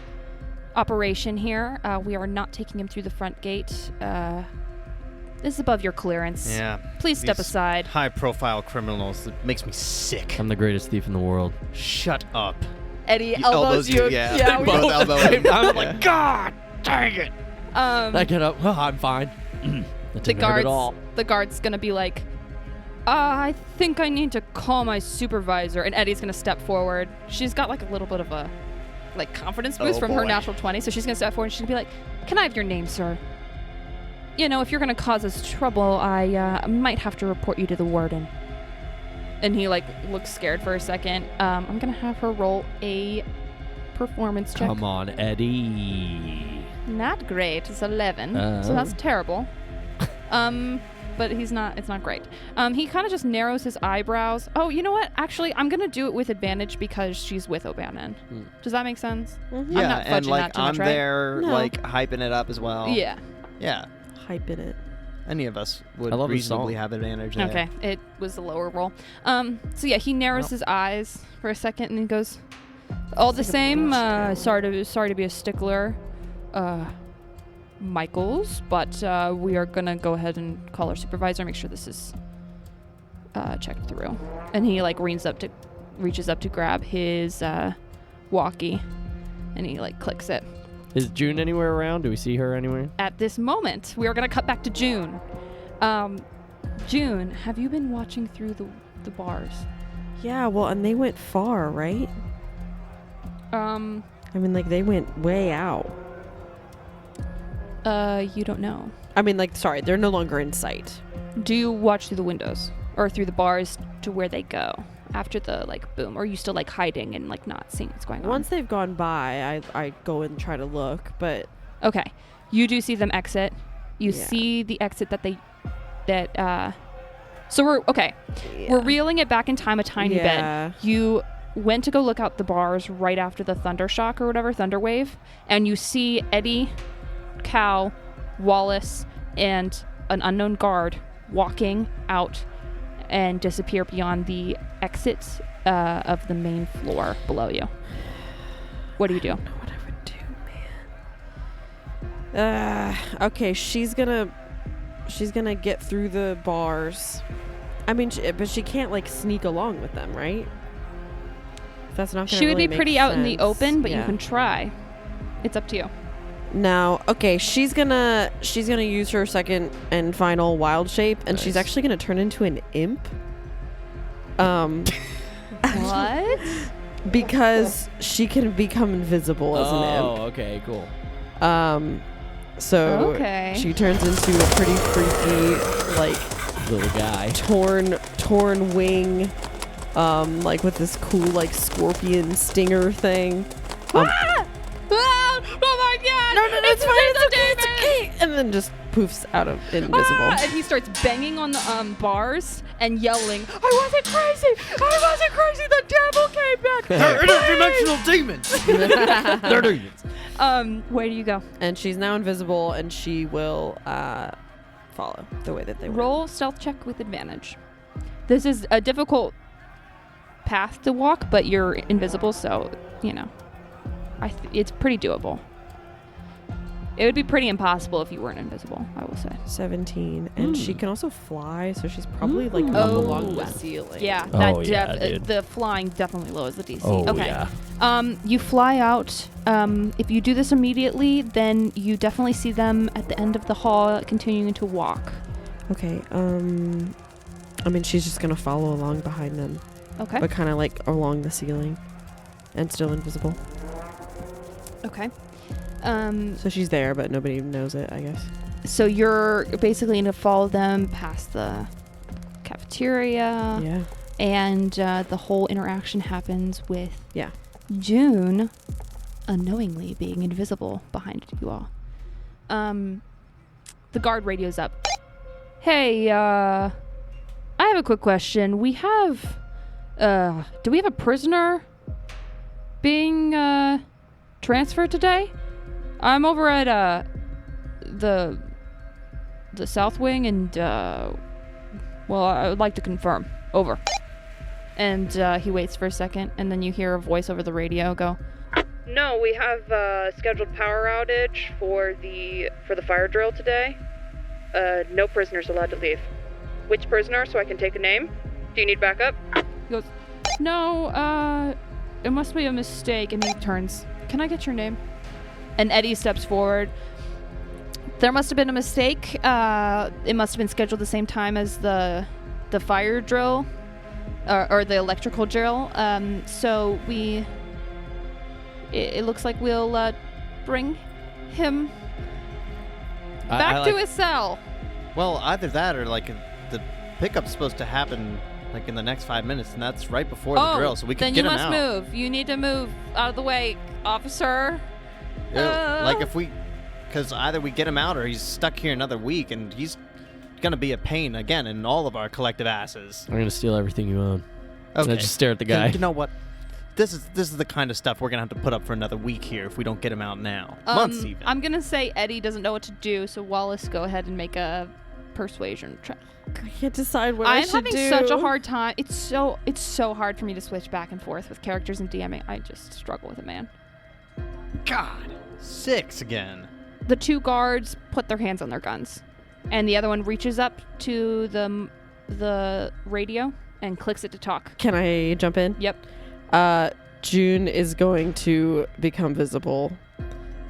S4: operation here. We are not taking him through the front gate. This is above your clearance.
S6: Yeah.
S4: Please step
S6: These
S4: aside.
S6: High-profile criminals. It makes me sick.
S3: I'm the greatest thief in the world.
S6: Shut up.
S4: Eddie elbows you.
S6: Yeah,
S4: we
S6: both
S4: both-
S6: elbow him.
S3: I'm like, God dang it. I get up. Oh, I'm fine. That didn't hurt at all.
S4: The guard's gonna be like, I think I need to call my supervisor. And Eddie's gonna step forward. She's got like a little bit of a like confidence boost from her natural 20, so she's gonna step forward and she's gonna be like, can I have your name, sir? You know, if you're gonna cause us trouble, I might have to report you to the warden. And he like looks scared for a second. I'm gonna have her roll a performance check.
S3: Come on, Eddie.
S4: Not great. It's 11, so that's terrible. But it's not great. He kind of just narrows his eyebrows. Oh, you know what? Actually, I'm gonna do it with advantage because she's with O'Bannon. Does that make sense?
S5: Mm-hmm.
S6: Yeah,
S4: I'm not
S6: and
S4: fudging
S6: like
S4: that too much,
S6: I'm
S4: right?
S6: there,
S5: No.
S6: like hyping it up as well.
S4: Yeah.
S6: Yeah.
S5: Hyping it.
S6: Any of us would
S3: I love his
S6: reasonably
S3: song.
S6: have advantage there.
S4: Okay. It was a lower roll. So yeah, he narrows his eyes for a second and he goes, all the same, sorry to be a stickler, Michaels, but we are gonna go ahead and call our supervisor, make sure this is checked through. And he like reaches up to grab his walkie, and he like clicks it.
S3: Is June anywhere around? Do we see her anywhere?
S4: At this moment, we are gonna cut back to June. June, have you been watching through the bars?
S5: Yeah, well, and they went far, right? I mean, like, they went way out.
S4: You don't know.
S5: I mean, like, sorry, they're no longer in sight.
S4: Do you watch through the windows or through the bars to where they go after the like boom? Or are you still like hiding and like not seeing what's going on?
S5: Once they've gone by, I go and try to look, but
S4: Okay, you do see them exit. You
S5: Yeah.
S4: see the exit so we're okay. We're reeling it back in time a tiny
S5: Yeah.
S4: bit. You went to go look out the bars right after the thunder shock or whatever, thunder wave, and you see Eddie, Cal, Wallace, and an unknown guard walking out and disappear beyond the exit of the main floor below you. What do you do?
S5: what I would do, man. Okay, she's gonna get through the bars. I mean, but she can't like sneak along with them, right? That's not gonna
S4: She would
S5: really
S4: be
S5: make
S4: pretty out in the
S5: sense.
S4: open, but you
S5: Yeah.
S4: can try. It's up to you.
S5: Now, okay, she's gonna use her second and final wild shape, and she's
S3: Nice.
S5: actually gonna turn into an imp.
S4: What?
S5: Because she can become invisible as an imp.
S3: Oh, okay, cool.
S1: So
S4: Okay.
S1: she turns into a pretty freaky, like,
S3: Little guy.
S1: torn wing, like with this cool, like, scorpion stinger thing.
S4: Ah! Oh my god!
S1: No, it's fine. It's okay. And then just poofs out of invisible.
S4: Ah! And he starts banging on the bars and yelling, I wasn't crazy! The devil came back!
S6: They're interdimensional demons.
S3: They're demons.
S4: Where do you go?
S1: And she's now invisible, and she will follow the way that they went.
S4: Roll stealth check with advantage. This is a difficult path to walk, but you're invisible, so, you know, it's pretty doable. It would be pretty impossible if you weren't invisible, I will say.
S1: 17, and she can also fly, so she's probably like up
S4: Oh.
S1: along the ceiling.
S4: Yeah,
S3: Oh, yeah, dude.
S4: the flying definitely lowers the DC.
S3: Oh,
S4: okay.
S3: yeah.
S4: You fly out. If you do this immediately, then you definitely see them at the end of the hall continuing to walk.
S1: Okay. I mean, she's just gonna follow along behind them,
S4: Okay.
S1: but kind of like along the ceiling, and still invisible.
S4: Okay.
S1: So she's there, but nobody knows it, I guess.
S4: So you're basically going to follow them past the cafeteria.
S1: Yeah.
S4: And the whole interaction happens with
S1: Yeah.
S4: June unknowingly being invisible behind you all. The guard radios up. Hey, I have a quick question. We have, do we have a prisoner being transferred today? I'm over at the South Wing, and well, I would like to confirm. Over. And he waits for a second, and then you hear a voice over the radio go, "No, we have a scheduled power outage for the fire drill today. No prisoners allowed to leave. Which prisoner, so I can take a name? Do you need backup?" He goes, "No, it must be a mistake." And he turns, "Can I get your name?" And Eddie steps forward. "There must have been a mistake. It must have been scheduled the same time as the fire drill, or the electrical drill. So it looks like we'll bring him back to his cell."
S6: Well, either that or like the pickup's supposed to happen like in the next 5 minutes, and that's right before the drill, so we can get him out.
S4: Then you must move. You need to move out of the way, officer.
S6: Like if we, because either we get him out or he's stuck here another week, and he's gonna be a pain again in all of our collective asses.
S3: I'm gonna steal everything you own.
S6: Okay.
S3: And I just stare at the guy.
S6: You know what? This is the kind of stuff we're gonna have to put up for another week here if we don't get him out now. Months even.
S4: I'm gonna say Eddie doesn't know what to do, so Wallace, go ahead and make a persuasion check.
S1: I can't decide what I
S4: I'm
S1: should
S4: having
S1: do.
S4: such a hard time. It's so hard for me to switch back and forth with characters and DMing. I just struggle with it, man.
S6: God, 6 again.
S4: The two guards put their hands on their guns, and the other one reaches up to the radio and clicks it to talk.
S1: Can I jump in?
S4: Yep.
S1: June is going to become visible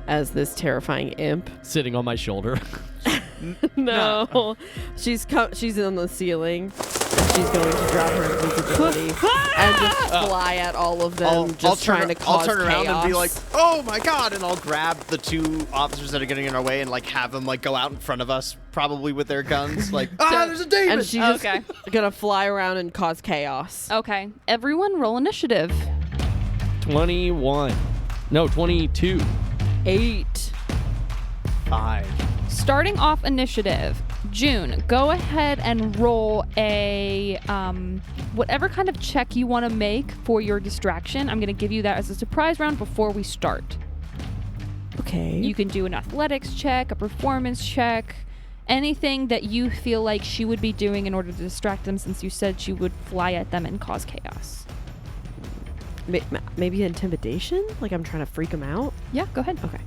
S1: as this terrifying imp.
S3: Sitting on my shoulder.
S1: No. She's on the ceiling, and she's going to drop her invisibility and just fly at all of them, trying to cause
S6: I'll turn around
S1: chaos.
S6: and be like, "Oh my god!" And I'll grab the 2 officers that are getting in our way and like have them like go out in front of us, probably with their guns, like, there's a demon.
S1: And she's just gonna fly around and cause chaos.
S4: Okay. Everyone roll initiative.
S3: 21. No, 22.
S1: 8.
S6: 5.
S4: Starting off initiative, June, go ahead and roll a whatever kind of check you want to make for your distraction. I'm going to give you that as a surprise round before we start.
S1: Okay.
S4: You can do an athletics check, a performance check, anything that you feel like she would be doing in order to distract them, since you said she would fly at them and cause chaos.
S1: Maybe intimidation? Like I'm trying to freak them out?
S4: Yeah, go ahead.
S1: Okay.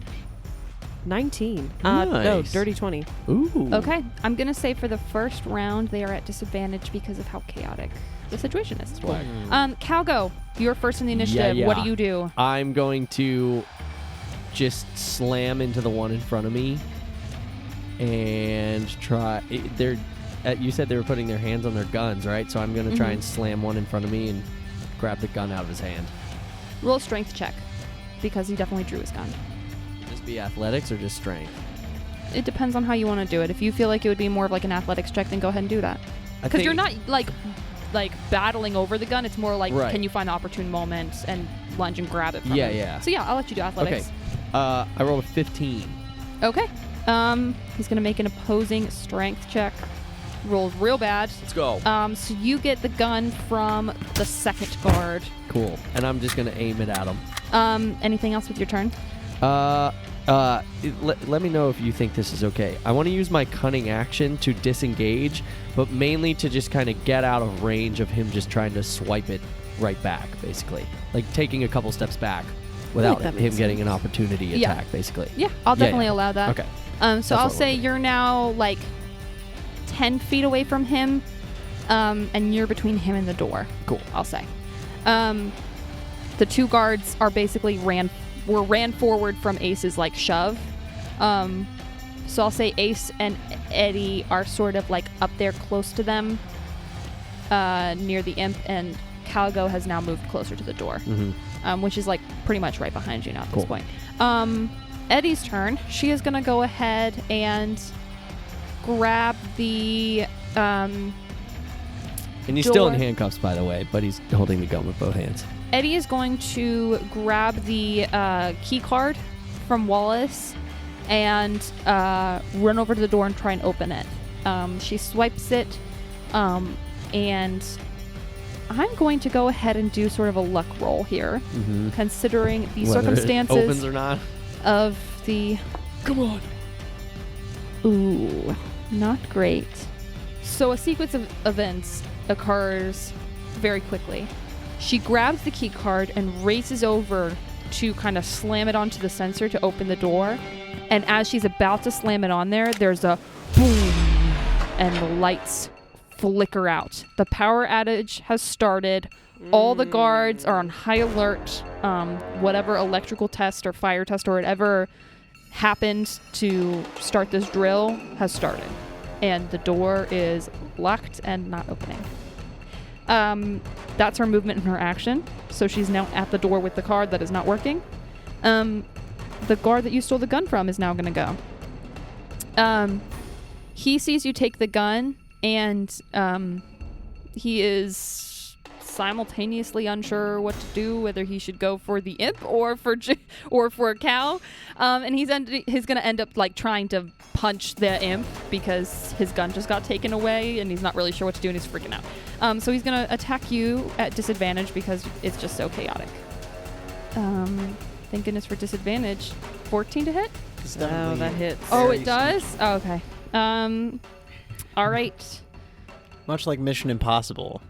S1: 19.
S3: Nice.
S1: No, dirty 20.
S3: Ooh.
S4: Okay, I'm going to say for the first round, they are at disadvantage because of how chaotic the situation is. Calgo, you're first in the initiative.
S3: Yeah.
S4: What do you do?
S3: I'm going to just slam into the one in front of me and try. You said they were putting their hands on their guns, right? So I'm going to try and slam one in front of me and grab the gun out of his hand.
S4: Roll a strength check because he definitely drew his gun.
S3: Just be athletics or just strength?
S4: It depends on how you want to do it. If you feel like it would be more of like an athletics check, then go ahead and do that. Because you're not like battling over the gun. It's more like, can you find the opportune moment and lunge and grab it from him?
S3: Yeah.
S4: So yeah, I'll let you do athletics.
S3: Okay. I rolled a 15.
S4: Okay. He's gonna make an opposing strength check. Rolls real bad.
S3: Let's go.
S4: So you get the gun from the second guard.
S3: Cool. And I'm just gonna aim it at him.
S4: Anything else with your turn?
S3: Let me know if you think this is okay. I want to use my cunning action to disengage, but mainly to just kind of get out of range of him just trying to swipe it right back, basically. Like taking a couple steps back without him getting an opportunity attack, basically.
S4: Yeah, I'll definitely allow that.
S3: Okay.
S4: So I'll say you're now like 10 feet away from him, and you're between him and the door.
S3: Cool.
S4: I'll say. The two guards are basically ran forward from Ace's like shove. So I'll say Ace and Eddie are sort of like up there close to them, near the imp, and Calgo has now moved closer to the door, which is like pretty much right behind you now at this point. Eddie's turn. She is gonna go ahead and grab the
S3: and he's
S4: door.
S3: still in handcuffs, by the way, but he's holding the gun with both hands.
S4: Eddie is going to grab the key card from Wallace and run over to the door and try and open it. She swipes it, and I'm going to go ahead and do sort of a luck roll here, considering the
S3: Whether
S4: circumstances
S3: it opens or not.
S4: of the...
S3: Come on.
S4: Ooh, not great. So a sequence of events occurs very quickly. She grabs the key card and races over to kind of slam it onto the sensor to open the door. And as she's about to slam it on there, there's a boom, and the lights flicker out. The power outage has started. All the guards are on high alert. Whatever electrical test or fire test or whatever happened to start this drill has started. And the door is locked and not opening. That's her movement and her action. So she's now at the door with the card that is not working. The guard that you stole the gun from is now going to go. He sees you take the gun, and he is simultaneously unsure what to do, whether he should go for the imp or for Cal. And he's going to end up like trying to punch the imp because his gun just got taken away, and he's not really sure what to do, and he's freaking out. So he's going to attack you at disadvantage because it's just so chaotic. Thank goodness for disadvantage. 14 to hit?
S1: Oh, that hits.
S4: Oh, it does? Oh, okay. All right.
S2: Much like Mission Impossible,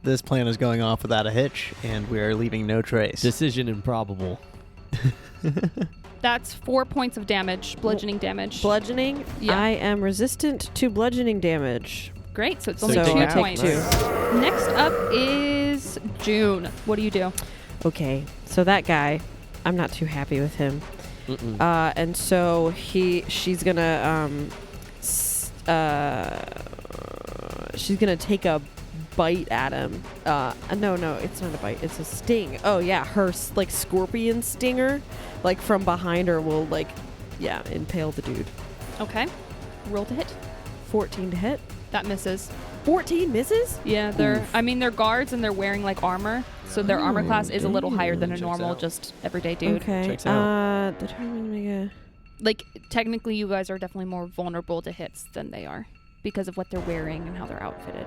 S2: this plan is going off without a hitch, and we are leaving no trace.
S3: Decision improbable.
S4: That's 4 points of damage, bludgeoning damage.
S1: Bludgeoning?
S4: Yeah.
S1: I am resistant to bludgeoning damage.
S4: Great, so it's
S1: So
S4: only
S1: I
S4: 2
S1: take
S4: points.
S1: 2.
S4: Next up is June. What do you do?
S1: Okay, so that guy, I'm not too happy with him. And so she's gonna she's gonna take a bite at him. No, it's not a bite, it's a sting. Oh yeah, her like scorpion stinger, like from behind her, will like, impale the dude.
S4: Okay, roll to hit.
S1: 14 to hit.
S4: That misses.
S1: 14 misses?
S4: Yeah, they're guards and they're wearing like armor, so their armor class is a little higher than a normal, just everyday dude.
S1: Okay.
S3: Checks out.
S4: Like technically, you guys are definitely more vulnerable to hits than they are because of what they're wearing and how they're outfitted.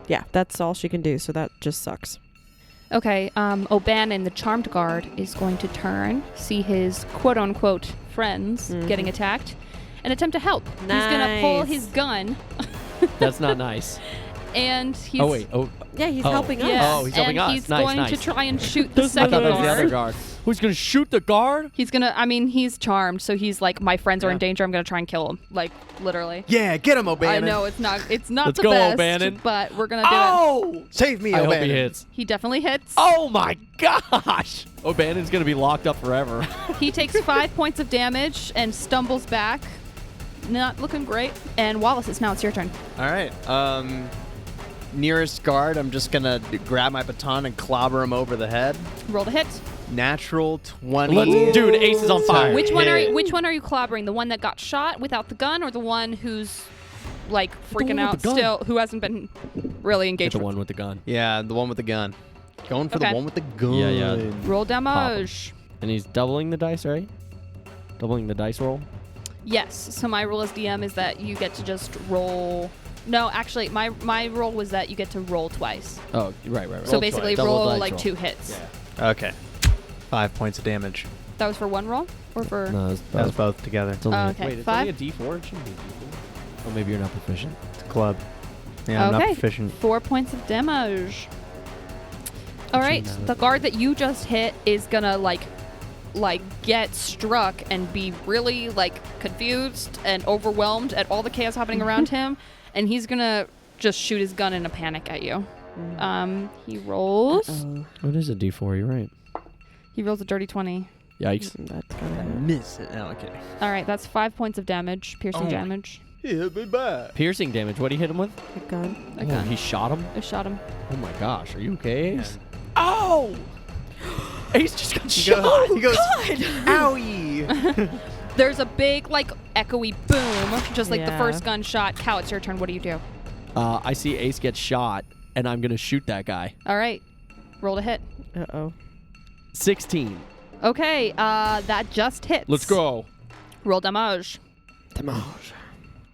S1: Yeah, that's all she can do, so that just sucks.
S4: Okay, O'Bannon, the charmed guard, is going to turn, see his quote-unquote friends getting attacked, and attempt to help.
S1: Nice.
S4: He's going to pull his gun.
S3: That's not nice.
S4: And he's...
S3: Oh, wait. Oh,
S1: Yeah, he's helping us.
S4: Yes,
S3: Oh, he's helping
S4: and
S3: us.
S4: he's
S3: Nice,
S4: going
S3: nice.
S4: to try and shoot the
S3: I
S4: second
S3: thought that was the other
S4: guard.
S3: guard. Who's going to shoot the guard?
S4: He's going to... he's charmed, so he's like, my friends are in danger, I'm going to try and kill him. Like, literally.
S2: Yeah, get him, O'Bannon.
S4: I know, it's not
S3: Let's
S4: the
S3: go,
S4: best,
S3: O'Bannon.
S4: but we're going to do it.
S2: Oh! Save me,
S3: I hope
S2: O'Bannon.
S3: he hits.
S4: He definitely hits.
S3: Oh, my gosh. O'Bannon's going to be locked up forever.
S4: He takes 5 points of damage and stumbles back. Not looking great. And Wallace, now it's your turn.
S2: All right. Nearest guard, I'm just going to grab my baton and clobber him over the head.
S4: Roll the hit.
S6: Natural 20.
S3: Dude, Ace is on fire.
S4: Which one are you clobbering? The one that got shot without the gun, or the one who's like freaking out still, who hasn't been really engaged?
S3: The one with the gun.
S6: Yeah, the one with the gun. Going for the one with the gun.
S3: Yeah.
S4: Roll damage.
S3: And he's doubling the dice, right? Doubling the dice roll?
S4: Yes. So my rule as DM is that you get to just roll. No, actually, my role was that you get to roll twice.
S3: Oh, right.
S4: So basically,
S3: Double
S4: roll
S3: dice
S4: like
S3: roll.
S4: 2 hits.
S3: Yeah.
S6: Okay. 5 points of damage.
S4: That was for one roll, or for?
S3: No,
S6: That was both together.
S3: it's only
S4: Okay,
S3: wait, it's
S4: 5?
S3: only a D4? It shouldn't be a D4. Oh, maybe you're not proficient.
S6: It's a club. Yeah, I'm not
S4: Okay.
S6: proficient.
S4: 4 points of damage. All right, the guard that you just hit is gonna like get struck and be really like confused and overwhelmed at all the chaos happening around him, and he's gonna just shoot his gun in a panic at you. He rolls.
S3: What is a D4? You're right.
S4: He rolls a dirty 20.
S3: Yikes.
S1: That's gotta hit.
S6: Miss it. No, okay.
S4: All right, that's 5 points of damage, piercing damage.
S6: Hit me back.
S3: Piercing damage. What did he hit him with?
S1: A gun.
S4: A gun.
S3: He shot him?
S4: I shot him.
S3: Oh my gosh. Are you okay, Ace?
S6: Oh!
S3: Ace just got shot.
S6: He goes, owie!
S4: There's a big like echoey boom, just like the
S1: Yeah.
S4: first gunshot. Cal, it's your turn. What do you do?
S3: I see Ace get shot, and I'm going to shoot that guy.
S4: All right, roll to hit.
S1: Uh-oh.
S3: 16.
S4: Okay, that just hits.
S3: Let's go.
S4: Roll damage.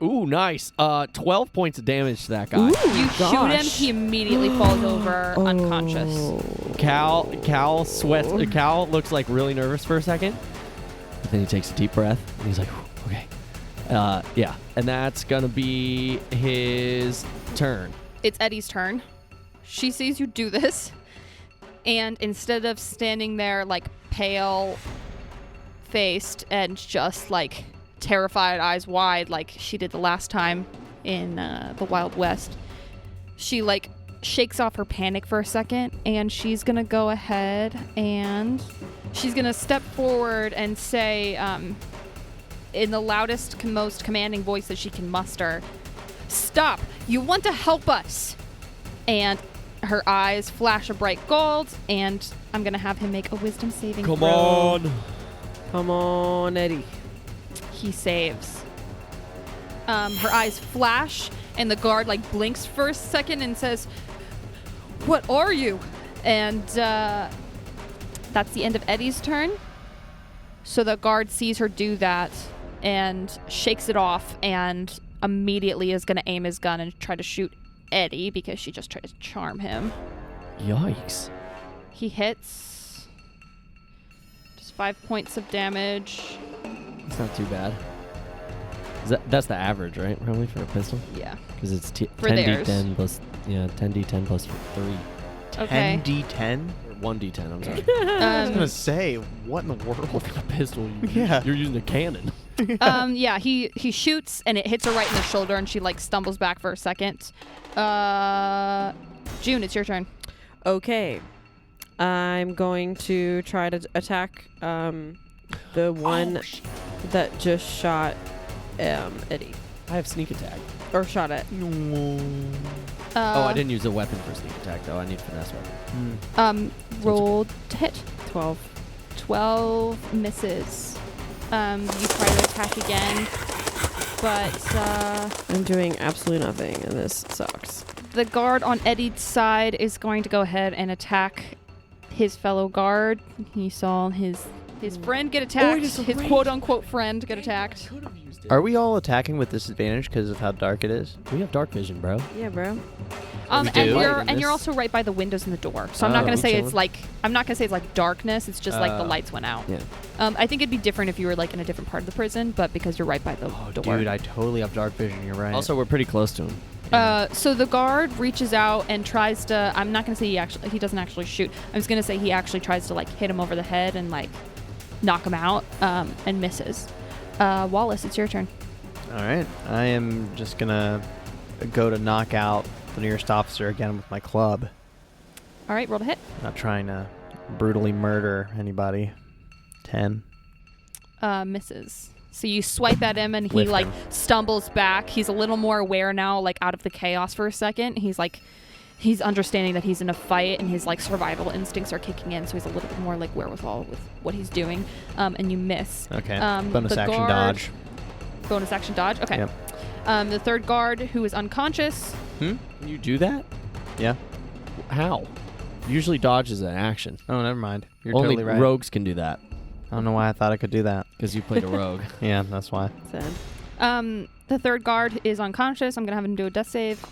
S3: Ooh, nice. 12 points of damage to that guy.
S4: You shoot him, he immediately falls over unconscious.
S3: Cal sweats. Cal looks like really nervous for a second. But then he takes a deep breath, and he's like, okay. Yeah, and that's going to be his turn.
S4: It's Eddie's turn. She sees you do this, and instead of standing there like pale-faced and just like terrified, eyes wide, like she did the last time in the Wild West, she like shakes off her panic for a second, and she's gonna go ahead and she's gonna step forward and say, in the loudest, most commanding voice that she can muster, "Stop! You want to help us!" And her eyes flash a bright gold, and I'm gonna have him make a wisdom saving throw.
S1: Come on, Eddie.
S4: He saves. Her eyes flash, and the guard like blinks for a second and says, "What are you?" And that's the end of Eddie's turn. So the guard sees her do that and shakes it off, and immediately is going to aim his gun and try to shoot Eddie because she just tried to charm him.
S3: Yikes.
S4: He hits. Just 5 points of damage.
S3: It's not too bad. That's the average, right? Probably for a pistol?
S4: Yeah.
S3: Because it's
S4: For theirs.
S3: 10d10 plus, 10d10 plus 3.
S4: Okay.
S6: 10d10?
S3: Or 1d10, I'm sorry.
S6: I was going to say, what in the world?
S3: What kind of pistol?
S6: Yeah.
S3: You're using a cannon.
S4: Yeah, he shoots and it hits her right in the shoulder and she like stumbles back for a second. June, it's your turn.
S1: Okay. I'm going to try to attack the one that just shot Eddie.
S3: I have sneak attack.
S1: Or shot it.
S3: I didn't use a weapon for sneak attack, though. I need finesse weapon.
S4: Roll to hit.
S1: 12.
S4: 12 misses. You try to attack again, but
S1: I'm doing absolutely nothing, and this sucks.
S4: the guard on Eddie's side is going to go ahead and attack his fellow guard. He saw his friend get attacked. His quote-unquote friend get attacked.
S6: Are we all attacking with disadvantage because of how dark it is?
S3: We have dark vision, bro.
S1: Yeah, bro.
S4: And
S6: do?
S4: you're also right by the windows and the door. So I'm not gonna say it's like darkness. It's just like the lights went out.
S3: Yeah.
S4: I think it'd be different if you were like in a different part of the prison, but because you're right by the door.
S6: Dude, I totally have dark vision. You're right.
S3: Also, we're pretty close to him.
S4: So the guard reaches out and tries to. I'm not gonna say he doesn't actually shoot. I'm just gonna say he actually tries to like hit him over the head and like knock him out, and misses. Wallace, it's your turn.
S6: All right. I am just gonna go to knock out the nearest officer again with my club.
S4: All right, roll to hit.
S6: Not trying to brutally murder anybody. 10.
S4: Misses. So you swipe at him and he
S6: Lift
S4: like
S6: him.
S4: stumbles back. He's a little more aware now, like out of the chaos for a second. He's like he's understanding that he's in a fight and his like survival instincts are kicking in, so he's a little bit more like wherewithal with what he's doing. And you miss.
S6: Okay.
S4: Bonus
S6: action dodge.
S4: Bonus action dodge. Okay.
S6: Yep.
S4: The third guard who is unconscious.
S3: Can you do that?
S6: Yeah.
S3: How? Usually dodge is an action.
S6: Oh, never mind. You're
S3: Only
S6: totally right.
S3: rogues can do that
S6: I don't know why I thought I could do that.
S3: because you played a rogue.
S6: Yeah, that's why.
S1: Sad.
S4: The third guard is unconscious. I'm gonna have him do a death save.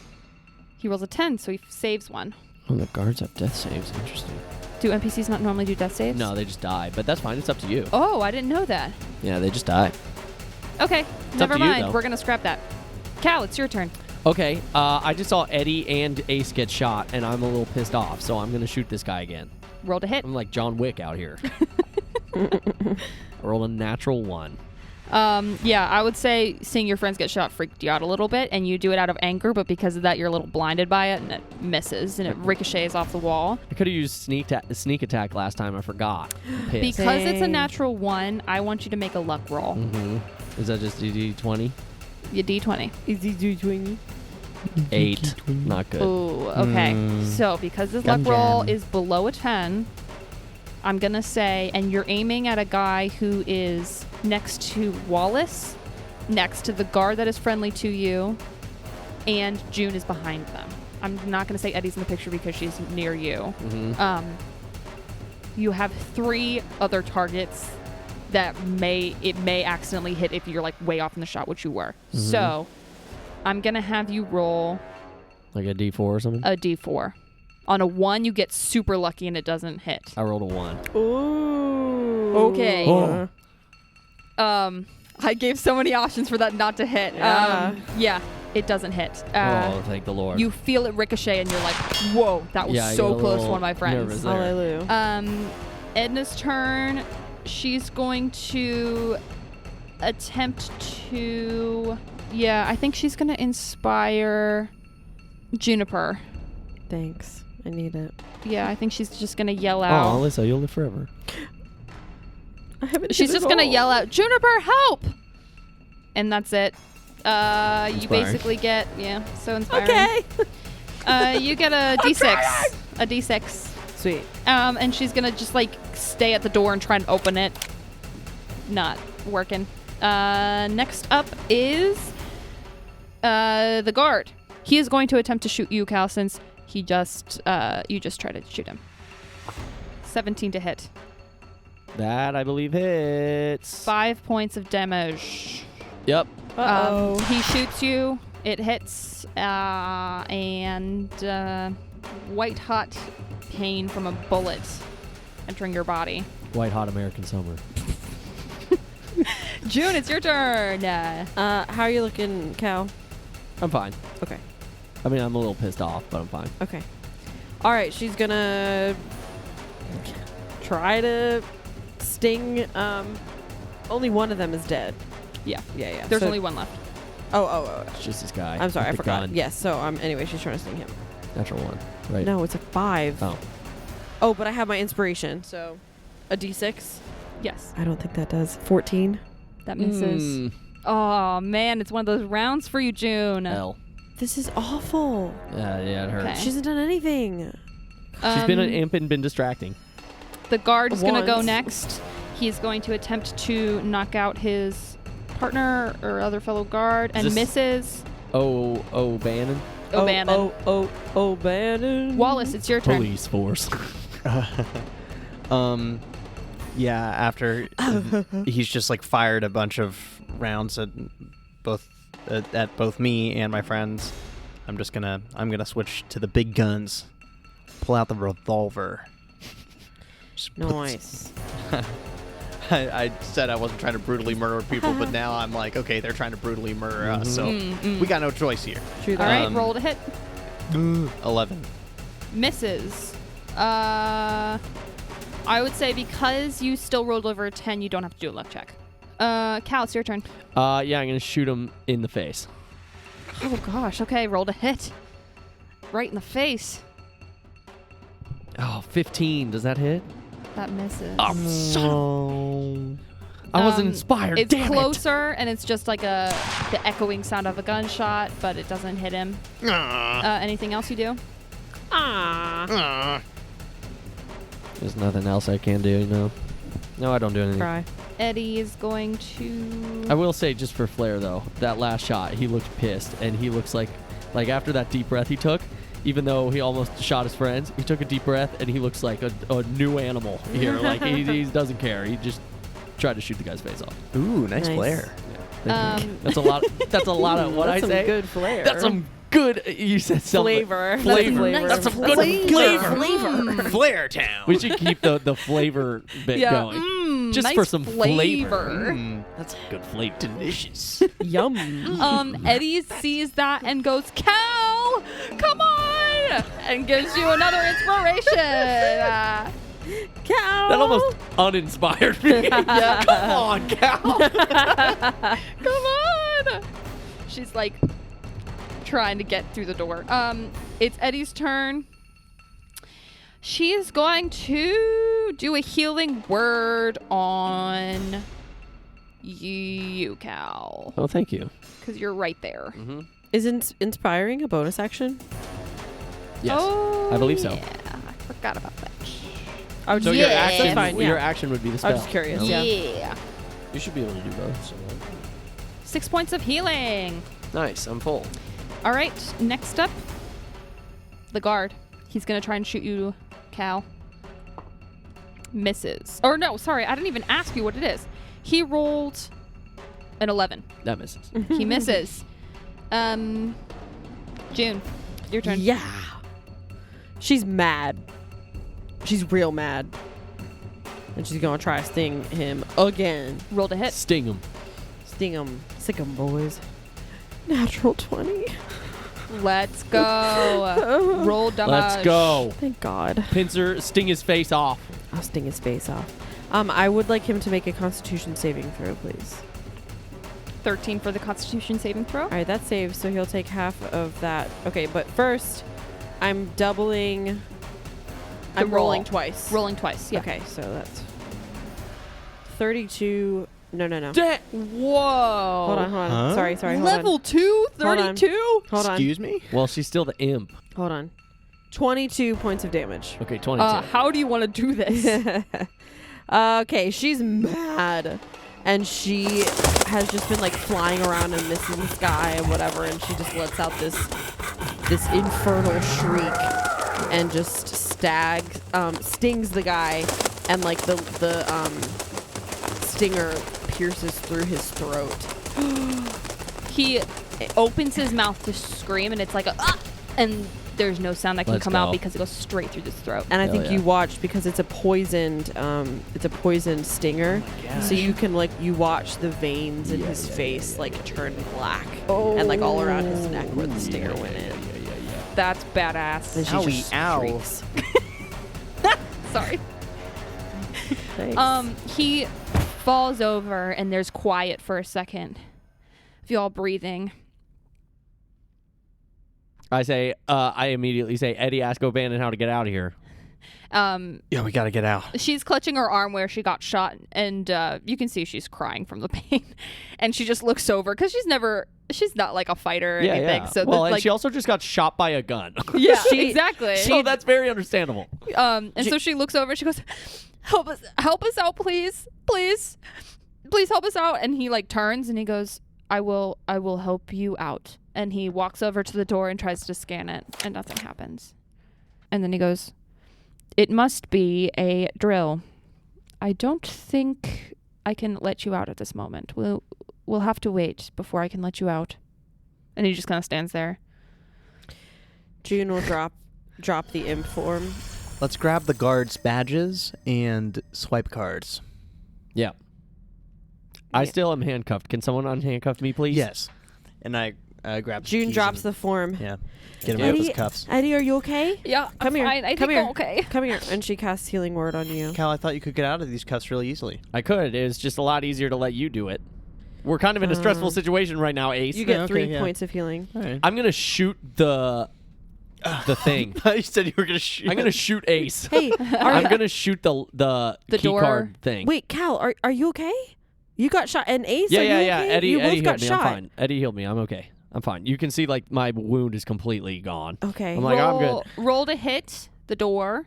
S4: He rolls a 10, so he saves one.
S3: Oh, the guards have death saves. Interesting.
S4: Do NPCs not normally do death saves?
S3: No, they just die, but that's fine. It's up to you.
S4: Oh, I didn't know that.
S3: Yeah, they just die.
S4: Okay,
S3: up
S4: never
S3: to you,
S4: mind.
S3: though.
S4: We're gonna scrap that. Cal, it's your turn.
S3: Okay, I just saw Eddie and Ace get shot, and I'm a little pissed off, so I'm going to shoot this guy again.
S4: Roll to hit.
S3: I'm like John Wick out here. I rolled a natural 1.
S4: Yeah, I would say seeing your friends get shot freaked you out a little bit, and you do it out of anger, but because of that, you're a little blinded by it, and it misses, and it ricochets off the wall.
S3: I could have used sneak attack last time. I forgot. I'm pissed.
S4: Because it's a
S1: Same.
S4: natural 1, I want you to make a luck roll.
S3: Is that just D20?
S4: Your D20.
S1: Easy do 20.
S3: 8. Not good.
S4: Ooh, okay. So because this luck roll is below a 10, I'm going to say, and you're aiming at a guy who is next to Wallace, next to the guard that is friendly to you, and June is behind them. I'm not going to say Eddie's in the picture because she's near you. You have 3 other targets that may accidentally hit if you're like way off in the shot, which you were. So I'm going to have you roll
S3: Like a D4 or something?
S4: a D4. On a 1, you get super lucky and it doesn't hit.
S3: I rolled a 1.
S1: Ooh.
S4: Okay.
S3: Oh.
S4: I gave so many options for that not to hit.
S1: Yeah.
S4: Yeah, it doesn't hit.
S3: Oh, thank the Lord.
S4: You feel it ricochet and you're like, whoa, that was
S3: Yeah, I
S4: so
S3: get a
S4: close to
S3: little
S4: one of my friends.
S3: nervous there.
S1: Hallelujah.
S4: Edna's turn. She's going to attempt to... Yeah, I think she's going to inspire Juniper.
S1: Thanks. I need it.
S4: Yeah, I think she's just going to yell
S3: Oh,
S4: out.
S3: Alyssa, you'll live forever.
S1: I haven't
S4: She's
S1: hit
S4: just
S1: at
S4: going to
S1: all.
S4: yell out, Juniper, help! And that's it. You
S3: Inspiring.
S4: basically get... Yeah, so inspiring.
S1: Okay.
S4: You get a D6. A D6.
S1: Sweet.
S4: And she's gonna just like stay at the door and try and open it. Not working. Next up is the guard. He is going to attempt to shoot you, Cal, since he just you just tried to shoot him. 17 to hit.
S3: That, I believe, hits.
S4: 5 points of damage.
S3: Yep.
S1: Uh-oh.
S4: He shoots you. It hits, and white hot pain from a bullet entering your body.
S3: White hot American summer.
S4: June, it's your turn.
S1: How are you looking, Cal?
S3: I'm fine.
S1: Okay.
S3: I mean, I'm a little pissed off, but I'm fine.
S1: Okay. All right. She's gonna try to sting. Only one of them is dead.
S4: Yeah.
S1: Yeah.
S4: There's
S1: So-
S4: only one left.
S1: Oh.
S3: It's just this guy.
S1: I'm sorry. I
S3: with the
S1: forgot.
S3: gun.
S1: Yes. So anyway, she's trying to sting him.
S3: Natural 1. Right.
S1: No, it's a 5.
S3: Oh.
S1: Oh, but I have my inspiration. So a D6.
S4: Yes.
S1: I don't think that does. 14.
S4: That misses.
S3: Mm,
S4: Oh, man. It's one of those rounds for you, June.
S3: L.
S1: This is awful.
S3: Yeah, it hurts.
S4: Okay.
S1: She hasn't done anything.
S3: She's been an imp and been distracting.
S4: The guard is going to go
S1: Once.
S4: next. He's going to attempt to knock out his partner or other fellow guard and
S3: Is this-
S4: misses.
S3: Oh, Bannon.
S4: O'Bannon.
S1: Oh, Bannon.
S4: Wallace, it's your turn.
S3: Police force.
S6: Yeah, after he's just like fired a bunch of rounds at both me and my friends, I'm gonna switch to the big guns. Pull out the revolver. Just put-
S1: Nice.
S6: I said I wasn't trying to brutally murder people, but now I'm like, okay, they're trying to brutally murder us, so we got no choice here.
S1: True
S4: All
S1: that.
S4: right, roll to hit.
S6: 11.
S4: Misses. I would say because you still rolled over a 10, you don't have to do a luck check. Cal, it's your turn.
S3: Yeah, I'm going to shoot him in the face.
S4: Oh, gosh. Okay, roll to hit. Right in the face.
S3: Oh, 15. Does that hit?
S4: That misses.
S3: Oh, son. I wasn't inspired.
S4: It's
S3: Damn
S4: closer, and it's just like the echoing sound of a gunshot, but it doesn't hit him. Anything else you do?
S1: Ah.
S3: There's nothing else I can do, no. No, I don't do anything.
S1: Cry.
S4: Eddie is going to.
S3: I will say, just for flair, though, that last shot, he looked pissed, and he looks like after that deep breath he took, even though he almost shot his friends, he took a deep breath, and he looks like a new animal here. Like, he doesn't care. He just tried to shoot the guy's face off.
S6: Ooh, nice
S1: Nice.
S6: flare.
S3: That's a lot. That's a lot of what
S1: That's
S3: I
S1: some
S3: say.
S1: good flair.
S3: That's some good. You said something.
S1: flavor.
S3: Flavor.
S1: That's
S3: That's some
S1: flavor.
S3: good flavor.
S6: Flare town.
S3: We should keep the flavor bit going. Just
S4: nice
S3: for some
S4: flavor.
S3: That's good flavor.
S6: Delicious.
S1: Yum.
S4: Eddie sees that and goes, Cal, come on, and gives you another inspiration.
S1: Cow.
S3: That almost uninspired me.
S4: Yeah.
S3: Come on, Cal.
S4: Come on. She's like trying to get through the door. It's Eddie's turn. She is going to do a healing word on you, Cal,
S3: Oh, thank you.
S4: because you're right there.
S3: Mm-hmm.
S1: Isn't inspiring a bonus action?
S3: Yes,
S4: Oh,
S3: I believe so.
S4: Yeah, I forgot about that.
S1: I was
S3: So
S4: Yeah.
S3: your action,
S1: That's fine, yeah.
S3: your action would be the spell.
S1: I was just curious.
S3: No?
S1: Yeah.
S3: You should be able to do both. So.
S4: 6 points of healing.
S3: Nice, I'm full.
S4: All right, next up, the guard. He's going to try and shoot you, Cal. Misses. Or no, sorry, I didn't even ask you what it is. He rolled an 11.
S3: That misses.
S4: He misses. June, your turn.
S1: Yeah. She's mad. She's real mad. And she's gonna try to sting him again.
S4: Roll to hit.
S3: Sting him.
S1: Sting him. Sick him, boys. Natural 20.
S4: Let's go. Roll damage.
S3: Let's go.
S1: Thank God.
S3: Pincer, sting his face off.
S1: I'll sting his face off. I would like him to make a Constitution saving throw, please.
S4: 13 for the Constitution saving throw.
S1: All right, that saves, so he'll take half of that. Okay, but first, I'm doubling.
S4: The
S1: I'm
S4: roll.
S1: rolling twice.
S4: Rolling twice. Yeah.
S1: Okay, so that's 32. No.
S4: Whoa.
S1: Hold on.
S6: Huh?
S1: Sorry. Hold
S4: Level
S1: on.
S4: 2,
S1: Hold on.
S4: 32.
S1: Hold on.
S6: Excuse me?
S3: Well, she's still the imp.
S1: Hold on. 22 points of damage.
S3: Okay, 22.
S4: How do you want to do this?
S1: Okay, she's mad. And she has just been like flying around and missing the sky and whatever, and she just lets out this infernal shriek and just stings the guy, and like the stinger pierces through his throat.
S4: He opens his mouth to scream, and it's like a and there's no sound that can
S3: Let's
S4: come out
S3: go.
S4: because it goes straight through his throat.
S1: And I
S3: Hell
S1: think
S3: yeah.
S1: you watched, because it's a poisoned stinger. So you can you watch the veins in his face turn black, and like all around his neck where the stinger went in.
S4: That's badass.
S1: And she
S6: Owie,
S1: just
S6: ow.
S1: shrieks.
S4: Sorry.
S1: Thanks.
S4: He falls over, and there's quiet for a second. Of y'all breathing.
S3: I immediately say, Eddie, ask O'Bannon how to get out of here.
S6: Yeah, we gotta get out.
S4: She's clutching her arm where she got shot, and you can see she's crying from the pain. And she just looks over because she's not like a fighter or anything. So
S3: well,
S4: that's,
S3: and she also just got shot by a gun.
S4: yeah, exactly.
S3: So that's very understandable.
S4: And so she looks over. She goes, help us out, please help us out. And he turns and he goes, I will help you out. And he walks over to the door and tries to scan it, and nothing happens. And then he goes, it must be a drill. I don't think I can let you out at this moment. We'll have to wait before I can let you out. And he just kind of stands there.
S1: June will drop the imp form.
S6: Let's grab the guards' badges and swipe cards.
S3: Yeah. I still am handcuffed. Can someone unhandcuff me, please?
S6: Yes. And I grab the
S1: June
S6: keys
S1: drops
S6: and-
S1: the form.
S6: Yeah. Get him out of his
S1: Eddie,
S6: cuffs.
S1: Eddie, are you okay?
S4: Yeah,
S1: Come here.
S4: fine. I
S1: Come
S4: think
S1: here.
S4: I'm okay.
S1: Come here. And she casts healing word on you.
S6: Cal, I thought you could get out of these cuffs really easily.
S3: I could. It was just a lot easier to let you do it. We're kind of in a stressful situation right now, Ace.
S1: You get
S6: okay,
S1: 3
S6: yeah.
S1: points of healing.
S6: All right.
S3: I'm going to shoot the thing.
S6: You said you were gonna shoot.
S3: I'm going to shoot Ace.
S1: Hey,
S3: I'm going to shoot the key
S4: door.
S3: card thing.
S1: wait, Cal, are you okay? You got shot. And Ace,
S3: Yeah,
S1: are you
S3: yeah,
S1: okay?
S3: yeah. Eddie
S1: you both
S3: healed
S1: got
S3: me.
S1: shot.
S3: I'm fine. Eddie healed me. I'm okay. I'm fine. You can see like my wound is completely gone.
S1: Okay.
S3: I'm like, I'm good.
S4: Roll to hit the door.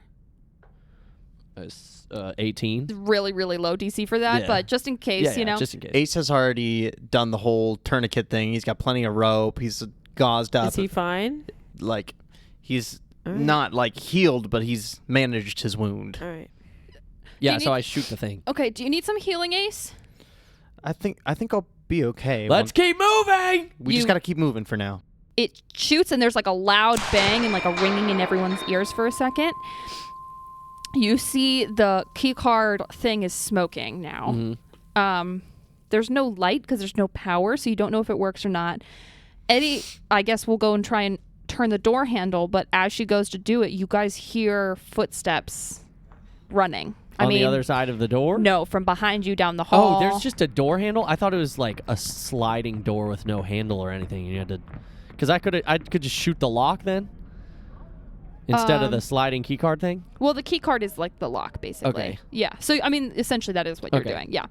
S3: 18.
S4: Really, really low DC for that,
S3: Yeah.
S4: but just in case, you know.
S3: Just in case.
S6: Ace has already done the whole tourniquet thing. He's got plenty of rope. He's gauzed up.
S1: Is he fine?
S6: Like, he's
S1: All right.
S6: not like healed, but he's managed his wound.
S1: All right.
S3: Yeah,
S4: you
S3: so
S4: need-
S3: I shoot the thing.
S4: Okay, do you need some healing, Ace?
S6: I think I'll be okay.
S3: Let's keep moving.
S6: We
S4: You-
S6: just got to keep moving for now.
S4: It shoots and there's like a loud bang and like a ringing in everyone's ears for a second. You see the key card thing is smoking now.
S3: Mhm.
S4: There's no light because there's no power, so you don't know if it works or not. Eddie, I guess, will go and try and turn the door handle, but as she goes to do it, you guys hear footsteps running.
S3: On the other side of the door?
S4: No, from behind you down the hall.
S3: Oh, there's just a door handle? I thought it was like a sliding door with no handle or anything. You had to... Because I could just shoot the lock then? Instead of the sliding key card thing?
S4: Well, the key card is like the lock, basically.
S3: Okay.
S4: Yeah. So, I mean, essentially that is what you're
S3: Okay.
S4: doing. Yeah.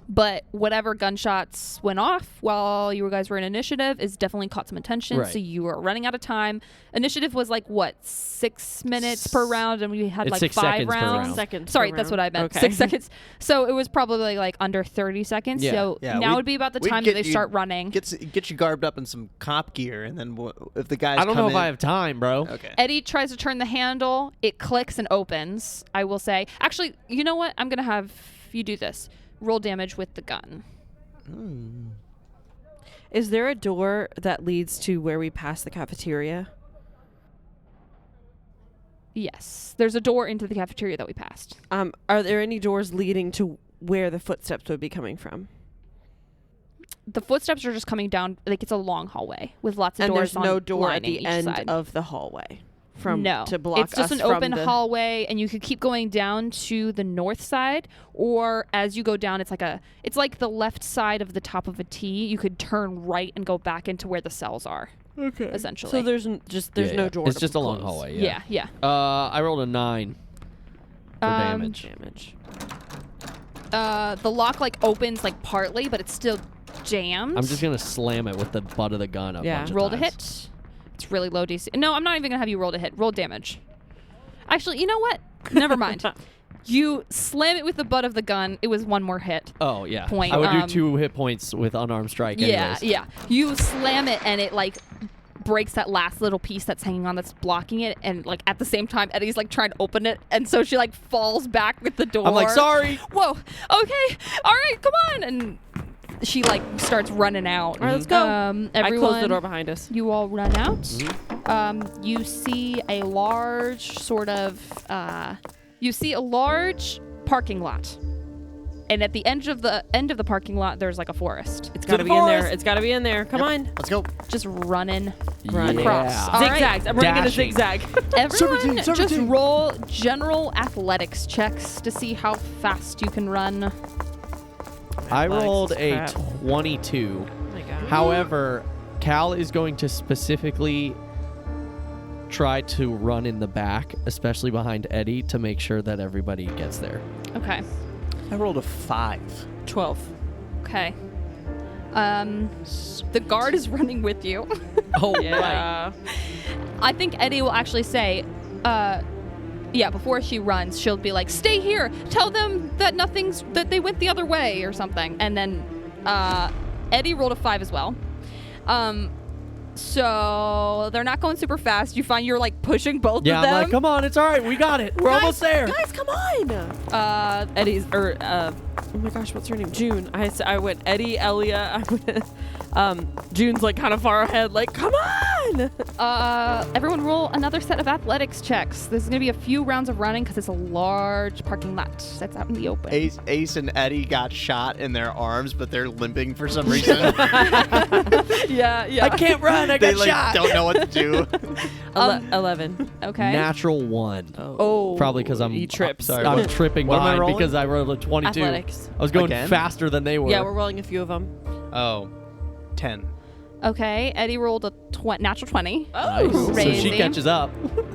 S4: But whatever gunshots went off while you guys were in initiative is definitely caught some attention.
S3: Right.
S4: So you were running out of time. Initiative was like, what, 6 minutes per round? And we had
S3: It's
S4: like
S3: 6
S4: 5
S3: seconds per
S4: rounds.
S3: round.
S1: Seconds.
S4: Sorry,
S1: per
S4: that's what
S1: round.
S4: I meant.
S1: Okay.
S4: 6 seconds. So it was probably like under 30 seconds.
S3: Yeah.
S4: So
S6: Yeah,
S4: now
S6: we'd-
S4: would be about the
S6: we'd
S4: time
S6: get
S4: that they
S6: you-
S4: start running.
S6: Get you garbed up in some cop gear, and then if the guys
S3: I don't
S6: come
S3: know if
S6: in,
S3: I have time, bro.
S6: Okay.
S4: Eddie tries to turn the handle. It clicks and opens, I will say. Actually, you know what? I'm going to have you do this. Roll damage with the gun.
S1: Is there a door that leads to where we pass the cafeteria?
S4: Yes. There's a door into the cafeteria that we passed.
S1: Are there any doors leading to where the footsteps would be coming from?
S4: The footsteps are just coming down. Like, it's a long hallway with lots of
S1: And
S4: doors
S1: there's no
S4: on
S1: door at
S4: lining
S1: the
S4: each
S1: end
S4: side.
S1: of the hallway from
S4: no,
S1: to block
S4: it's just
S1: us
S4: an
S1: from
S4: open
S1: the
S4: hallway, and you could keep going down to the north side, or as you go down, it's like the left side of the top of a T. You could turn right and go back into where the cells are.
S1: Okay.
S4: Essentially.
S1: So there's
S3: Yeah,
S1: no
S3: yeah.
S1: door.
S3: It's
S1: to
S3: just a long
S1: close.
S3: hallway,
S4: Yeah, yeah.
S3: I rolled a 9 for damage.
S1: Damage.
S4: The lock like opens like partly, but it's still jammed.
S3: I'm just going to slam it with the butt of the gun a
S1: Yeah.
S3: bunch of
S4: roll to
S3: times.
S4: hit. It's really low DC. No, I'm not even gonna have you roll to hit. Roll damage. Actually, you know what? Never mind. You slam it with the butt of the gun. It was one more hit.
S3: Oh, yeah.
S4: Point,
S3: I would do 2 hit points with unarmed strike anyways.
S4: Yeah. You slam it and it like breaks that last little piece that's hanging on that's blocking it, and like at the same time Eddie's like trying to open it, and so she like falls back with the door.
S3: I'm like, sorry.
S4: Whoa. Okay. All right. Come on. And she like starts running out.
S1: All right, let's go.
S4: Everyone,
S1: I closed the door behind us.
S4: You all run out. You see a large sort of parking lot, and at the end of the parking lot, there's like a forest.
S1: It's got to
S3: the
S1: be in there.
S3: forest.
S1: It's got to be in there. Come on.
S6: Let's go.
S4: Just running
S3: Yeah.
S4: across. All right.
S1: Zigzags. I'm running in a
S3: Dashing.
S1: zigzag.
S4: Everyone, just
S6: 17.
S4: roll general athletics checks to see how fast you can run.
S3: I
S1: Athletics
S3: rolled
S1: is
S3: a
S1: crap.
S3: 22.
S1: Oh my God.
S3: However, Cal is going to specifically try to run in the back, especially behind Eddie, to make sure that everybody gets there.
S4: Okay.
S6: I rolled a 5.
S1: 12.
S4: Okay. The guard is running with you.
S3: Oh,
S1: Yeah.
S4: I think Eddie will actually say, before she runs, she'll be like, stay here. Tell them that that they went the other way or something. And then Eddie rolled a 5 as well. So they're not going super fast. You find you're like pushing both
S3: Yeah,
S4: of them.
S3: I'm like, come on, it's all right. We got it. We're almost there.
S1: Guys, come on. Eddie's oh my gosh, what's her name? June. I went Eddie, Elia. I went, June's like kind of far ahead. Like, come on.
S4: Everyone roll another set of athletics checks. There's going to be a few rounds of running because it's a large parking lot that's out in the open.
S6: Ace and Eddie got shot in their arms, but they're limping for some reason.
S1: Yeah.
S3: I can't run. I
S6: they
S3: got
S6: like
S3: shot.
S6: don't know what to do.
S1: 11.
S4: Okay.
S3: Natural 1.
S1: Oh.
S3: Probably because I'm
S1: He trips.
S6: sorry,
S3: I'm
S6: what-
S3: tripping
S6: what am I
S3: behind
S6: rolling?
S3: because I rolled a 22.
S1: Athletics.
S3: I was going
S6: Again?
S3: faster than they were.
S1: Yeah, we're rolling a few of them.
S6: Oh, 10.
S4: Okay. Eddie rolled a natural 20.
S3: Nice. So
S4: Crazy.
S3: she catches up.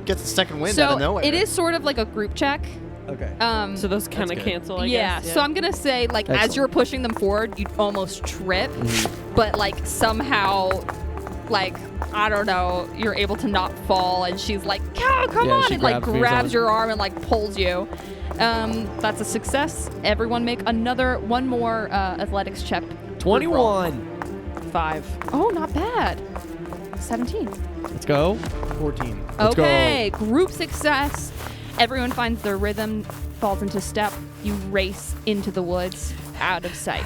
S6: Gets the second wind out
S4: So
S6: of nowhere.
S4: it is sort of like a group check.
S3: Okay.
S1: So those kind of
S3: good.
S1: cancel, I
S4: Yeah,
S1: guess.
S4: so I'm gonna say, like, as
S3: Excellent.
S4: you're pushing them forward, you almost trip, but, like, somehow, like, I don't know, you're able to not fall, and she's like, "Cow, come
S3: Yeah,
S4: on,"
S3: she
S4: and, like,
S3: grabs me or
S4: grabs
S3: something.
S4: your arm and, like, pulls you. That's a success. Everyone make one more athletics check.
S3: 21.
S1: 5.
S4: Oh, not bad. 17.
S3: Let's go.
S6: 14.
S3: Let's go.
S4: Okay, group success. Everyone finds their rhythm, falls into step. You race into the woods, out of sight.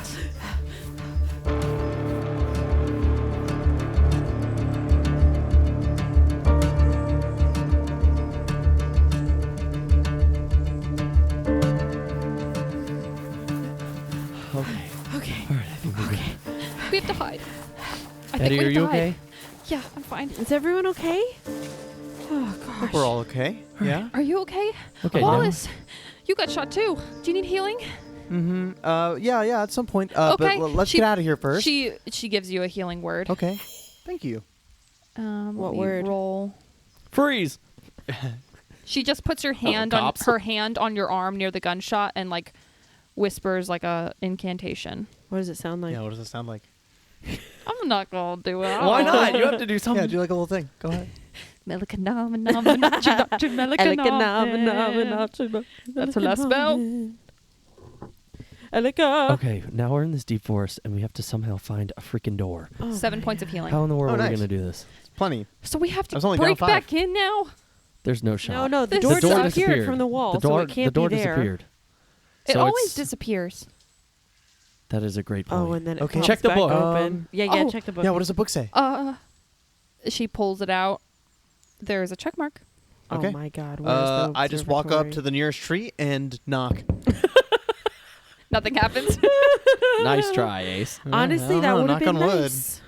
S3: Okay.
S1: Okay.
S3: All right, I think we're good.
S4: We have to hide. I
S3: Eddie,
S4: think
S3: are
S4: we
S3: you
S4: have to
S3: okay?
S4: hide. Yeah, I'm fine.
S1: Is everyone okay? Oh,
S6: I
S1: gosh.
S6: think we're all okay. Yeah.
S4: Are you okay?
S3: Okay.
S4: Wallace, you got shot too. Do you need healing?
S6: Mm-hmm. Yeah. At some point.
S4: Okay.
S6: But let's
S4: She-
S6: get out of here first.
S4: She gives you a healing word.
S6: Okay. Thank you.
S1: What
S4: Let me
S1: word?
S4: Roll.
S3: Freeze.
S4: She just puts her hand
S3: cops.
S4: her hand on your arm near the gunshot and like whispers like a incantation.
S1: What does it sound like?
S6: Yeah. What does it sound like?
S4: I'm not gonna do it.
S3: Why not? You have to do something.
S6: Yeah. Do like a little thing. Go ahead.
S4: That's her last spell.
S3: Okay, now we're in this deep forest, and we have to somehow find a freaking door.
S4: 7 points of healing.
S3: How in the world
S6: Oh,
S3: are we
S6: nice.
S3: going to do this?
S6: Plenty.
S4: So we have
S6: I was
S4: to
S6: only down
S4: break
S6: 5.
S4: back in now.
S3: There's no shot.
S1: No, the
S4: The
S1: door
S4: door
S1: disappeared from the wall,
S3: The door,
S1: so it can't
S3: the door
S1: be there.
S3: disappeared.
S4: It
S3: So
S4: always
S3: it's-
S4: disappears.
S3: That is a great point.
S1: Oh, and then it
S6: Okay.
S1: pops
S3: Check the
S1: back
S3: book.
S1: open. Yeah,
S4: Oh.
S1: check the book.
S6: Yeah. What does the book say?
S4: She pulls it out. There's a check mark.
S6: Okay.
S1: Oh my God. Where's the
S6: I just walk up
S1: observatory?
S6: to the nearest tree and knock.
S4: Nothing happens.
S3: Nice try, Ace.
S1: Honestly,
S6: I don't
S1: that
S6: know,
S1: would have
S6: knock
S1: been
S6: on wood.
S1: nice.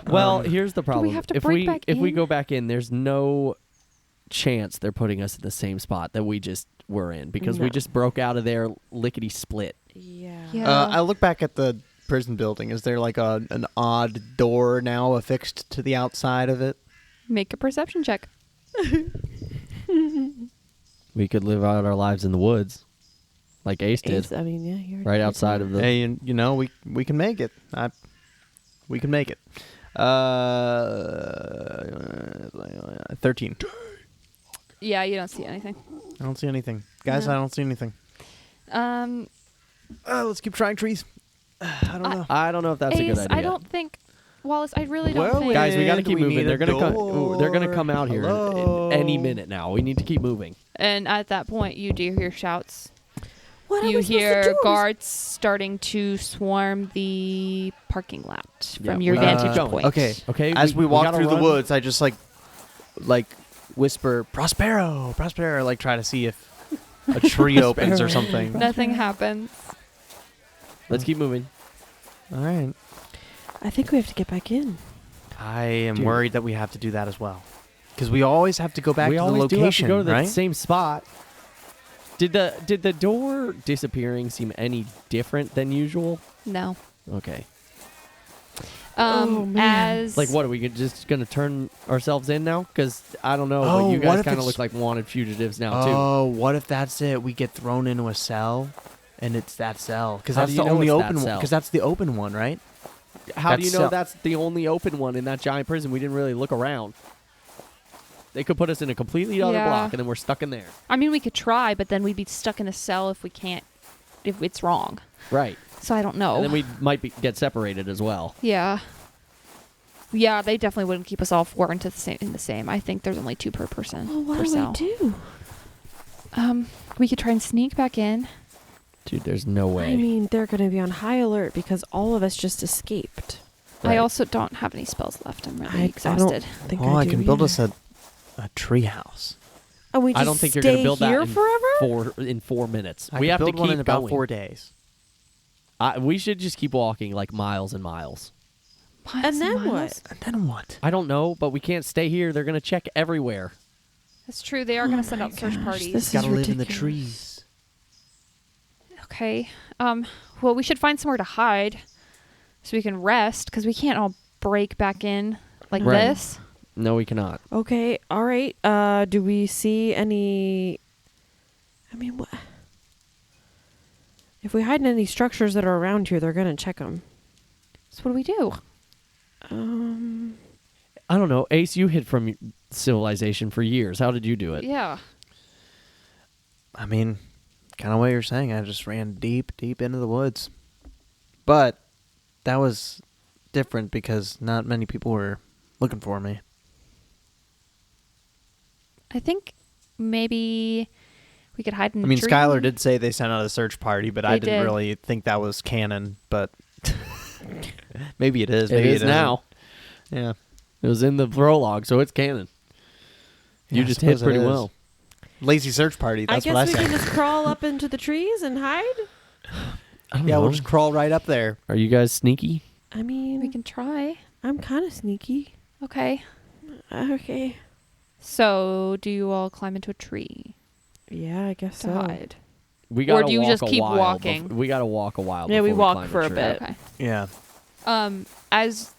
S3: Well, here's the problem.
S4: have to
S3: if
S4: break
S3: we
S4: back
S3: if we
S4: in?
S3: go back in, there's no chance they're putting us in the same spot that we just were in because we
S1: No.
S3: just broke out of there lickety split.
S1: Yeah.
S4: Yeah.
S6: I look back at the prison building. Is there like an odd door now affixed to the outside of it?
S4: Make a perception check.
S3: We could live out our lives in the woods, like Ace did,
S1: Ace, I mean, yeah, you're
S3: right outside of the.
S6: Hey, you know we can make it. We can make it. 13.
S4: Yeah, you don't see anything.
S6: I don't see anything, guys.
S4: No.
S6: I don't see anything. Let's keep trying trees. I don't know.
S3: I don't know if that's a good
S4: Ace,
S3: idea.
S4: I don't think. Wallace, I really don't
S6: Well,
S4: think.
S3: Guys, we got to
S6: And
S3: keep
S6: we
S3: moving.
S6: need
S3: They're
S6: a
S3: gonna come.
S6: door.
S3: They're gonna come out here
S6: Hello?
S3: in any minute now. We need to keep moving.
S4: And at that point, you do hear shouts.
S1: What are
S4: You
S1: we supposed to
S4: hear
S1: do?
S4: guards starting to swarm the parking lot from
S3: Yeah,
S4: your
S3: we gotta
S4: vantage
S3: keep going.
S4: point.
S6: Okay.
S3: Okay.
S6: As we walk
S3: gotta
S6: through the
S3: run.
S6: woods, I just like whisper Prospero, Prospero, like try to see if a tree opens or something.
S4: Nothing happens.
S3: Let's keep moving.
S6: All right.
S1: I think we have to get back in.
S6: I am
S3: Dude.
S6: worried that we have to do that as well, because we always have to go back
S3: we
S6: to the
S3: always
S6: location,
S3: do have to go to the
S6: right?
S3: same spot. Did the door disappearing seem any different than usual?
S4: No.
S3: Okay.
S1: Oh, man.
S4: As
S3: Like, what are we just gonna turn ourselves in now? Because I don't know,
S6: Oh,
S3: but you
S6: what
S3: guys
S6: if
S3: kind of
S6: it's-
S3: look like wanted fugitives now too.
S6: Oh, what if that's it? We get thrown into a cell, and it's that cell because
S3: How
S6: that's
S3: do you
S6: the
S3: know
S6: only
S3: it's that
S6: open one.
S3: cell?
S6: Because that's the open one, right?
S3: How do you
S6: that's
S3: know
S6: cell-
S3: that's the only open one in that giant prison? We didn't really look around. They could put us in a completely other
S4: Yeah.
S3: block, and then we're stuck in there.
S4: I mean, we could try, but then we'd be stuck in a cell if it's wrong.
S3: Right.
S4: So I don't know.
S3: And then we might get separated as well.
S4: Yeah. Yeah, they definitely wouldn't keep us all four into the same. I think there's only 2 per person.
S1: Well, what
S4: per
S1: do
S4: cell.
S1: we do?
S4: We could try and sneak back in.
S3: Dude, there's no way.
S1: I mean, they're going to be on high alert because all of us just escaped.
S4: I
S3: Right.
S4: also don't have any spells left. I'm really
S1: I don't
S4: exhausted.
S1: think
S6: Oh, I
S1: do
S6: can build
S1: either.
S6: us a tree house.
S1: And we just
S3: I don't think you're
S1: stay
S3: gonna build that
S1: here
S3: in
S1: forever?
S3: in 4 minutes.
S6: I
S3: We
S6: could
S3: have to
S6: build one
S3: keep
S6: in about
S3: going.
S6: 4 days.
S3: We should just keep walking like miles and miles.
S1: And then what?
S6: And then what?
S3: I don't know, but we can't stay here. They're gonna check everywhere.
S4: That's true. They are going to send
S1: my
S4: out search
S1: gosh,
S4: parties.
S1: this is
S6: Gotta live in the
S1: ridiculous.
S6: trees.
S4: Okay. Well, we should find somewhere to hide so we can rest because we can't all break back in like
S3: Right.
S4: this.
S3: No, we cannot.
S1: Okay, all right. Do we see any... I mean, what? If we hide in any structures that are around here, they're gonna check them.
S4: So what do we do?
S3: I don't know. Ace, you hid from civilization for years. How did you do it?
S4: Yeah.
S6: I mean, kind of what you're saying. I just ran deep into the woods. But that was different because not many people were looking for me.
S4: I think maybe we could hide in a
S6: I mean,
S4: tree.
S6: Skylar did say they sent out a search party, but I didn't
S4: did.
S6: really think that was canon. But maybe it is.
S3: It
S6: Maybe
S3: is now.
S6: Yeah.
S3: It was in the prologue, so it's canon.
S6: Yeah,
S3: You
S6: I
S3: just hid
S6: suppose it
S3: pretty
S6: is.
S3: well.
S6: Lazy search party. That's
S1: I
S6: what I
S1: guess we
S6: said.
S1: can just crawl up into the trees and hide.
S3: I don't
S6: Yeah,
S3: know.
S6: we'll just crawl right up there.
S3: Are you guys sneaky?
S1: I mean,
S4: We can try.
S1: I'm kind of sneaky.
S4: Okay.
S1: Okay.
S4: So do you all climb into a tree
S1: Yeah, I guess
S4: to
S1: so.
S4: hide?
S3: We gotta
S4: do you
S3: walk
S4: just
S3: a
S4: keep
S3: while
S4: walking?
S3: we gotta walk a while.
S1: Yeah, we
S3: before
S1: walk
S3: climb
S1: for a
S3: tree.
S1: bit.
S4: Okay.
S6: Yeah.
S4: As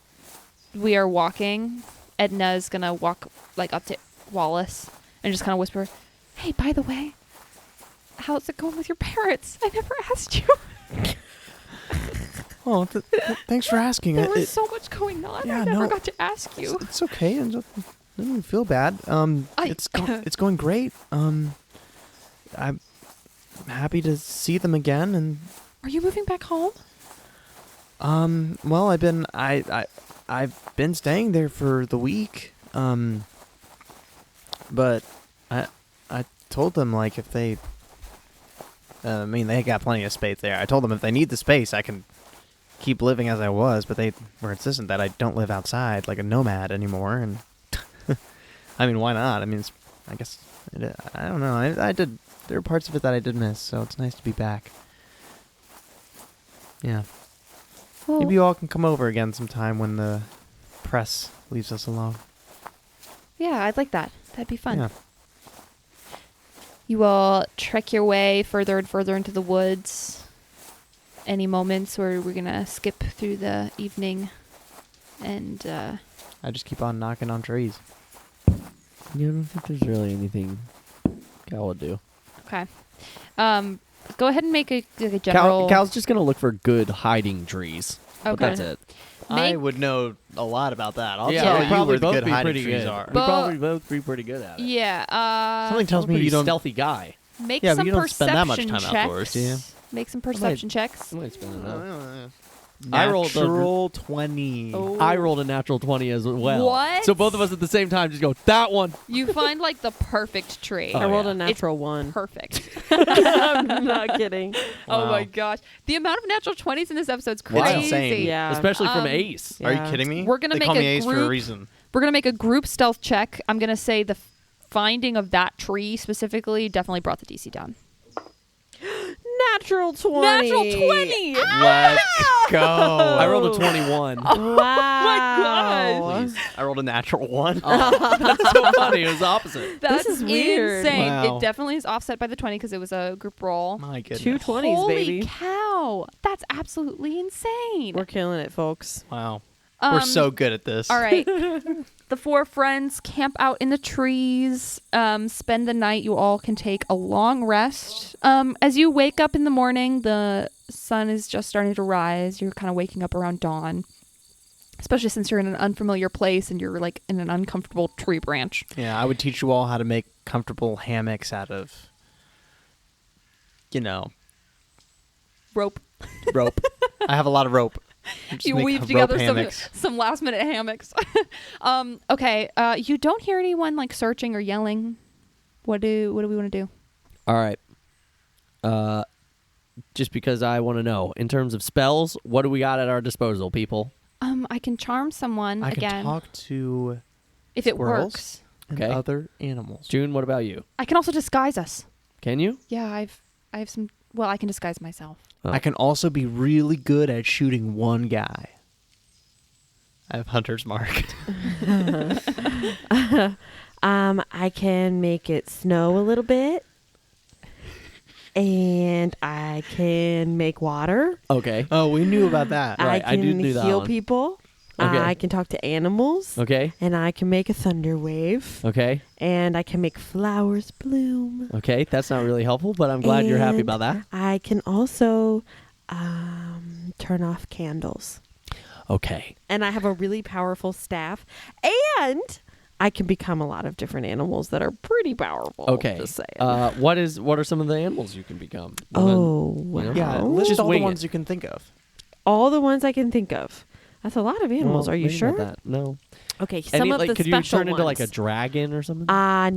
S4: we are walking, Edna is gonna walk like up to Wallace and just kind of whisper, "Hey, by the way, how's it going with your parents? I never asked you.
S6: Oh, thanks for asking.
S4: There was so much going on.
S6: yeah,
S4: I never
S6: no.
S4: got to ask you."
S6: It's okay. I don't feel bad. It's going great. I'm happy to see them again, and
S4: Are you moving back home?
S6: well, I've been staying there for the week. But I told them like if they, I mean they got plenty of space there. I told them if they need the space, I can keep living as I was. But they were insistent that I don't live outside like a nomad anymore. And I mean, why not? I mean, I guess I don't know. I did. There are parts of it that I did miss, so it's nice to be back. Yeah.
S4: Well,
S6: Maybe you all can come over again sometime when the press leaves us alone.
S4: yeah, I'd like that. That'd be fun.
S6: Yeah.
S4: You will trek your way further and further into the woods. Any moments where we're gonna skip through the evening, and
S6: I just keep on knocking on trees.
S3: Yeah, I don't think there's really anything Cal would do.
S4: okay. Go ahead and make a general.
S3: Cal's just gonna look for good hiding trees. But
S4: Okay.
S3: that's it.
S6: I
S4: Make-
S6: would know a lot about that. I'll
S3: Yeah,
S6: tell
S3: we'll
S6: you
S3: probably
S6: where the
S3: both
S6: good
S3: be
S6: hiding
S3: pretty
S6: trees
S3: good.
S6: are.
S3: We
S4: But-
S3: probably both be pretty good at it.
S4: Yeah.
S6: Something tells
S3: I'm a
S6: me
S3: pretty
S6: you don't.
S3: stealthy guy.
S4: Make
S6: Yeah, but
S4: some
S6: you don't spend that much
S4: perception
S6: time
S4: checks.
S6: outdoors, do you?
S4: Make some perception checks.
S3: I might spend it up.
S6: I
S3: I rolled a-
S6: natural 20.
S4: Oh.
S3: I rolled a natural 20 as well.
S4: What?
S3: So both of us at the same time just go, that one.
S4: You find like the perfect tree.
S3: Oh,
S1: I rolled
S3: yeah.
S1: a natural one.
S4: Perfect.
S1: I'm not kidding.
S4: Oh my
S6: Wow.
S4: gosh. The amount of natural 20s in this episode's
S6: Wow.
S4: crazy.
S6: It's insane.
S1: Yeah.
S3: Especially from
S4: Um,
S3: Ace.
S6: Are you
S1: Yeah.
S6: kidding me?
S4: We're gonna
S6: they
S4: make
S6: call
S4: a
S6: me Ace for a
S4: group-
S6: reason.
S4: We're going to make a group stealth check. I'm going to say the finding of that tree specifically definitely brought the DC down.
S1: Natural 20.
S4: Natural 20!
S6: Let's go.
S3: I rolled a 21.
S1: Wow.
S4: gosh.
S6: I rolled a natural 1.
S3: That's so funny. It was the opposite.
S4: That's
S1: is weird.
S4: insane.
S6: Wow.
S4: It definitely is offset by the 20 because it was a group roll.
S6: My goodness.
S1: 2 20s,
S4: Holy
S1: baby.
S4: cow. That's absolutely insane.
S1: We're killing it, folks.
S6: Wow. We're so good at this.
S4: All right. The 4 friends camp out in the trees, spend the night. You all can take a long rest. As you wake up in the morning, the sun is just starting to rise. You're kind of waking up around dawn, especially since you're in an unfamiliar place and you're like in an uncomfortable tree branch.
S6: Yeah, I would teach you all how to make comfortable hammocks out of,
S4: Rope.
S6: rope. I have a lot of rope. Just
S4: You
S6: make
S4: weave
S6: rope
S4: together
S6: hammocks.
S4: some last minute hammocks. Okay. You don't hear anyone like searching or yelling. What do we want to do?
S3: All right. Just because I want to know, in terms of spells, what do we got at our disposal, people?
S4: I can charm someone
S6: I
S4: again
S6: can talk to
S4: if it
S6: squirrels.
S4: works.
S6: and
S3: Okay.
S6: other animals.
S3: June, what about you?
S4: I can also disguise us.
S3: Can you?
S4: Yeah, I have some. Well, I can disguise myself.
S3: Oh.
S6: I can also be really good at shooting one guy. I have Hunter's Mark.
S1: I can make it snow a little bit. And I can make water.
S3: Okay.
S6: Oh, we knew about that.
S3: Right,
S1: I
S3: I do
S1: can
S3: do that
S1: heal
S3: one.
S1: people.
S3: Okay.
S1: I can talk to animals.
S3: Okay.
S1: And I can make a thunder wave.
S3: Okay.
S1: And I can make flowers bloom.
S3: Okay. That's not really helpful, but I'm glad you're happy
S1: And
S3: about that.
S1: I can also turn off candles.
S3: Okay.
S1: And I have a really powerful staff. And I can become a lot of different animals that are pretty powerful.
S3: Okay.
S1: Just saying.
S3: What are some of the animals you can become?
S1: Oh,
S3: You know?
S1: wow.
S2: Yeah, list
S3: Just
S2: all the
S3: wing
S2: ones
S3: it.
S2: you can think of.
S1: All the ones I can think of. That's a lot of animals.
S3: Well,
S1: Are you
S3: maybe not
S1: sure?
S3: that. No.
S1: Okay, some
S3: Any,
S1: of
S3: like,
S1: the
S3: could
S1: special
S3: you turn into like a
S1: ones.
S3: dragon or something?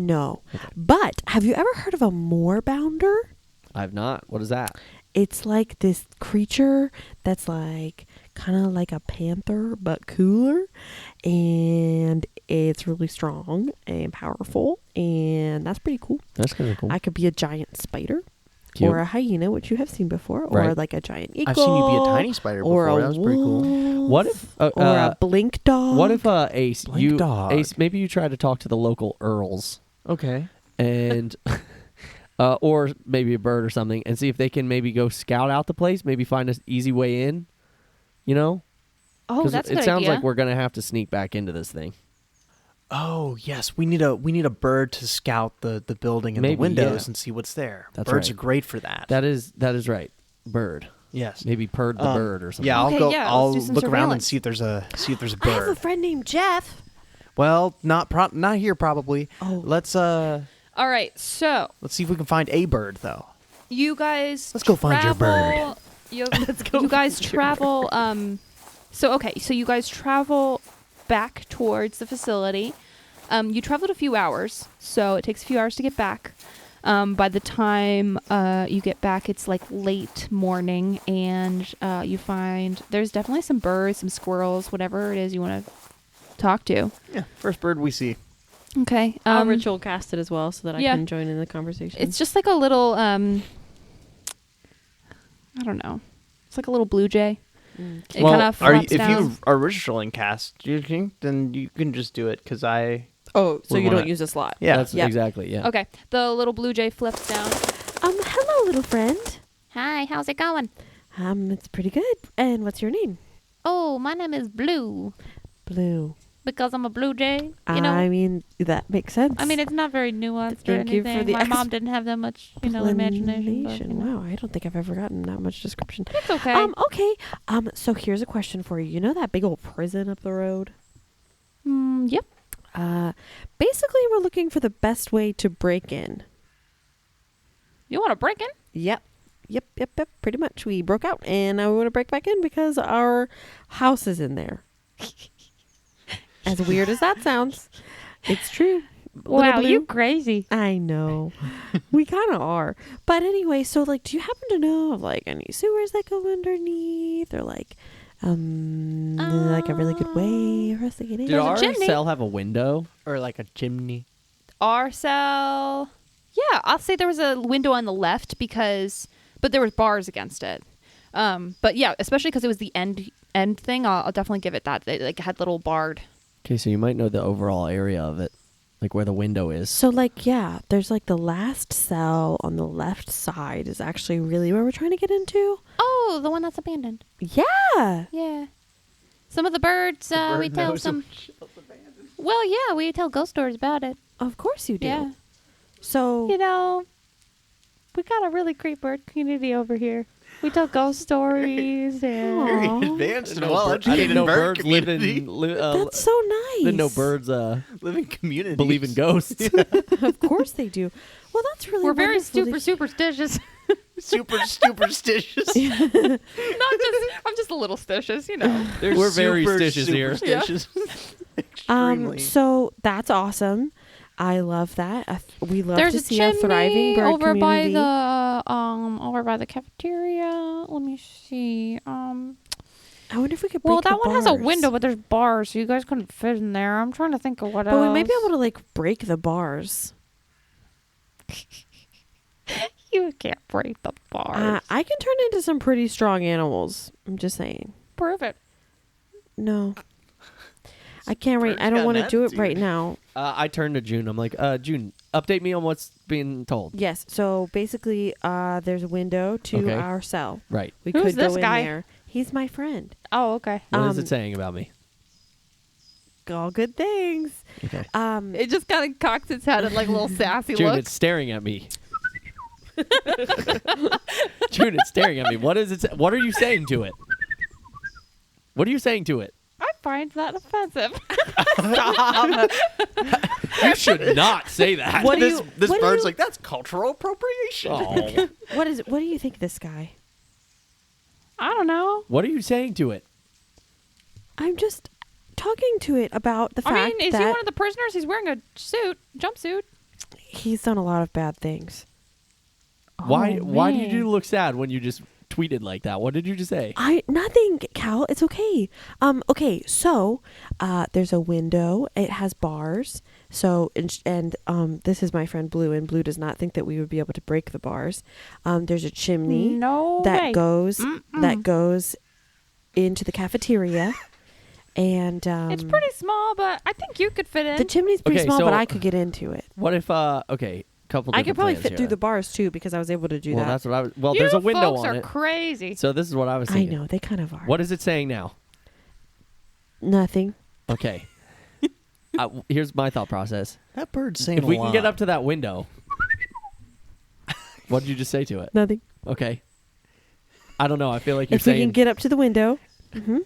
S1: No. But have you ever heard of a moorbounder?
S3: I've not. What is that?
S1: It's like this creature that's like kind of like a panther but cooler, and it's really strong and powerful, and that's pretty cool.
S3: That's kind of cool.
S1: I could be a giant spider.
S3: Cute.
S1: Or a hyena, which you have seen before, or
S3: Right.
S1: like a giant eagle.
S2: I've seen you be a tiny spider
S1: or
S2: before.
S1: a
S2: That was pretty cool.
S1: wolf,
S3: What if
S1: or a blink dog?
S3: What if Ace
S2: Blink dog.
S3: Ace maybe you try to talk to the local earls
S2: Okay.
S3: and or maybe a bird or something and see if they can maybe go scout out the place, maybe find an easy way in. You know?
S4: Oh,
S3: 'Cause
S4: that's a
S3: it
S4: good
S3: sounds
S4: idea.
S3: like we're gonna have to sneak back into this thing.
S2: Oh yes, we need a bird to scout the building and
S3: Maybe,
S2: the windows
S3: yeah.
S2: and see what's there.
S3: That's
S2: Birds
S3: right.
S2: are great for that.
S3: That is right. Bird.
S2: yes.
S3: Maybe Purd the bird or something.
S2: Yeah, I'll
S4: Okay,
S2: go.
S4: yeah, let's
S2: I'll
S4: do some
S2: look around and
S4: surveillance.
S2: see if there's a
S1: I have a
S2: bird.
S1: friend named Jeff.
S2: Well, not here probably.
S1: Oh.
S2: Let's
S4: All right, so
S2: see if we can find a bird though.
S4: you guys
S2: Let's go find your bird.
S4: travel- You guys travel so you guys travel back towards the facility. You traveled a few hours, so it takes a few hours to get back. By the time you get back, it's like late morning, and you find there's definitely some birds, some squirrels, whatever it is you want to talk to.
S2: Yeah, first bird we see.
S4: Okay.
S1: I'll ritual cast it as well so that
S4: yeah.
S1: I can join in the conversation.
S4: It's just like a little I don't know. It's like a little blue jay. It kind of flops
S2: if
S4: down.
S2: you are ritualing cast, you think then you can just do it because I.
S1: oh, so
S2: we
S1: you
S2: wanna-
S1: don't use a slot.
S2: Yeah.
S3: That's
S1: Yep.
S3: exactly, yeah.
S4: Okay. The little blue jay flips down.
S1: Hello, little friend.
S4: Hi, how's it going?
S1: It's pretty good. And what's your name?
S4: Oh, my name is Blue
S1: Blue.
S4: because I'm a blue jay. You know,
S1: I mean, that makes sense.
S4: I mean, it's not very nuanced or
S1: Thank you for
S4: anything.
S1: the
S4: My mom didn't have that much, imagination. But, you know.
S1: Wow, I don't think I've ever gotten that much description.
S4: It's okay.
S1: Okay. So here's a question for you. You know that big old prison up the road?
S4: Yep.
S1: Basically, we're looking for the best way to break in.
S4: You want to break in?
S1: Yep. Pretty much. We broke out, and now we want to break back in because our house is in there. As weird as that sounds, it's true. Little Blue.
S4: crazy.
S1: I know. We kind of are. But anyway, so, like, do you happen to know of, like, any sewers that go underneath or, like a really good way for us to get in?
S3: Did our
S4: chimney.
S3: cell have a window?
S2: Or like a chimney.
S4: Our cell. Yeah, I'll say there was a window on the left but there was bars against it. But yeah, especially because it was the end thing. I'll definitely give it that. It had little barred.
S3: Okay, so you might know the overall area of it, like where the window is.
S1: So, like, yeah, there's, like, the last cell on the left side is actually really where we're trying to get into.
S4: Oh, the one that's abandoned.
S1: Yeah.
S4: Yeah. Some of the birds, we tell some. Well, yeah, we tell ghost stories about it.
S1: Of course you do.
S4: Yeah.
S1: So,
S4: You know, we got a really great bird community over here. We tell ghost stories and.
S2: Very
S1: Aw.
S2: advanced and
S3: I
S2: well
S3: didn't
S2: educated
S3: know
S2: bird
S3: birds live
S2: community.
S3: in
S1: that's so nice.
S3: didn't know birds
S2: Living community.
S3: believe in ghosts.
S1: Of course they do. Well, that's really
S4: We're very
S1: wonderful to
S4: superstitious.
S2: Super superstitious.
S4: I'm just a little stitious, you know.
S3: We're very
S2: Super
S3: stitious here.
S2: superstitious. Extremely.
S1: So that's awesome. I love that. We love
S4: There's
S1: to
S4: a
S1: see a thriving
S4: chimney
S1: bird
S4: over
S1: community.
S4: over by the cafeteria. Let me see.
S1: I wonder if we could break
S4: Well, that
S1: the
S4: one has a
S1: bars.
S4: window, but there's bars, so you guys couldn't fit in there. I'm trying to think of what
S1: But
S4: else.
S1: we might be able to, like, break the bars.
S4: You can't break the bars.
S1: I can turn into some pretty strong animals. I'm just saying.
S4: Prove it.
S1: No. I can't
S2: Bird's
S1: I don't
S2: got
S1: want to
S2: an
S1: do it
S2: attitude.
S1: right now.
S3: I turned to June. I'm like, June, update me on what's being told.
S1: Yes. So basically, there's a window to
S3: Okay.
S1: our cell.
S3: Right.
S1: We
S4: Who's
S1: could
S4: this
S1: go
S4: guy?
S1: in there. He's my friend.
S4: Oh, okay.
S3: What is it saying about me?
S1: all good things.
S6: Okay.
S4: It just kind of cocks its head and like a little sassy
S3: June,
S4: look.
S3: it's staring at me. June, it's staring at me. What is it? What are you saying to it? What are you saying to it?
S4: I find that offensive.
S3: You should not say that.
S1: What do
S6: This
S1: you-
S6: this
S1: what do
S6: bird's
S1: you-
S6: like, that's cultural appropriation.
S3: Oh.
S1: What do you think of this guy?
S4: I don't know.
S3: What are you saying to it?
S1: I'm just talking to it about the fact
S4: I mean, is
S1: that
S4: he one of the prisoners? He's wearing a jumpsuit.
S1: he's done a lot of bad things.
S3: Why
S4: man.
S3: did you look sad when you just tweeted like that? What did you just say?
S1: Nothing, Cal. It's okay. Okay. So, there's a window. It has bars. So, and this is my friend Blue, and Blue does not think that we would be able to break the bars. There's a chimney
S4: No
S1: that
S4: way.
S1: goes
S4: Mm-mm.
S1: into the cafeteria, and
S4: It's pretty small, but I think you could fit in.
S1: the chimney's pretty
S3: Okay,
S1: small,
S3: so-
S1: but I could get into it.
S3: What if okay, couple.
S1: I could
S3: different
S1: probably
S3: plans
S1: fit
S3: here
S1: through the
S3: then.
S1: bars too because I was able to do
S3: Well,
S1: that.
S3: that's what I was. Well,
S4: you
S3: there's a window
S4: folks
S3: on
S4: are
S3: it.
S4: crazy.
S3: So this is what I was
S1: I
S3: thinking.
S1: know they kind of are.
S3: What is it saying now?
S1: Nothing.
S3: Okay. Here's my thought process.
S6: That bird's saying
S3: If we
S6: a
S3: can get
S6: lot.
S3: up to that window, what did you just say to it?
S1: Nothing.
S3: Okay. I don't know. I feel like you're
S1: If we
S3: saying
S1: can get up to the window. Mm-hmm.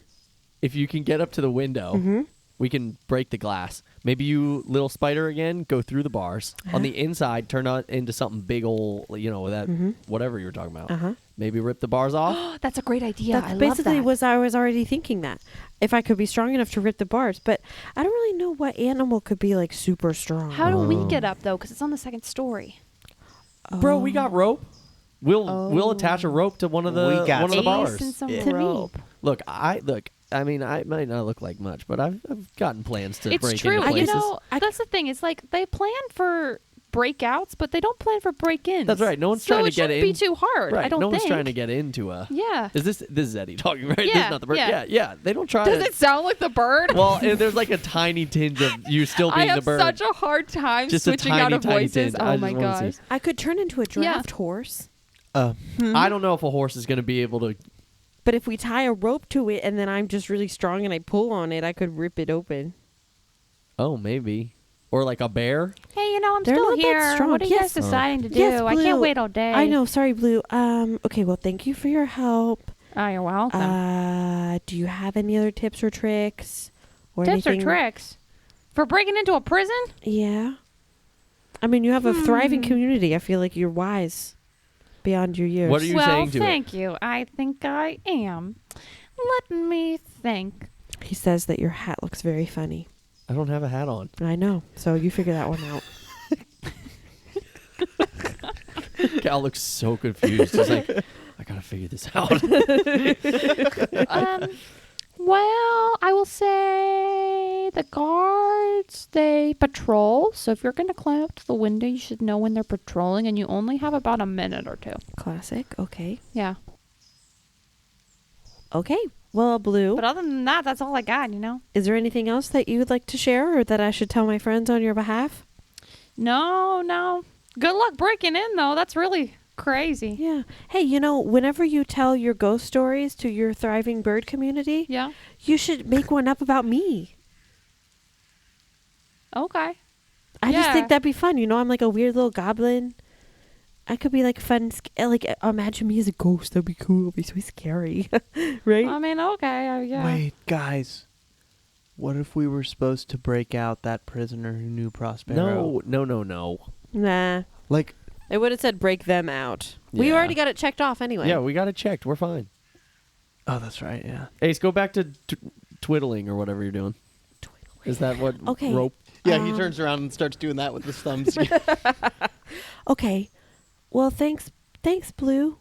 S3: if you can get up to the window,
S1: Mm-hmm.
S3: we can break the glass. Maybe you, little spider again, go through the bars. On the inside, turn on into something big ol', that whatever you were talking about.
S1: Uh-huh.
S3: Maybe rip the bars off.
S4: That's a great idea.
S1: That's
S4: I
S1: basically
S4: love that.
S1: I was already thinking that if I could be strong enough to rip the bars, but I don't really know what animal could be like super strong.
S4: How do we get up though? Because it's on the second story.
S3: Bro, we got rope. We'll attach a rope to one of the
S6: We got
S3: one of the
S4: Ace
S3: bars.
S4: and some
S6: Yeah.
S1: To me.
S4: rope.
S3: Look. I mean, I might not look like much, but I've gotten plans to
S4: It's
S3: break
S4: true.
S3: into
S4: You
S3: places.
S4: know, that's the thing. It's like they plan for breakouts, but they don't plan for break-ins.
S3: That's right. No one's
S4: so
S3: trying to
S4: it
S3: get
S4: shouldn't
S3: in.
S4: be too hard.
S3: Right.
S4: I don't
S3: no
S4: think.
S3: one's trying to get into a.
S4: Yeah.
S3: This is Eddie talking, right? This
S4: Yeah,
S3: is not the bird.
S4: yeah.
S3: Yeah. They don't try
S4: Does
S3: to.
S4: it sound like the bird?
S3: Well, there's like a tiny tinge of you still
S4: I
S3: being the
S4: have
S3: bird.
S4: such a hard time
S3: Just a
S4: switching out
S3: tiny,
S4: of
S3: tiny
S4: voices.
S3: tinge. I
S4: Oh
S3: just
S4: my
S3: wanna see.
S4: gosh.
S1: I could turn into a draft horse,
S3: I don't know if a horse is going to be able to.
S1: but if we tie a rope to it and then I'm just really strong and I pull on it, I could rip it open.
S3: Oh, maybe. Or like a bear.
S4: Hey, I'm
S1: They're
S4: still
S1: not that
S4: here.
S1: strong.
S4: What are you
S1: Yes.
S4: guys deciding to do?
S1: Yes,
S4: I
S1: Blue.
S4: can't wait all day.
S1: I know. Sorry, Blue. Okay. Well, thank you for your help.
S4: Oh, you're welcome.
S1: Do you have any other tips or tricks or
S4: Tips
S1: anything?
S4: or tricks for breaking into a prison?
S1: Yeah. I mean, you have a thriving community. I feel like you're wise beyond your years.
S3: What are you
S4: well,
S3: saying to it?
S4: thank you. I think I am. Let me think.
S1: He says that your hat looks very funny.
S3: I don't have a hat on.
S1: I know. So you figure that one out.
S3: Cal looks so confused. He's like, I got to figure this out.
S4: Well, I will say the guards, they patrol. So if you're going to climb up to the window, you should know when they're patrolling, and you only have about a minute or two.
S1: Classic. Okay.
S4: Yeah.
S1: Okay. Well, Blue,
S4: But other than that, that's all I got,
S1: is there anything else that you would like to share or that I should tell my friends on your behalf?
S4: No. Good luck breaking in, though. That's really crazy.
S1: Yeah. Hey, whenever you tell your ghost stories to your thriving bird community,
S4: Yeah.
S1: you should make one up about me.
S4: Okay.
S1: I just
S4: Yeah.
S1: think that'd be fun. I'm like a weird little goblin. I could be like fun, imagine me as a ghost. That'd be cool. It'd be so scary. Right?
S4: I mean, okay. Yeah.
S6: Wait, guys. What if we were supposed to break out that prisoner who knew Prospero?
S3: No.
S1: Nah.
S6: Like,
S1: It would have said break them out. We
S3: Yeah.
S1: already got it checked off anyway.
S3: Yeah, we got it checked. We're fine.
S6: oh, that's right, yeah.
S3: Ace, go back to twiddling or whatever you're doing. Is that what
S1: Okay.
S3: rope?
S6: Yeah, he turns around and starts doing that with his thumbs.
S1: Okay. Well, thanks, Blue.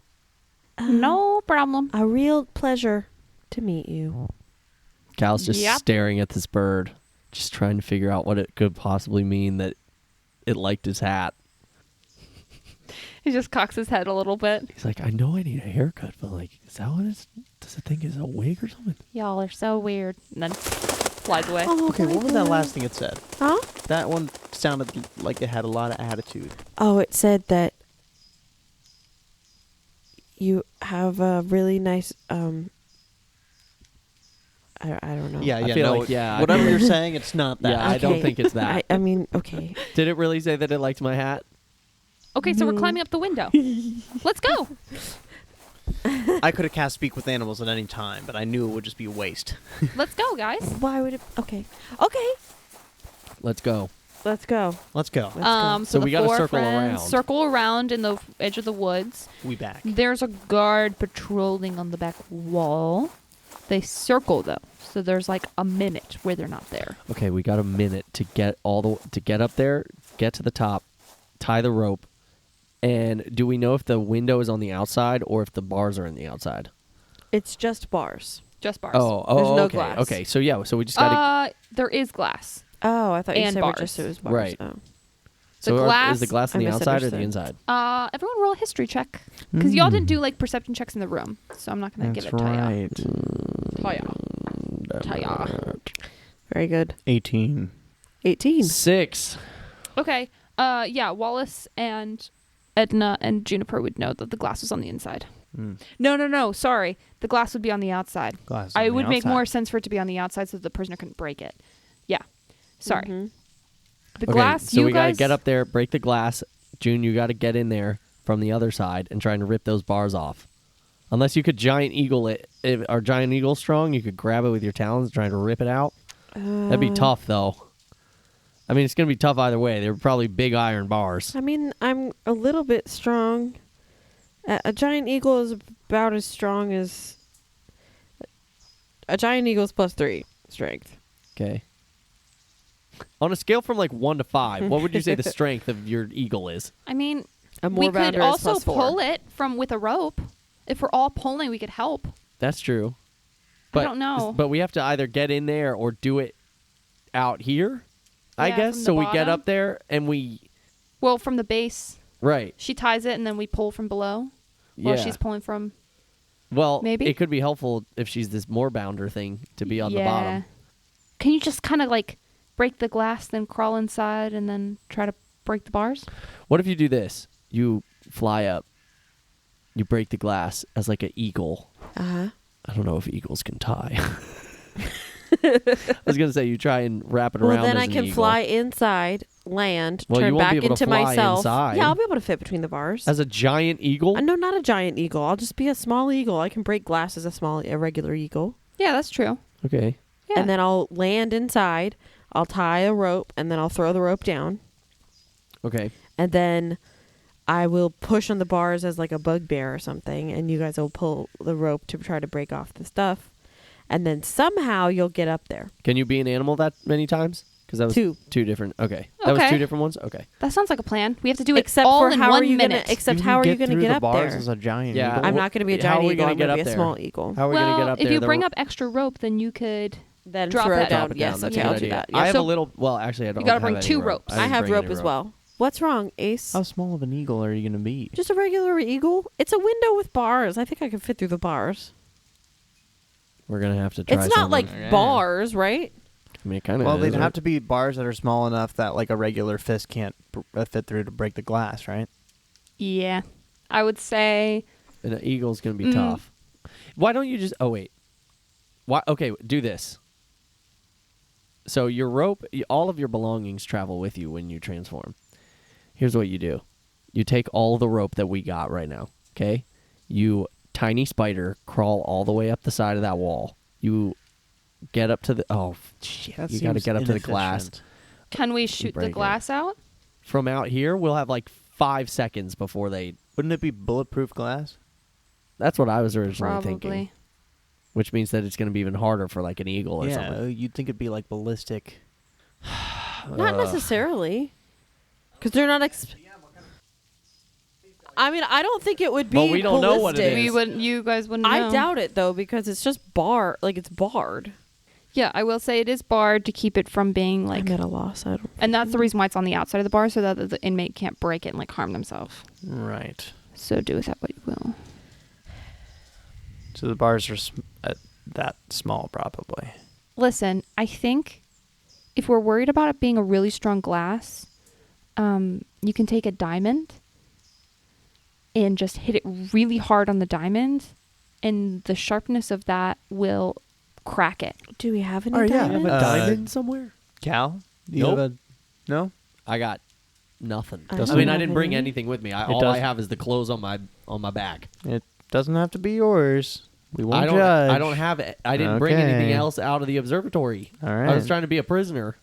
S4: No problem.
S1: A real pleasure to meet you.
S3: Cal's just
S4: Yep.
S3: staring at this bird, just trying to figure out what it could possibly mean that it liked his hat.
S4: He just cocks his head a little bit.
S3: He's like, I know I need a haircut, but like, is that what it's? Does it think it's a wig or something?
S4: Y'all are so weird. And then flies away.
S1: Oh,
S6: Okay, what was that last thing it said?
S1: Huh?
S6: That one sounded like it had a lot of attitude.
S1: Oh, it said that you have a really nice
S5: I don't know.
S2: Yeah,
S6: I
S2: yeah.
S6: feel
S2: No,
S6: like, yeah,
S2: whatever you're saying, it's not that.
S6: Yeah, I don't
S5: Okay.
S6: think it's that.
S5: I mean, okay.
S6: Did it really say that it liked my hat?
S4: Okay, so we're climbing up the window. Let's go.
S2: I could have cast Speak with Animals at any time, but I knew it would just be a waste.
S4: Let's go, guys.
S5: Why would it? Okay. Okay.
S6: Let's go.
S5: Let's go.
S2: Let's go.
S5: Let's
S4: So
S6: So we
S4: the
S6: gotta
S4: four
S6: circle
S4: friends
S6: around.
S4: circle around in the edge of the woods.
S2: We back.
S4: There's a guard patrolling on the back wall. They circle though, so there's like a minute where they're not there.
S6: Okay, we got a minute to get up there, get to the top, tie the rope, and do we know if the window is on the outside or if the bars are in the outside?
S5: It's just bars.
S4: Just bars.
S6: Oh,
S5: There's no
S6: okay,
S5: glass.
S6: okay. So yeah, so we just gotta.
S4: There is glass.
S5: Oh, I thought you
S4: And
S5: said
S4: bars.
S5: just it was bars.
S6: Right.
S5: Oh.
S6: So
S4: glass-
S6: is the glass on
S5: I
S6: the outside or the
S5: misunderstood.
S6: inside?
S4: Everyone roll a history check because y'all didn't do like perception checks in the room, so I'm not gonna give it Taya. Taya.
S5: Very good.
S2: 18.
S5: 18.
S6: 6.
S4: Okay. Yeah. Wallace and Edna and Juniper would know that the glass was on the inside. No. Sorry, the glass would be on the outside.
S2: Glass
S4: It
S2: on
S4: would
S2: the
S4: make
S2: outside.
S4: more sense for it to be on the outside so that the prisoner couldn't break it. Yeah. Sorry.
S5: Mhm.
S4: The
S6: Okay,
S4: glass.
S6: so
S4: you
S6: we
S4: guys
S6: gotta get up there, break the glass. June, you gotta get in there from the other side and try and rip those bars off. Unless you could giant eagle it. If our giant eagle's strong, you could grab it with your talons, trying to rip it out. That'd be tough, though. I mean, it's gonna be tough either way. They're probably big iron bars.
S5: I mean, I'm a little bit strong. A giant eagle is about as strong as a giant eagle's +3 strength.
S6: Okay. On a scale from like 1 to 5, what would you say the strength of your eagle is?
S4: I mean,
S5: A
S4: we
S5: more
S4: could
S5: bounder is
S4: also
S5: +4.
S4: pull it with a rope. If we're all pulling, we could help.
S6: That's true.
S4: I don't know.
S6: But we have to either get in there or do it out here, I
S4: Yeah,
S6: guess.
S4: from the
S6: So we get
S4: bottom.
S6: up there and we.
S4: Well, from the base,
S6: Right.
S4: she ties it, and then we pull from below. While she's pulling from.
S6: Well,
S4: maybe?
S6: it could be helpful if she's this more bounder thing to be on the bottom.
S4: Can you just kind of like break the glass, then crawl inside, and then try to break the bars?
S6: What if you do this? You fly up, you break the glass as like an eagle.
S5: Uh-huh.
S6: I don't know if eagles can tie. I was gonna say you try and wrap it
S5: Well,
S6: around.
S5: then
S6: as
S5: I
S6: an
S5: can
S6: eagle.
S5: fly inside, land,
S6: Well, you
S5: turn
S6: won't
S5: back
S6: be able to
S5: into
S6: fly
S5: myself.
S6: inside.
S5: Yeah, I'll be able to fit between the bars.
S6: as a giant eagle.
S5: No, not a giant eagle. I'll just be a small eagle. I can break glass as a regular eagle.
S4: Yeah, that's true.
S6: Okay.
S4: Yeah.
S5: And then I'll land inside. I'll tie a rope, and then I'll throw the rope down.
S6: Okay.
S5: And then I will push on the bars as like a bugbear or something, and you guys will pull the rope to try to break off the stuff. And then somehow you'll get up there.
S6: Can you be an animal that many times? Because that was
S5: 2.
S6: two different. Okay. That was
S4: Okay.
S6: 2 different ones. Okay.
S4: That sounds like a plan. We have to do it
S5: Except
S4: all
S5: for
S4: in
S5: how
S4: one
S5: are you
S4: minute.
S5: gonna? Except how are you gonna
S2: through
S5: get
S2: the
S5: up
S2: bars
S5: there?
S2: as a giant
S6: Yeah.
S2: eagle?
S5: I'm not gonna be a
S6: How
S5: giant
S6: are we
S5: eagle.
S6: gonna
S5: I'm
S6: get
S5: gonna
S6: up
S5: be a
S6: there?
S5: small eagle.
S6: How are we gonna get up
S4: if
S6: there?
S4: you
S6: The
S4: bring
S6: ro-
S4: up extra rope, then you could.
S5: Then
S4: Drop
S5: throw
S4: that
S5: it down.
S6: Drop it
S5: Yes,
S6: down. That's
S5: okay,
S6: a
S5: I'll
S6: good
S5: do
S6: idea.
S5: that.
S6: I
S5: Yeah.
S6: have
S5: So
S6: a little. Well, actually, I don't.
S4: gotta
S6: have
S4: bring
S6: any
S4: 2
S6: rope.
S4: ropes.
S5: I
S6: didn't
S5: have
S6: bring
S5: rope
S6: any
S5: as well. What's wrong, Ace?
S2: How small of an eagle are you going to be?
S5: Just a regular eagle. It's a window with bars. I think I can fit through the bars.
S6: We're gonna have to try.
S5: It's not
S6: something.
S5: like bars, right?
S6: I mean, it kind of.
S2: Well, they'd have to be bars that are small enough that like a regular fist can't fit through to break the glass, right?
S4: Yeah, I would say.
S6: An eagle's gonna be tough. Why don't you just? Oh wait. Why? Okay, do this. So your rope, all of your belongings travel with you when you transform. Here's what you do: you take all the rope that we got right now. Okay, you tiny spider crawl all the way up the side of that wall. You get up to the. Oh shit!
S2: That
S6: You got to
S2: seems
S6: get up to the glass.
S2: inefficient.
S4: Can we shoot the
S6: break it.
S4: glass out?
S6: From out here, we'll have like 5 seconds before they.
S2: Wouldn't it be bulletproof glass?
S6: That's what I was originally thinking.
S4: Probably.
S6: Which means that it's going to be even harder for like an eagle or
S2: Yeah,
S6: something.
S2: you'd think it'd be like ballistic.
S5: Not necessarily, because they're not. I mean, I don't think it would be.
S6: Well, we don't know what it
S5: ballistic.
S6: is.
S4: We wouldn't. You guys wouldn't know.
S5: I doubt it though, because it's just it's barred.
S4: Yeah, I will say it is barred to keep it from being like.
S5: I'm at a loss. I don't.
S4: And that's the reason why it's on the outside of the bar, so that the inmate can't break it and like harm themselves.
S2: Right.
S4: So do with that what you will.
S2: So the bars are that small, probably.
S4: Listen, I think if we're worried about it being a really strong glass, you can take a diamond and just hit it really hard on the diamond, and the sharpness of that will crack it.
S5: Do we have any
S2: Oh, yeah.
S3: You have
S5: diamonds?
S3: a diamond somewhere?
S2: Cal? You
S3: Nope.
S2: have a no?
S3: I got nothing.
S5: I
S3: I
S5: don't
S3: mean, I
S5: have
S3: didn't bring
S5: any.
S3: anything with me. All
S2: does-
S3: I have is the clothes on my back.
S2: It doesn't have to be yours. We won't
S3: I don't.
S2: judge.
S3: I don't have it. I didn't bring anything
S2: Okay.
S3: else out of the observatory.
S2: All right.
S3: I was trying to be a prisoner.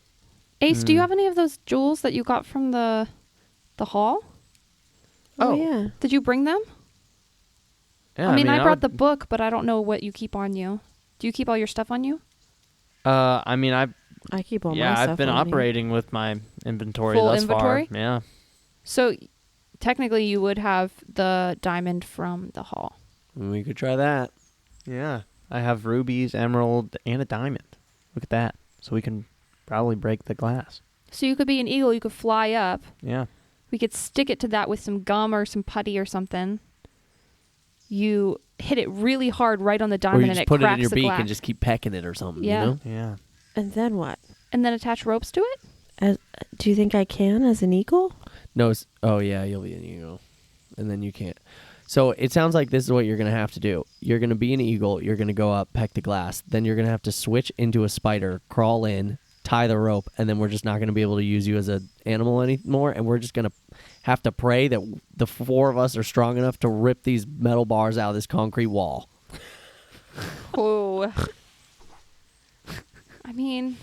S4: Ace, do you have any of those jewels that you got from the hall?
S5: Oh,
S2: Oh.
S5: yeah.
S4: Did you bring them?
S2: Yeah,
S4: I mean, I brought
S2: would-
S4: the book, but I don't know what you keep on you. Do you keep all your stuff on you?
S2: I mean,
S5: I keep all my
S2: yeah,
S5: stuff
S2: I've been
S5: on me.
S2: operating with my inventory
S4: Full
S2: thus
S4: inventory?
S2: far. Yeah.
S4: So technically, you would have the diamond from the hall.
S3: We could try that.
S2: Yeah. I have rubies, emerald, and a diamond. Look at that. So we can probably break the glass.
S4: So you could be an eagle. You could fly up.
S2: Yeah.
S4: We could stick it to that with some gum or some putty or something. You hit it really hard right on the
S3: Or
S4: diamond,
S3: you
S4: and
S3: just
S4: it
S3: put it
S4: cracks
S3: in your
S4: the
S3: beak
S4: glass.
S3: and just keep pecking it or something.
S4: Yeah.
S3: You know?
S2: Yeah.
S5: And then what?
S4: And then attach ropes to it.
S5: Do you think I can as an eagle?
S3: No. Oh yeah, you'll be an eagle, and then you can't. So it sounds like this is what you're gonna have to do. You're gonna be an eagle. You're gonna go up, peck the glass. Then you're gonna have to switch into a spider, crawl in, tie the rope, and then we're just not gonna be able to use you as an animal anymore. And we're just gonna have to pray that the four of us are strong enough to rip these metal bars out of this concrete wall.
S4: Oh. I mean,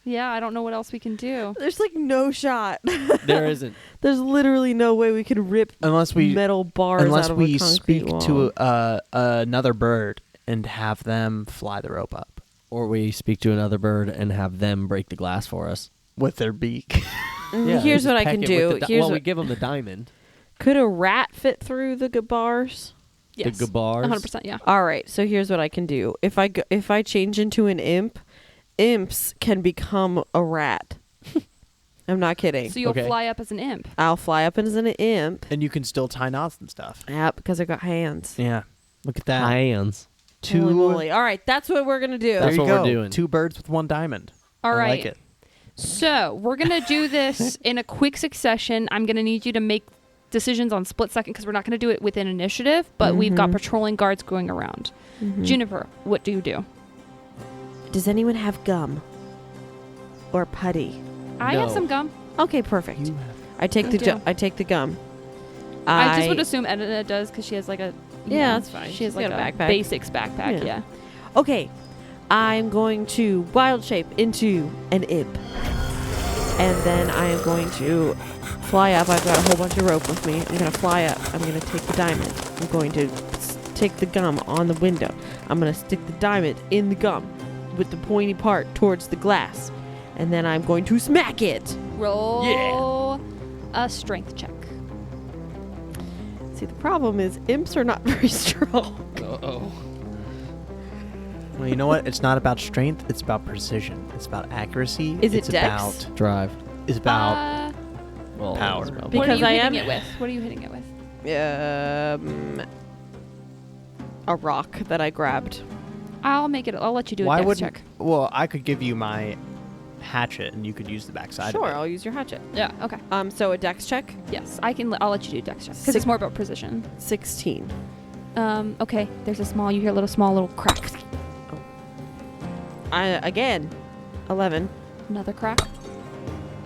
S4: yeah, I don't know what else we can do.
S5: There's like no shot.
S3: There isn't.
S5: There's literally no way we could rip
S2: Unless we
S5: metal bars
S2: unless
S5: out of
S2: we
S5: a concrete
S2: speak
S5: wall.
S2: to another bird and have them fly the rope up
S3: Or we speak to another bird and have them break the glass for us.
S2: with their beak.
S3: Yeah,
S5: Here's
S3: just
S5: what I
S3: peck
S5: can
S3: it with
S5: do.
S3: the
S5: Here's
S3: well, we
S5: what,
S3: give them the diamond.
S5: could a rat fit through the bars?
S4: Yes.
S3: The gabars.
S4: 100%, yeah.
S5: All right, so here's what I can do. If I change into an imp, imps can become a rat. I'm not kidding.
S4: So you'll
S3: Okay.
S4: fly up as an imp.
S5: I'll fly up as an imp.
S2: And you can still tie knots and stuff.
S5: Yeah, because I got hands.
S2: Yeah. Look at that.
S3: Hands.
S5: Holy moly. All right, that's what we're gonna do.
S2: There
S3: That's
S2: you
S3: what
S2: go.
S3: we're doing.
S2: 2 birds with 1 diamond.
S4: All
S2: I
S4: right.
S2: like it.
S4: So we're going to do this in a quick succession. I'm going to need you to make decisions on split second because we're not going to do it within initiative, but we've got patrolling guards going around. Juniper, what do you do?
S5: Does anyone have gum or putty?
S4: I have
S3: No.
S4: some gum.
S5: Okay, perfect. I take
S4: I
S5: the
S4: do.
S5: I take the gum.
S4: I just would assume Edna does because she has like a
S5: Yeah,
S4: know,
S5: that's fine.
S4: She has
S5: She's
S4: like
S5: got a
S4: a
S5: backpack.
S4: basics backpack.
S5: Yeah.
S4: Yeah.
S5: Okay, I'm going to wild shape into an imp, and then I am going to fly up. I've got a whole bunch of rope with me. I'm gonna fly up. I'm gonna take the diamond. I'm going to take the gum on the window. I'm gonna stick the diamond in the gum with the pointy part towards the glass, and then I'm going to smack it.
S4: Roll a strength check.
S5: See, the problem is imps are not very strong.
S3: Uh-oh.
S2: Well, you know what? It's not about strength. It's about precision. It's about accuracy.
S5: Is it
S2: it's
S5: dex?
S2: about
S3: Drive.
S2: It's about
S3: Well,
S2: power.
S3: it's about-
S5: Because
S4: what are you
S5: I
S4: hitting
S5: am-
S4: it with? What are you hitting it with?
S5: A rock that I grabbed.
S4: I'll make it. I'll let you do a
S2: Why
S4: dex
S2: wouldn't?
S4: check.
S2: Well, I could give you my hatchet, and you could use the backside.
S5: Sure,
S2: Of it.
S5: I'll use your hatchet.
S4: Yeah. Okay.
S5: So a dex check,
S4: Yes, I can. I'll let you do dex check because
S5: Six-
S4: it's more about precision.
S5: 16.
S4: Okay. There's a small. You hear a little crack.
S5: Again, 11.
S4: Another crack.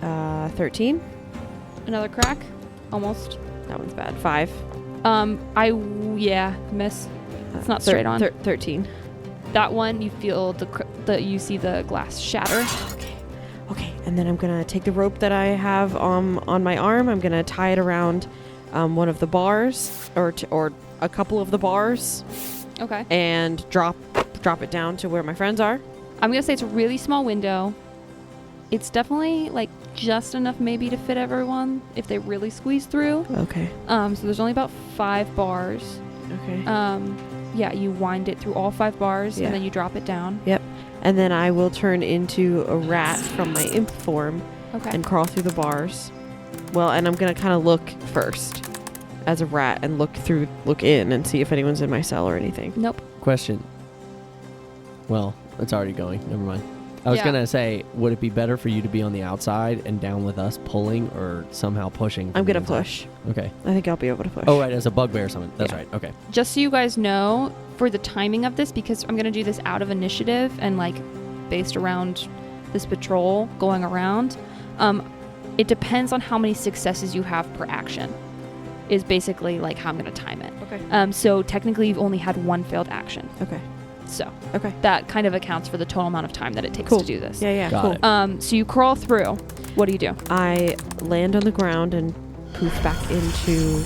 S5: 13.
S4: Another crack. Almost.
S5: That one's bad. 5.
S4: Yeah, miss. It's not straight on.
S5: 13.
S4: That one, you feel you see the glass shatter.
S5: Okay, and then I'm gonna take the rope that I have on my arm. I'm gonna tie it around one of the bars or a couple of the bars,
S4: Okay.
S5: and drop it down to where my friends are.
S4: I'm gonna say it's a really small window. It's definitely like just enough maybe to fit everyone if they really squeeze through.
S5: Okay.
S4: So there's only about 5 bars.
S5: Okay.
S4: Yeah, you wind it through all 5 bars
S5: Yeah.
S4: and then you drop it down.
S5: Yep. And then I will turn into a rat from my imp form
S4: Okay.
S5: and crawl through the bars. Well, and I'm gonna kind of look first as a rat and look in and see if anyone's in my cell or anything.
S4: Nope.
S3: Question. Well, it's already going. Never mind.
S7: I was
S4: Yeah.
S7: gonna say, would it be better for you to be on the outside and down with us pulling, or somehow pushing?
S5: I'm
S7: from the
S5: gonna
S7: inside?
S5: push.
S7: Okay.
S5: I think I'll be able to push.
S7: Oh, right, as a bugbear or something. That's
S5: Yeah.
S7: right. Okay.
S4: Just so you guys know, for the timing of this, because I'm going to do this out of initiative and like based around this patrol going around, it depends on how many successes you have per action is basically like how I'm going to time it.
S5: Okay.
S4: So technically you've only had one failed action.
S5: Okay.
S4: So
S5: Okay.
S4: that kind of accounts for the total amount of time that it takes
S5: Cool.
S4: to do this.
S5: Yeah, yeah,
S7: Got
S5: cool.
S7: it.
S4: So you crawl through. What do you do?
S5: I land on the ground and poof back into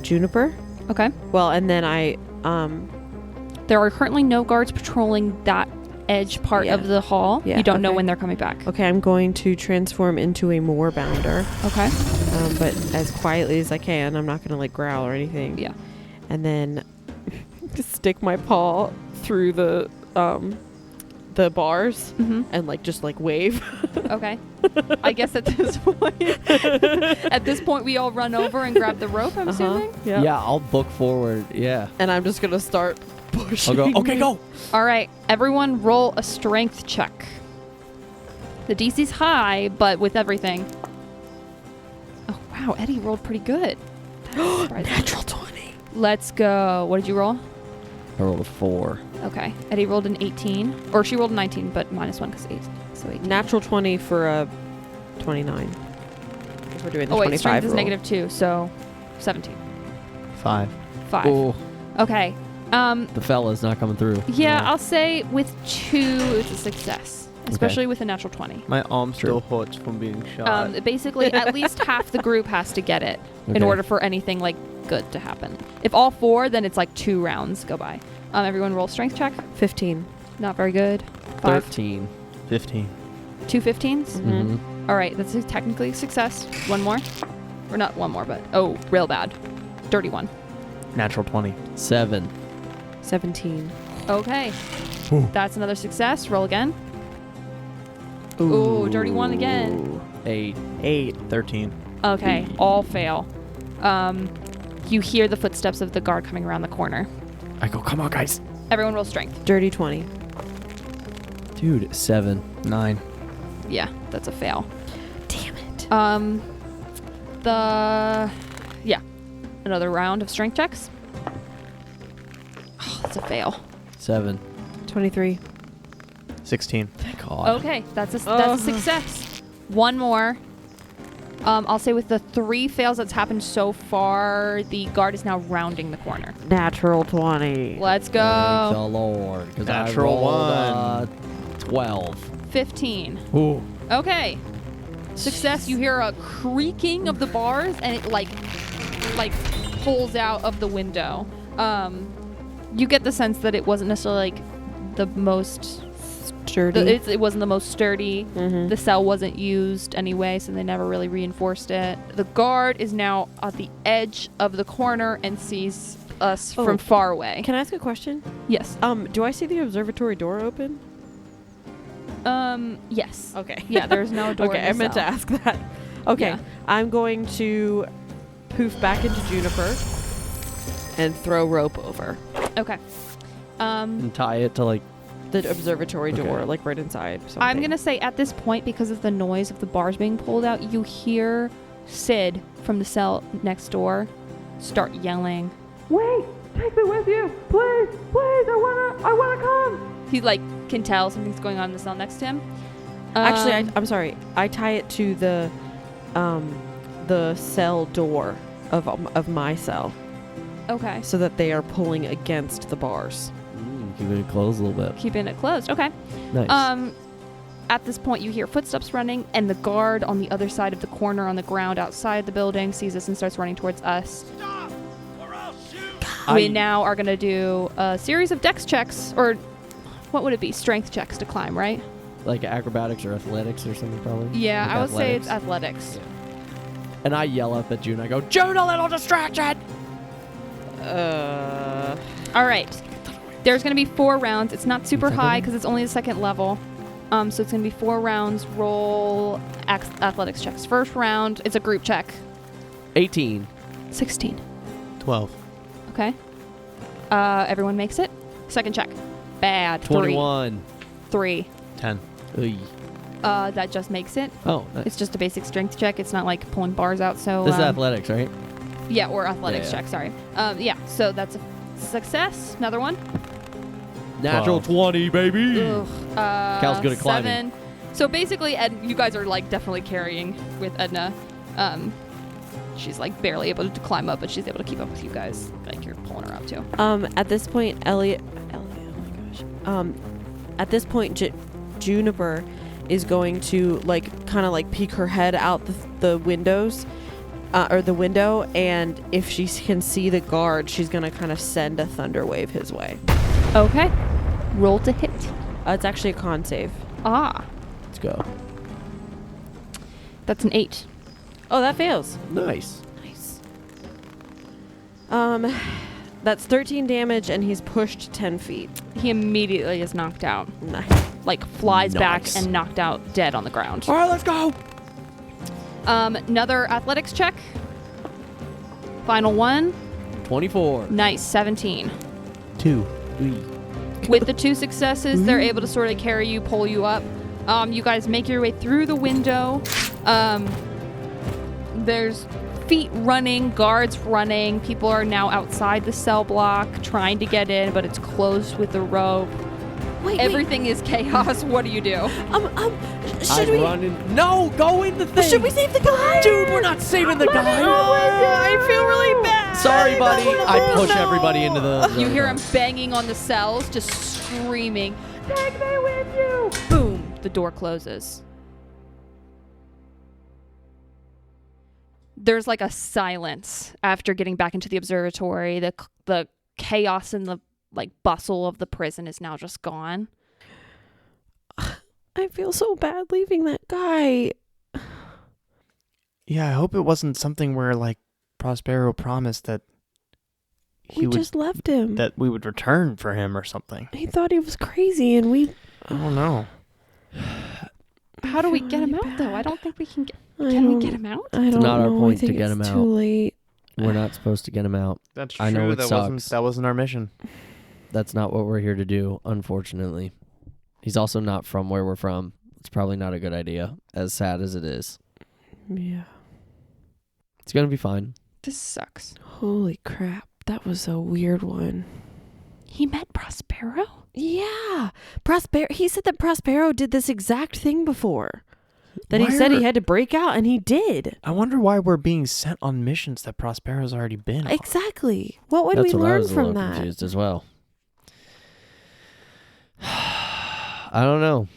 S5: Juniper.
S4: Okay.
S5: Well, and then
S4: There are currently no guards patrolling that edge part
S5: Yeah.
S4: of the hall.
S5: Yeah,
S4: You don't know
S5: okay.
S4: when they're coming back.
S5: okay, I'm going to transform into a moor bounder,
S4: Okay.
S5: but as quietly as I can. I'm not gonna like growl or anything.
S4: Yeah.
S5: And then just stick my paw through the bars
S4: Mm-hmm.
S5: and like just like wave.
S4: Okay. I guess at this point, we all run over and grab the rope, I'm assuming.
S5: Yeah.
S7: Yeah, I'll book forward. Yeah.
S5: And I'm just gonna start pushing.
S7: I'll go. Okay, go.
S4: All right. Everyone roll a strength check. The DC's high, but with everything. Oh, wow. Eddie rolled pretty good. That's surprising.
S5: Natural 20.
S4: Let's go. What did you roll?
S7: I rolled a 4.
S4: Okay. Eddie rolled an 18. Or she rolled a 19, but minus 1 because 8. So 18.
S5: Natural 20 for a 29. Because we're doing the
S4: Oh, wait.
S5: 25
S4: Strength is
S5: roll.
S4: -2, so 17.
S6: 5.
S4: 5.
S7: Oh,
S4: Okay.
S7: the fella's not coming through.
S4: Yeah, I'll say with 2, it's a success. Especially with a natural 20.
S6: My arm
S7: True.
S6: still hurts from being shot.
S4: Basically, at least half the group has to get it in
S7: Okay.
S4: order for anything like good to happen. If all 4, then it's like 2 rounds go by. Everyone roll strength check.
S5: 15.
S4: Not very good. 5.
S7: 13.
S6: 15.
S4: 2 15s.
S7: Mm-hmm.
S4: All right, that's technically a success. One more. Or not one more, but oh, real bad. Dirty one.
S6: Natural 20.
S7: 7.
S5: 17.
S4: Okay. That's another success. Roll again. Ooh, dirty one again.
S7: 8.
S5: 8.
S6: 13.
S4: Okay, all fail. You hear the footsteps of the guard coming around the corner.
S7: I go, come on, guys.
S4: Everyone roll strength.
S5: Dirty 20.
S7: Dude, 7.
S6: 9.
S4: Yeah, that's a fail.
S5: Damn it.
S4: Another round of strength checks. Oh, that's a fail.
S7: 7.
S5: 23.
S6: 16.
S7: Thank God.
S4: Okay, that's a success. One more. I'll say with the 3 fails that's happened so far, the guard is now rounding the corner.
S5: Natural 20.
S4: Let's
S7: Thank
S4: go.
S7: the Lord. Because I
S6: Natural
S7: rolled
S6: 1.
S7: 12.
S4: 15.
S7: Ooh.
S4: Okay. Success. You hear a creaking of the bars, and it like pulls out of the window. You get the sense that it wasn't necessarily like the most
S5: Sturdy.
S4: it wasn't the most sturdy.
S5: Mm-hmm.
S4: The cell wasn't used anyway, so they never really reinforced it. The guard is now at the edge of the corner and sees us
S5: Oh.
S4: from far away.
S5: Can I ask a question?
S4: Yes.
S5: Do I see the observatory door open?
S4: Yes.
S5: Okay.
S4: Yeah, there's no door.
S5: Okay,
S4: in the
S5: I meant to
S4: cell.
S5: ask that. Okay,
S4: Yeah.
S5: I'm going to poof back into Juniper and throw rope over
S4: Okay.
S7: And tie it to like.
S5: the observatory door,
S7: Okay.
S5: like right inside. Something.
S4: I'm gonna say at this point, because of the noise of the bars being pulled out, you hear Sid from the cell next door start yelling.
S5: Wait, take me with you, please, please. I wanna come.
S4: He like can tell something's going on in the cell next to him.
S5: Actually,
S4: Um,
S5: I'm sorry. I tie it to the cell door of my cell,
S4: okay.
S5: so that they are pulling against the bars.
S7: Keeping it closed a little bit.
S4: Keeping it closed. Okay.
S7: Nice.
S4: At this point, you hear footsteps running, and the guard on the other side of the corner on the ground outside the building sees us and starts running towards us. We now are going to do a series of dex checks, or what would it be? Strength checks to climb, right?
S7: Like acrobatics or athletics or something, probably.
S4: Yeah,
S7: Like
S4: I would say it's
S7: athletics.
S4: athletics.
S7: And I yell up at June. I go, June, a little distraction.
S4: All right. There's going to be 4 rounds. It's not super high because it's only the 2nd level. So it's going to be 4 rounds. Roll athletics checks. First round, it's a group check.
S7: 18.
S4: 16.
S6: 12.
S4: Okay. Everyone makes it. Second check. Bad.
S7: 21.
S4: 3.
S6: 10.
S7: Oy.
S4: That just makes it.
S7: Oh, nice.
S4: It's just a basic strength check. It's not like pulling bars out. So
S7: This is athletics, right?
S4: yeah, or athletics
S7: Yeah.
S4: check. Sorry. Yeah. So that's a success. Another one.
S7: Natural
S3: 20, baby.
S4: Ugh.
S7: Cal's good at climbing.
S4: 7. So basically, you guys are like definitely carrying with Edna. She's like barely able to climb up, but she's able to keep up with you guys. Like you're pulling her up too.
S1: At this point, Elliot, oh my gosh. At this point, Juniper is going to like kind of like peek her head out the windows, or the window, and if she can see the guard, she's gonna kind of send a thunder wave his way.
S4: Okay. Roll to hit.
S1: It's actually a con save.
S4: Ah,
S7: Let's go.
S4: that's an 8.
S1: Oh, that fails.
S7: Nice.
S1: Nice. That's 13 damage, and he's pushed 10 feet.
S4: He immediately is knocked out.
S1: Nice.
S4: Like flies back
S7: Nice.
S4: and knocked out dead on the ground.
S7: All right, let's go.
S4: Another athletics check. Final one.
S7: 24.
S4: Nice, 17.
S7: 2.
S4: With the 2 successes, they're able to sort of carry you, pull you up. You guys make your way through the window. There's feet running, guards running. People are now outside the cell block trying to get in, but it's closed with a rope.
S1: Wait,
S4: Everything is chaos. What do you do?
S1: should we?
S7: No, go in the thing.
S1: Should we save the guy?
S7: Dude, we're not saving the guy.
S1: I feel really bad.
S7: Sorry, buddy. I push everybody into the.
S4: You hear him banging on the cells, just screaming, "Take me with you!" Boom! The door closes. There's like a silence after getting back into the observatory. The chaos and the like bustle of the prison is now just gone.
S1: I feel so bad leaving that guy.
S6: Yeah, I hope it wasn't something where like Prospero promised that
S1: We just left him.
S6: that we would return for him or something.
S1: He thought he was crazy, and we.
S6: I don't know.
S4: How do we
S1: feel
S4: get him
S1: really
S4: out though?
S1: bad.
S4: I don't think we can get.
S1: I
S4: Can we
S1: don't-
S4: get him out?
S1: I don't
S7: not our
S1: know.
S7: point
S1: I think
S7: to get
S1: it's
S7: him
S1: too
S7: out.
S1: late.
S7: We're not supposed to get him out.
S6: That's
S7: I know it
S6: that wasn't our mission.
S7: That's not what we're here to do, unfortunately. He's also not from where we're from. It's probably not a good idea, as sad as it is.
S1: Yeah.
S7: It's going to be fine.
S4: This sucks.
S1: Holy crap. That was a weird one.
S4: He met Prospero?
S1: Yeah. He said that Prospero did this exact thing before. That he
S6: Why
S1: said
S6: are-
S1: he had to break out, and he did.
S6: I wonder why we're being sent on missions that Prospero's already been on.
S1: Exactly. What would
S7: That's
S1: we
S7: what I
S1: learn
S7: was a
S1: from
S7: little
S1: that?
S7: confused as well. I don't know.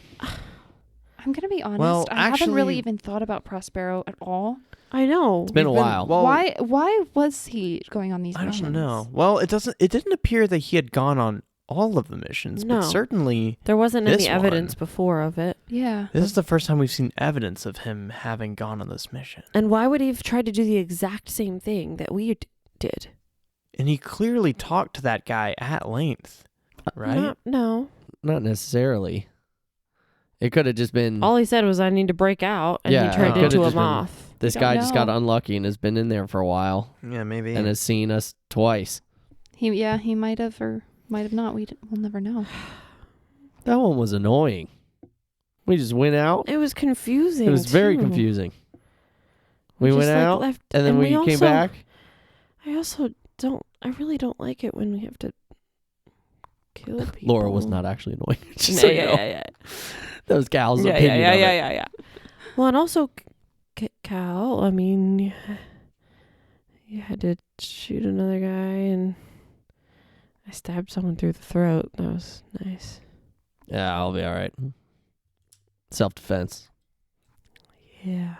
S4: I'm gonna be honest.
S6: Well,
S4: I haven't really
S6: actually-
S4: even thought about Prospero at all.
S1: I know.
S7: It's been a
S6: We've been-
S7: while.
S6: well,
S4: Why was he going on these
S6: I
S4: missions?
S6: don't know. Well, it didn't appear that he had gone on all of the missions,
S1: No.
S6: but certainly
S1: There wasn't any
S6: This
S1: evidence
S6: one.
S1: before of it.
S4: Yeah.
S6: this is the first time we've seen evidence of him having gone on this mission.
S1: And why would he have tried to do the exact same thing that we did?
S6: And he clearly talked to that guy at length, right?
S1: No.
S7: Not necessarily. It could have just been
S1: All he said was, I need to break out, and
S7: Yeah,
S1: he turned
S7: it could've
S1: into a
S7: just been-
S1: moth.
S7: this
S4: don't
S7: guy just got
S4: know.
S7: unlucky and has been in there for a while
S6: Yeah, maybe.
S7: and has seen us twice.
S4: He might have or might have not. We'll never know.
S7: That one was annoying. We just went out.
S1: It was confusing.
S7: It was very
S1: too.
S7: confusing. We
S1: just,
S7: went
S1: like,
S7: out
S1: left-
S7: and then we came
S1: also-
S7: back.
S1: I really don't like it when we have to kill people.
S7: Laura was not actually annoying. Just
S1: Yeah,
S7: so you know.
S1: yeah.
S7: That was Cal's opinion of it.
S1: yeah. Well, and also, Cal, I mean, you had to shoot another guy, and I stabbed someone through the throat. That was nice.
S7: Yeah, I'll be all right. Self-defense.
S1: Yeah.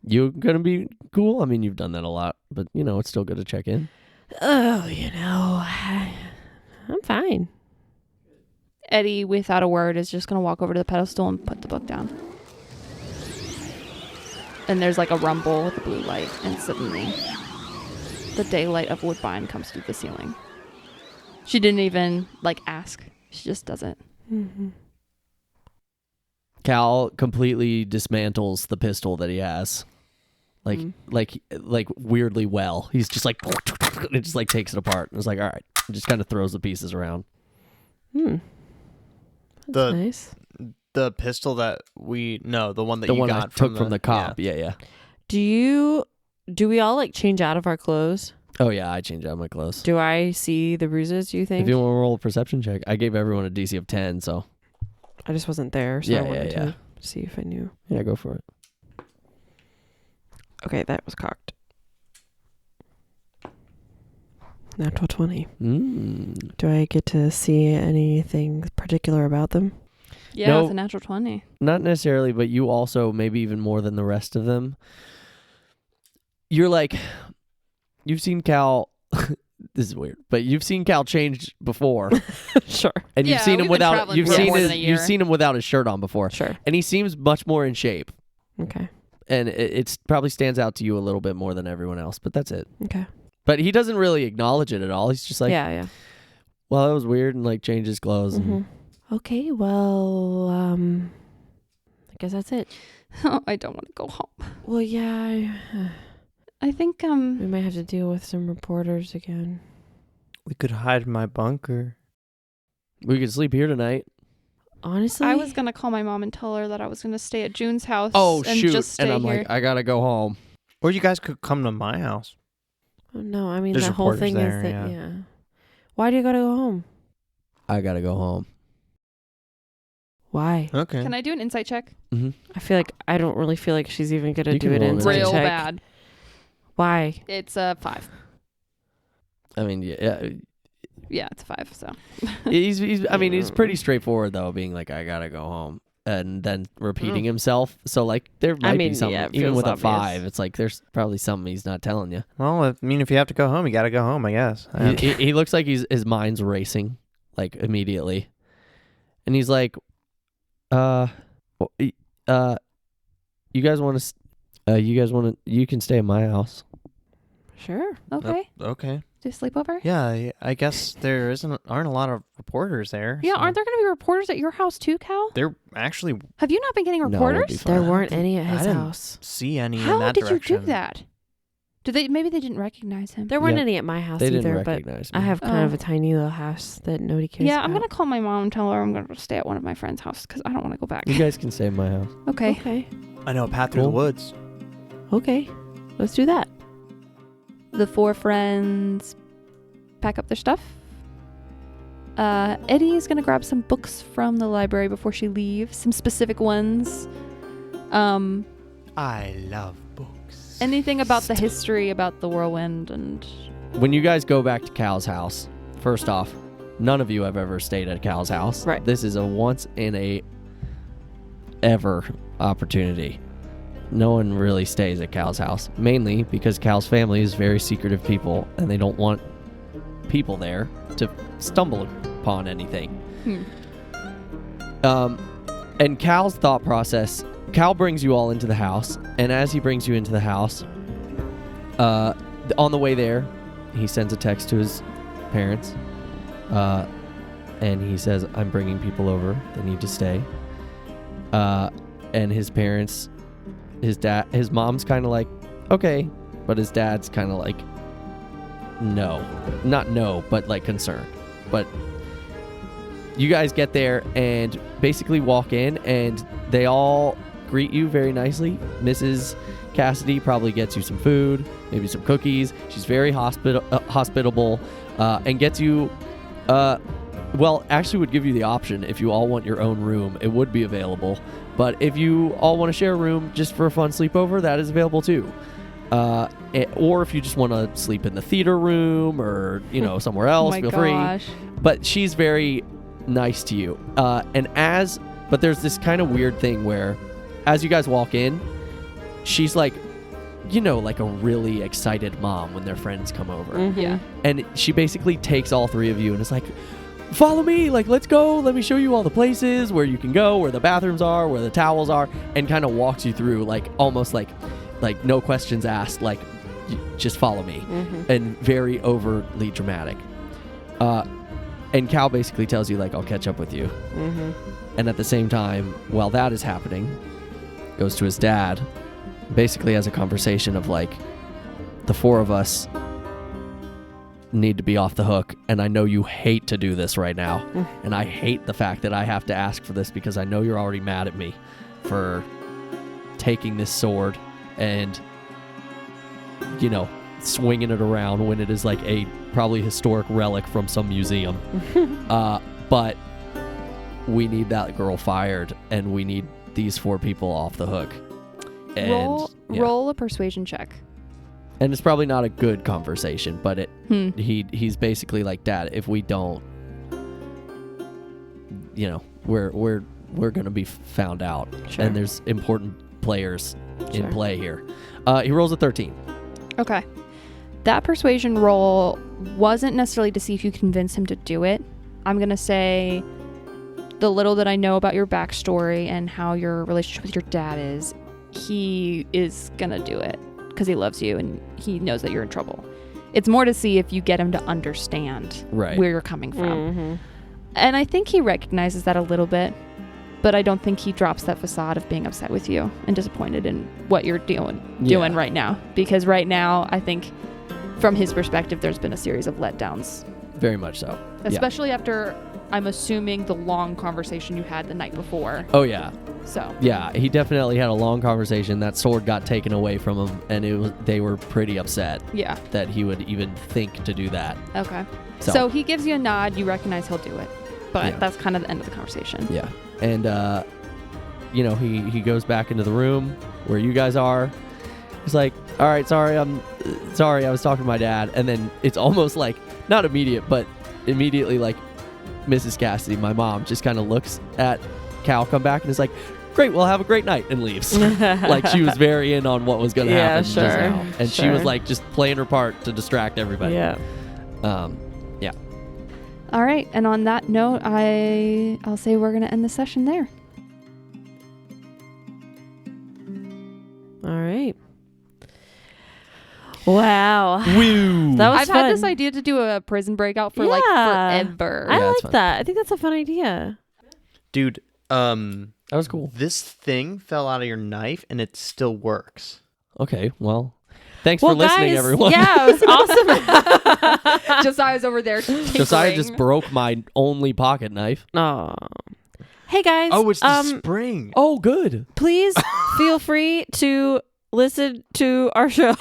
S7: You gonna be cool? I mean, you've done that a lot, but you know, it's still good to check in.
S1: Oh, I'm fine.
S4: Eddie, without a word, is just gonna walk over to the pedestal and put the book down. And there's like a rumble with the blue light, and suddenly the daylight of Woodbine comes through the ceiling. She didn't even like ask. She just does it.
S1: Mm-hmm.
S7: Cal completely dismantles the pistol that he has. Like weirdly well. He's just like, it just like takes it apart. And it's like, all right. Just kind of throws the pieces around.
S1: That's
S6: The-
S1: nice.
S6: The pistol that the one that
S7: The
S6: you
S7: one
S6: got
S7: I took from the cop. Yeah.
S1: Do we all like change out of our clothes?
S7: Oh yeah, I changed out my clothes.
S1: Do I see the bruises, you think?
S7: If you want to roll a perception check, I gave everyone a DC of 10, so
S1: I just wasn't there, so
S7: Yeah,
S1: I wanted
S7: yeah.
S1: to see if I knew.
S7: yeah, go for it.
S1: Okay, that was cocked. Natural 20. Do I get to see anything particular about them?
S4: Yeah,
S7: No.
S4: it's a natural 20.
S7: Not necessarily, but you also, maybe even more than the rest of them, you're like, you've seen Cal, this is weird, but you've seen Cal change before.
S1: Sure.
S7: And you've
S4: Yeah,
S7: seen him
S4: we've been
S7: without,
S4: traveling
S7: you've
S4: for
S7: seen
S4: more
S7: his,
S4: than a
S7: you've
S4: year.
S7: seen him without his shirt on before.
S1: Sure.
S7: And he seems much more in shape.
S1: Okay.
S7: And it probably stands out to you a little bit more than everyone else, but that's it.
S1: Okay.
S7: But he doesn't really acknowledge it at all. He's just like,
S1: yeah.
S7: well, that was weird, and like changed his clothes. And
S1: Okay, well, I guess that's it.
S4: I don't want to go home.
S1: Well, yeah,
S4: I think
S1: we might have to deal with some reporters again.
S6: We could hide in my bunker.
S7: we could sleep here tonight.
S1: Honestly,
S4: I was gonna call my mom and tell her that I was gonna stay at June's house.
S7: Oh,
S4: and
S7: shoot.
S4: just stay
S7: And I'm
S4: here.
S7: like, I got to go home.
S6: Or you guys could come to my house.
S1: Oh, no, I mean,
S6: There's
S1: the whole
S6: reporters
S1: thing
S6: there,
S1: is that,
S6: yeah.
S1: yeah. Why do you gotta go home?
S7: I got to go home.
S1: Why?
S6: Okay.
S4: Can I do an insight check?
S1: I don't really feel like she's even gonna
S7: You
S1: do
S7: can
S1: an
S7: roll an
S1: insight
S4: Real
S1: check.
S4: bad.
S1: Why?
S4: It's a 5.
S7: I mean, yeah.
S4: Yeah, it's a 5. So
S7: He's pretty straightforward, though, being like, I got to go home. And then repeating himself. So, like, there might be something.
S1: yeah, it
S7: even
S1: feels
S7: with a
S1: obvious.
S7: 5, it's like, there's probably something he's not telling you.
S6: Well, I mean, if you have to go home, you got to go home, I guess.
S7: He looks like his mind's racing, like, immediately. And he's like, you guys want to, you can stay at my house.
S1: Sure.
S4: okay.
S6: Okay.
S4: Do sleepover?
S6: Yeah, I guess there aren't a lot of reporters there.
S4: Yeah,
S6: so-
S4: aren't there gonna be reporters at your house too, Cal?
S6: There actually
S4: Have you not been getting
S7: No, it would
S4: reporters?
S7: be fine.
S1: There weren't any at
S6: I
S1: his
S6: didn't
S1: house.
S6: see any in
S4: How
S6: that
S4: did
S6: direction.
S4: you do that? Maybe they didn't recognize him.
S1: There weren't
S7: Yeah.
S1: any at my house
S7: They didn't
S1: either, but
S7: recognize me.
S1: I have kind of
S4: Oh.
S1: a tiny little house that nobody cares
S4: Yeah,
S1: about.
S4: I'm gonna call my mom and tell her I'm gonna stay at one of my friend's house because I don't want to go back.
S7: You guys can stay at my house.
S4: Okay.
S1: Okay.
S6: I know a path through the
S7: Cool.
S6: woods.
S1: Okay. Let's do that.
S4: The 4 friends pack up their stuff. Eddie's gonna grab some books from the library before she leaves, some specific ones.
S6: I love books.
S4: Anything about the history about the Whirlwind and
S7: When you guys go back to Cal's house, first off, none of you have ever stayed at Cal's house.
S1: Right.
S7: This is a once in a ever opportunity. No one really stays at Cal's house, mainly because Cal's family is very secretive people and they don't want people there to stumble upon anything. And Cal's thought process, Cal brings you all into the house, and as he brings you into the house, on the way there, he sends a text to his parents, and he says, I'm bringing people over, they need to stay. And his parents, his mom's kind of like, okay, but his dad's kind of like, no. Not no, but like concerned. But you guys get there and basically walk in, and they all greet you very nicely. Mrs. Cassidy probably gets you some food, maybe some cookies. She's very hospitable, and gets you, well, actually would give you the option if you all want your own room. It would be available. But if you all want to share a room just for a fun sleepover, that is available too. Or if you just want to sleep in the theater room or, somewhere else, feel free. But she's very nice to you. But there's this kind of weird thing where as you guys walk in, she's like, like a really excited mom when their friends come over.
S1: Mm-hmm.
S4: Yeah.
S7: And she basically takes all three of you and is like, follow me, like, let's go, let me show you all the places where you can go, where the bathrooms are, where the towels are, and kind of walks you through, like, almost like no questions asked, like, just follow me.
S1: Mm-hmm.
S7: And very overly dramatic. And Cal basically tells you, like, I'll catch up with you.
S1: Mm-hmm.
S7: And at the same time, while that is happening, goes to his dad, basically has a conversation of, like, the four of us need to be off the hook, and I know you hate to do this right now, and I hate the fact that I have to ask for this because I know you're already mad at me for taking this sword and, you know, swinging it around when it is like a probably historic relic from some museum. But we need that girl fired, and we need these 4 people off the hook. And
S4: roll a persuasion check.
S7: And it's probably not a good conversation, but he's basically like, Dad, if we don't, you know, we're gonna be found out.
S1: Sure.
S7: And there's important players in play here. He rolls a 13.
S4: Okay. That persuasion roll wasn't necessarily to see if you convince him to do it. I'm going to say the little that I know about your backstory and how your relationship with your dad is, he is going to do it because he loves you and he knows that you're in trouble. It's more to see if you get him to understand where you're coming from. Mm-hmm. And I think he recognizes that a little bit, but I don't think he drops that facade of being upset with you and disappointed in what you're doing right now. Because right now, I think from his perspective, there's been a series of letdowns.
S7: Very much so.
S4: Especially after, I'm assuming, the long conversation you had the night before.
S7: Oh, yeah.
S4: So.
S7: Yeah, he definitely had a long conversation. That sword got taken away from him, and they were pretty upset that he would even think to do that.
S4: Okay. So he gives you a nod. You recognize he'll do it. But that's kind of the end of the conversation.
S7: Yeah. And, you know, he goes back into the room where you guys are. He's like, all right, sorry, I was talking to my dad. And then it's almost like, not immediate, but immediately like Mrs. Cassidy, my mom, just kind of looks at Cal come back and is like, great, well, have a great night, and leaves. Like she was very in on what was going to happen just now. And she was like just playing her part to distract everybody.
S1: Yeah.
S4: All right, and on that note, I'll say we're going to end the session there.
S1: All right. Wow.
S7: Woo.
S1: That was
S4: I've
S1: fun.
S4: had this idea to do a prison breakout for like forever.
S1: I like
S7: fun.
S1: that. I think that's a fun idea.
S6: Dude,
S7: That was cool.
S6: this thing fell out of your knife and it still works.
S7: Okay, well, thanks for listening,
S1: guys,
S7: everyone.
S1: Yeah, it was awesome.
S4: Josiah's over there tinkering.
S7: Josiah just broke my only pocket knife.
S1: Oh. Hey guys.
S6: Oh, it's the spring.
S7: Oh, good.
S1: Please feel free to listen to our show.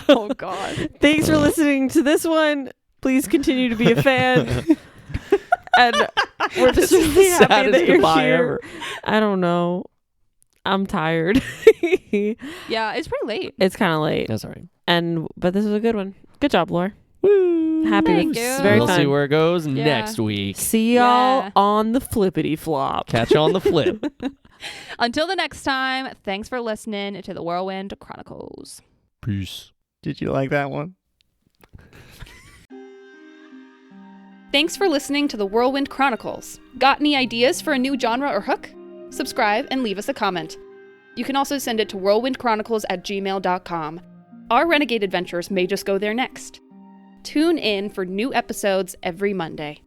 S4: Oh God.
S1: Thanks for listening to this one. Please continue to be a fan. And we're just really happy that you're here.
S7: Ever.
S1: I don't know. I'm tired.
S4: Yeah, it's pretty late.
S1: It's kind of late.
S7: That's all right.
S1: But this was a good one. Good job, Laura.
S7: Woo.
S1: Happy.
S4: Thank
S1: with
S4: you.
S1: Very
S7: we'll
S1: fun.
S7: see where it goes
S4: Yeah.
S7: next week.
S1: See y'all
S4: Yeah.
S1: on the flippity flop.
S7: Catch you on the flip.
S4: Until the next time, thanks for listening to the Whirlwind Chronicles.
S7: Peace.
S6: Did you like that one?
S4: Thanks for listening to the Whirlwind Chronicles. Got any ideas for a new genre or hook? Subscribe and leave us a comment. You can also send it to whirlwindchronicles@gmail.com. Our renegade adventures may just go there next. Tune in for new episodes every Monday.